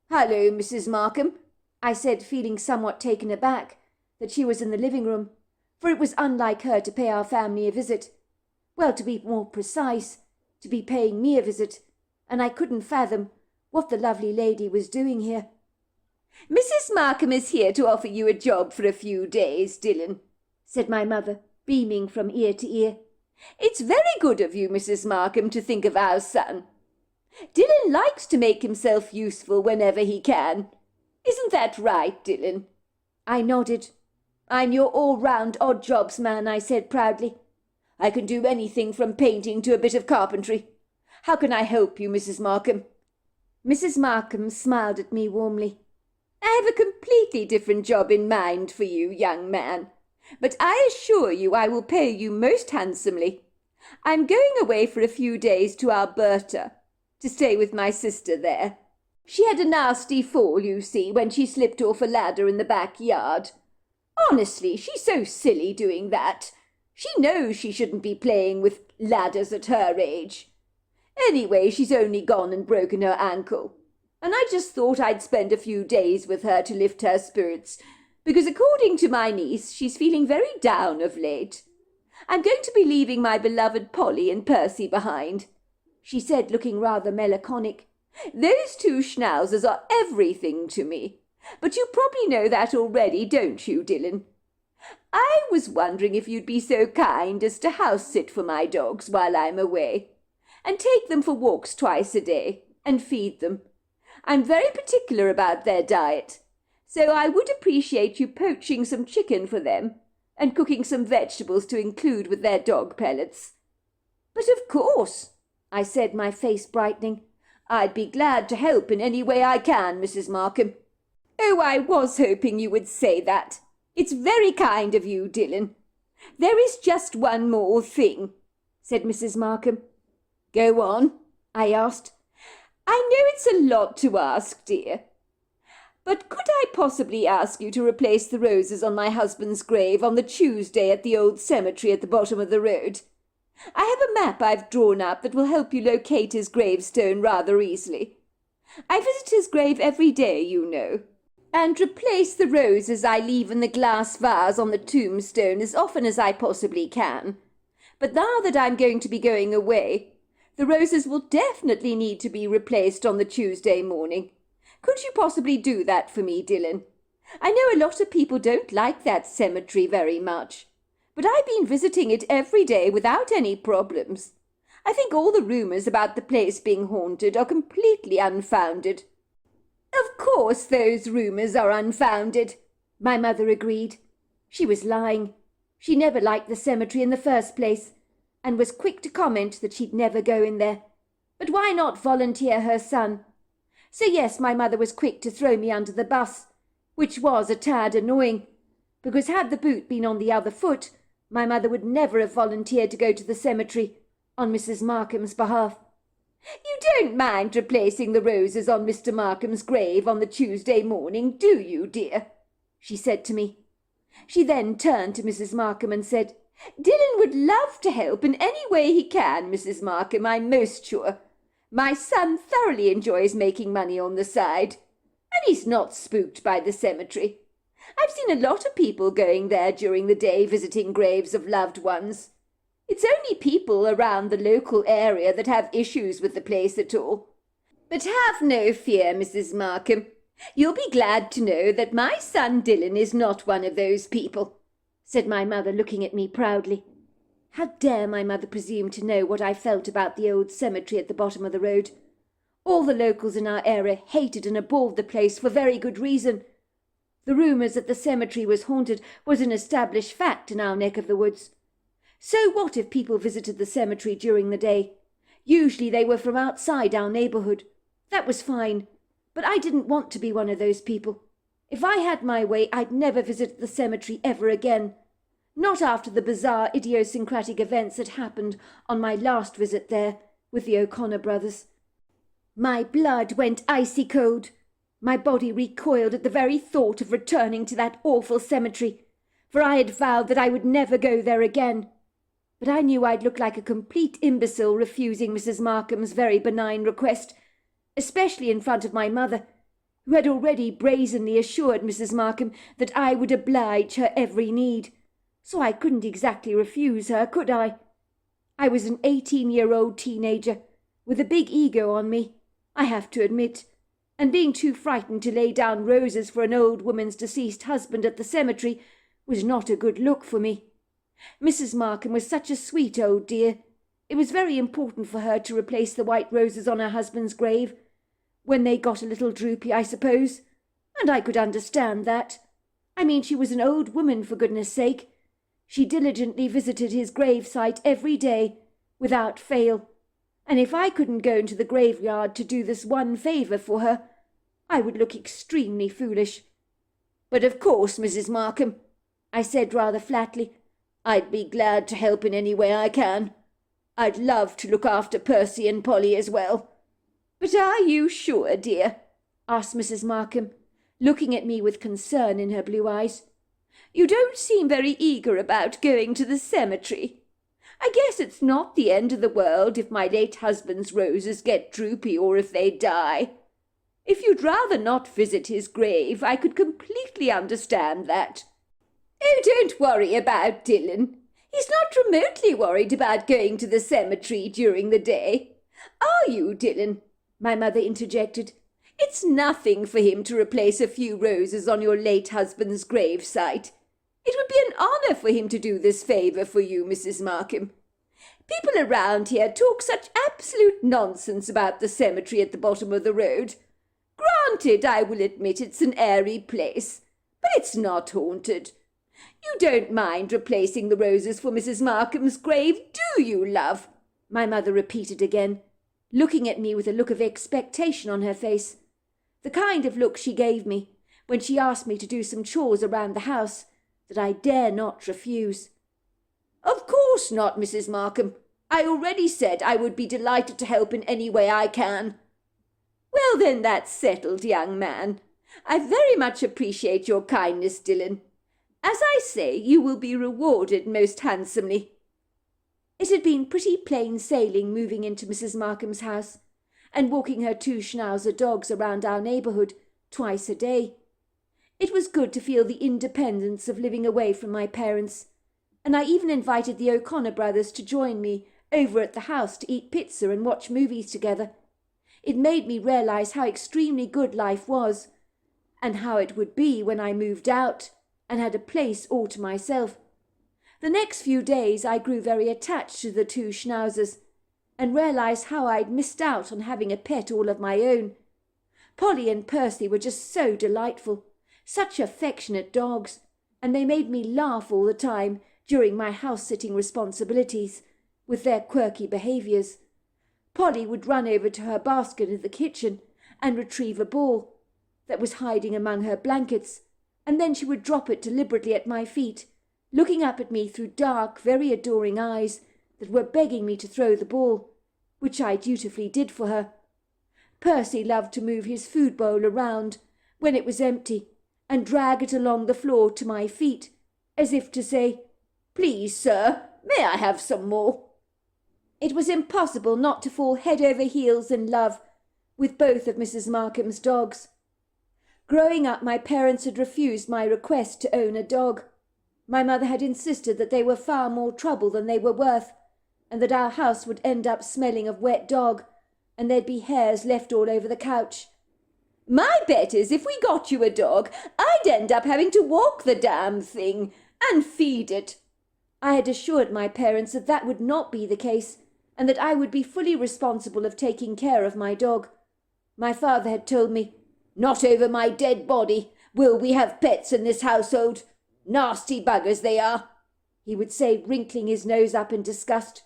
Hello, Mrs. Markham, I said, feeling somewhat taken aback that she was in the living room, for it was unlike her to pay our family a visit. Well, to be more precise, to be paying me a visit, and I couldn't fathom what the lovely lady was doing here. Mrs. Markham is here to offer you a job for a few days, Dylan, said my mother, beaming from ear to ear. It's very good of you, Mrs. Markham, to think of our son. Dylan likes to make himself useful whenever he can. Isn't that right, Dylan? I nodded. I'm your all-round odd jobs man, I said proudly. I can do anything from painting to a bit of carpentry. How can I help you, Mrs. Markham? Mrs. Markham smiled at me warmly. I have a completely different job in mind for you, young man, but I assure you I will pay you most handsomely. I'm going away for a few days to Alberta, to stay with my sister there. She had a nasty fall, you see, when she slipped off a ladder in the backyard. Honestly, she's so silly doing that. She knows she shouldn't be playing with ladders at her age. Anyway, she's only gone and broken her ankle, and I just thought I'd spend a few days with her to lift her spirits, because according to my niece, she's feeling very down of late. I'm going to be leaving my beloved Polly and Percy behind, she said, looking rather melancholic. Those 2 schnauzers are everything to me, but you probably know that already, don't you, Dylan? I was wondering if you'd be so kind as to house-sit for my dogs while I'm away, and take them for walks twice a day, and feed them. I'm very particular about their diet, so I would appreciate you poaching some chicken for them, and cooking some vegetables to include with their dog pellets. But of course, I said, my face brightening. I'd be glad to help in any way I can, Mrs. Markham. Oh, I was hoping you would say that. It's very kind of you, Dylan. There is just one more thing, said Mrs. Markham. Go on, I asked. I know it's a lot to ask, dear, but could I possibly ask you to replace the roses on my husband's grave on the Tuesday at the old cemetery at the bottom of the road? I have a map I've drawn up that will help you locate his gravestone rather easily. I visit his grave every day, you know. and replace the roses I leave in the glass vase on the tombstone as often as I possibly can. But now that I'm going to be going away, the roses will definitely need to be replaced on the Tuesday morning. Could you possibly do that for me, Dylan? I know a lot of people don't like that cemetery very much, but I've been visiting it every day without any problems. I think all the rumours about the place being haunted are completely unfounded." "Of course those rumours are unfounded," my mother agreed. She was lying. She never liked the cemetery in the first place, and was quick to comment that she'd never go in there. But why not volunteer her son? So yes, my mother was quick to throw me under the bus, which was a tad annoying, because had the boot been on the other foot, my mother would never have volunteered to go to the cemetery on Mrs. Markham's behalf. "You don't mind replacing the roses on Mr. Markham's grave on the Tuesday morning, do you, dear?" she said to me. She then turned to Mrs. Markham and said, "Dylan would love to help in any way he can, Mrs. Markham, I'm most sure. My son thoroughly enjoys making money on the side, and he's not spooked by the cemetery. I've seen a lot of people going there during the day visiting graves of loved ones. It's only people around the local area that have issues with the place at all. But have no fear, Mrs. Markham. You'll be glad to know that my son Dylan is not one of those people," said my mother, looking at me proudly. How dare my mother presume to know what I felt about the old cemetery at the bottom of the road? All the locals in our area hated and abhorred the place for very good reason. The rumours that the cemetery was haunted was an established fact in our neck of the woods. So what if people visited the cemetery during the day? Usually they were from outside our neighbourhood. That was fine, but I didn't want to be one of those people. If I had my way, I'd never visit the cemetery ever again. Not after the bizarre, idiosyncratic events that happened on my last visit there with the O'Connor brothers. My blood went icy cold. My body recoiled at the very thought of returning to that awful cemetery, for I had vowed that I would never go there again. But I knew I'd look like a complete imbecile refusing Mrs. Markham's very benign request, especially in front of my mother, who had already brazenly assured Mrs. Markham that I would oblige her every need. So I couldn't exactly refuse her, could I? I was an 18-year-old teenager, with a big ego on me, I have to admit, and being too frightened to lay down roses for an old woman's deceased husband at the cemetery was not a good look for me. Mrs. Markham was such a sweet old dear. It was very important for her to replace the white roses on her husband's grave, when they got a little droopy, I suppose, and I could understand that. I mean, she was an old woman, for goodness sake. She diligently visited his gravesite every day, without fail, and if I couldn't go into the graveyard to do this one favour for her, I would look extremely foolish. "But of course, Mrs. Markham," I said rather flatly, "I'd be glad to help in any way I can. I'd love to look after Percy and Polly as well." "But are you sure, dear?" asked Mrs. Markham, looking at me with concern in her blue eyes. "You don't seem very eager about going to the cemetery. I guess it's not the end of the world if my late husband's roses get droopy or if they die. If you'd rather not visit his grave, I could completely understand that." "Oh, don't worry about Dylan. He's not remotely worried about going to the cemetery during the day. Are you, Dylan?" my mother interjected. "It's nothing for him to replace a few roses on your late husband's gravesite. It would be an honour for him to do this favour for you, Mrs. Markham. People around here talk such absolute nonsense about the cemetery at the bottom of the road. Granted, I will admit it's an airy place, but it's not haunted. You don't mind replacing the roses for Mrs. Markham's grave, do you, love?" my mother repeated again, looking at me with a look of expectation on her face, the kind of look she gave me when she asked me to do some chores around the house that I dare not refuse. "Of course not, Mrs. Markham. I already said I would be delighted to help in any way I can." "Well, then that's settled, young man. I very much appreciate your kindness, Dylan. As I say, you will be rewarded most handsomely." It had been pretty plain sailing moving into Mrs. Markham's house and walking her 2 Schnauzer dogs around our neighbourhood twice a day. It was good to feel the independence of living away from my parents, and I even invited the O'Connor brothers to join me over at the house to eat pizza and watch movies together. It made me realize how extremely good life was, and how it would be when I moved out and had a place all to myself. The next few days I grew very attached to the two schnauzers, and realized how I'd missed out on having a pet all of my own. Polly and Percy were just so delightful, such affectionate dogs, and they made me laugh all the time during my house-sitting responsibilities with their quirky behaviours. Polly would run over to her basket in the kitchen and retrieve a ball that was hiding among her blankets, and then she would drop it deliberately at my feet, looking up at me through dark, very adoring eyes that were begging me to throw the ball, which I dutifully did for her. Percy loved to move his food bowl around when it was empty and drag it along the floor to my feet, as if to say, "Please, sir, may I have some more?" It was impossible not to fall head over heels in love with both of Mrs. Markham's dogs. Growing up, my parents had refused my request to own a dog. My mother had insisted that they were far more trouble than they were worth, and that our house would end up smelling of wet dog, and there'd be hairs left all over the couch. "My bet is if we got you a dog, I'd end up having to walk the damn thing and feed it." I had assured my parents that that would not be the case, and that I would be fully responsible of taking care of my dog. My father had told me, "Not over my dead body will we have pets in this household. Nasty buggers they are," he would say, wrinkling his nose up in disgust.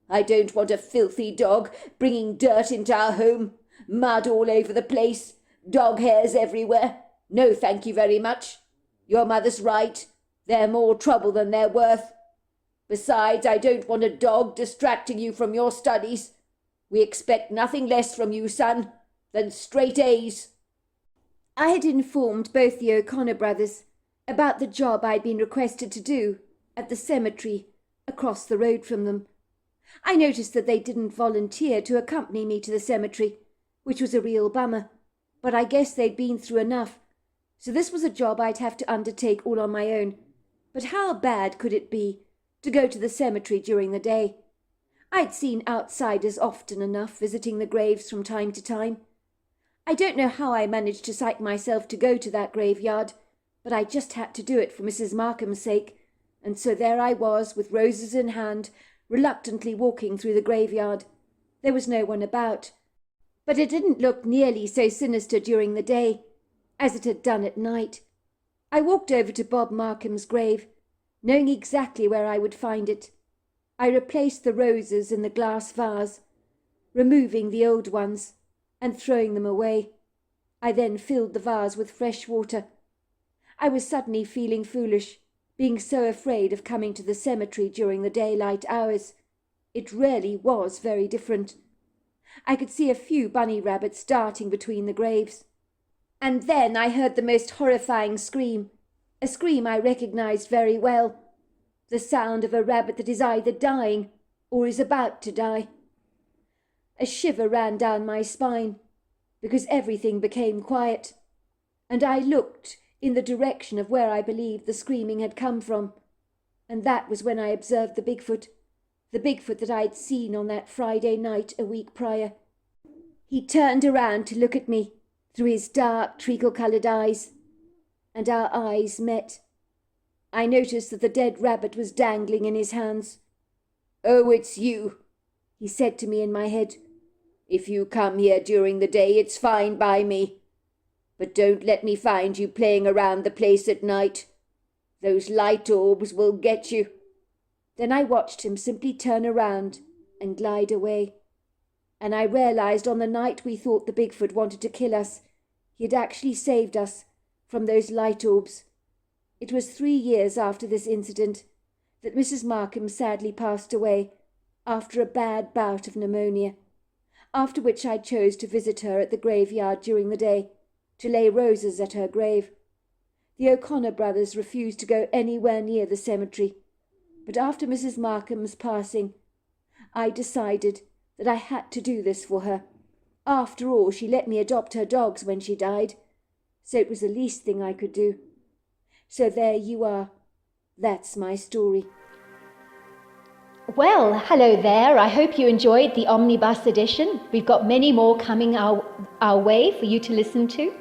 "I don't want a filthy dog bringing dirt into our home, mud all over the place, dog hairs everywhere. No, thank you very much. Your mother's right. They're more trouble than they're worth. Besides, I don't want a dog distracting you from your studies. We expect nothing less from you, son, than straight A's." I had informed both the O'Connor brothers about the job I'd been requested to do at the cemetery across the road from them. I noticed that they didn't volunteer to accompany me to the cemetery, which was a real bummer, but I guess they'd been through enough, so this was a job I'd have to undertake all on my own. But how bad could it be to go to the cemetery during the day? I'd seen outsiders often enough visiting the graves from time to time. I don't know how I managed to psych myself to go to that graveyard, but I just had to do it for Mrs. Markham's sake, and so there I was, with roses in hand, reluctantly walking through the graveyard. There was no one about, but it didn't look nearly so sinister during the day as it had done at night. I walked over to Bob Markham's grave, knowing exactly where I would find it. I replaced the roses in the glass vase, removing the old ones and throwing them away. I then filled the vase with fresh water. I was suddenly feeling foolish, being so afraid of coming to the cemetery during the daylight hours. It really was very different. I could see a few bunny rabbits darting between the graves. And then I heard the most horrifying scream, a scream I recognized very well, the sound of a rabbit that is either dying or is about to die. A shiver ran down my spine, because everything became quiet, and I looked in the direction of where I believed the screaming had come from, and that was when I observed the Bigfoot that I had seen on that Friday night a week prior. He turned around to look at me through his dark, treacle-coloured eyes, and our eyes met. I noticed that the dead rabbit was dangling in his hands. "Oh, it's you," he said to me in my head. "If you come here during the day, it's fine by me. But don't let me find you playing around the place at night. Those light orbs will get you." Then I watched him simply turn around and glide away. And I realized on the night we thought the Bigfoot wanted to kill us, he had actually saved us from those light orbs. It was 3 years after this incident that Mrs. Markham sadly passed away after a bad bout of pneumonia, after which I chose to visit her at the graveyard during the day, to lay roses at her grave. The O'Connor brothers refused to go anywhere near the cemetery, but after Mrs. Markham's passing, I decided that I had to do this for her. After all, she let me adopt her dogs when she died, so it was the least thing I could do. So there you are. That's my story. Well, hello there. I hope you enjoyed the Omnibus edition. We've got many more coming our way for you to listen to.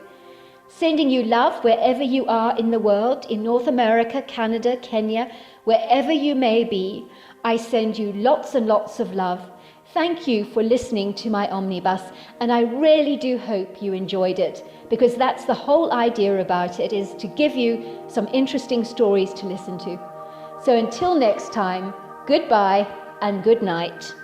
Sending you love wherever you are in the world, in North America, Canada, Kenya, wherever you may be. I send you lots and lots of love. Thank you for listening to my Omnibus, and I really do hope you enjoyed it, because that's the whole idea about it, is to give you some interesting stories to listen to. So until next time, goodbye and good night.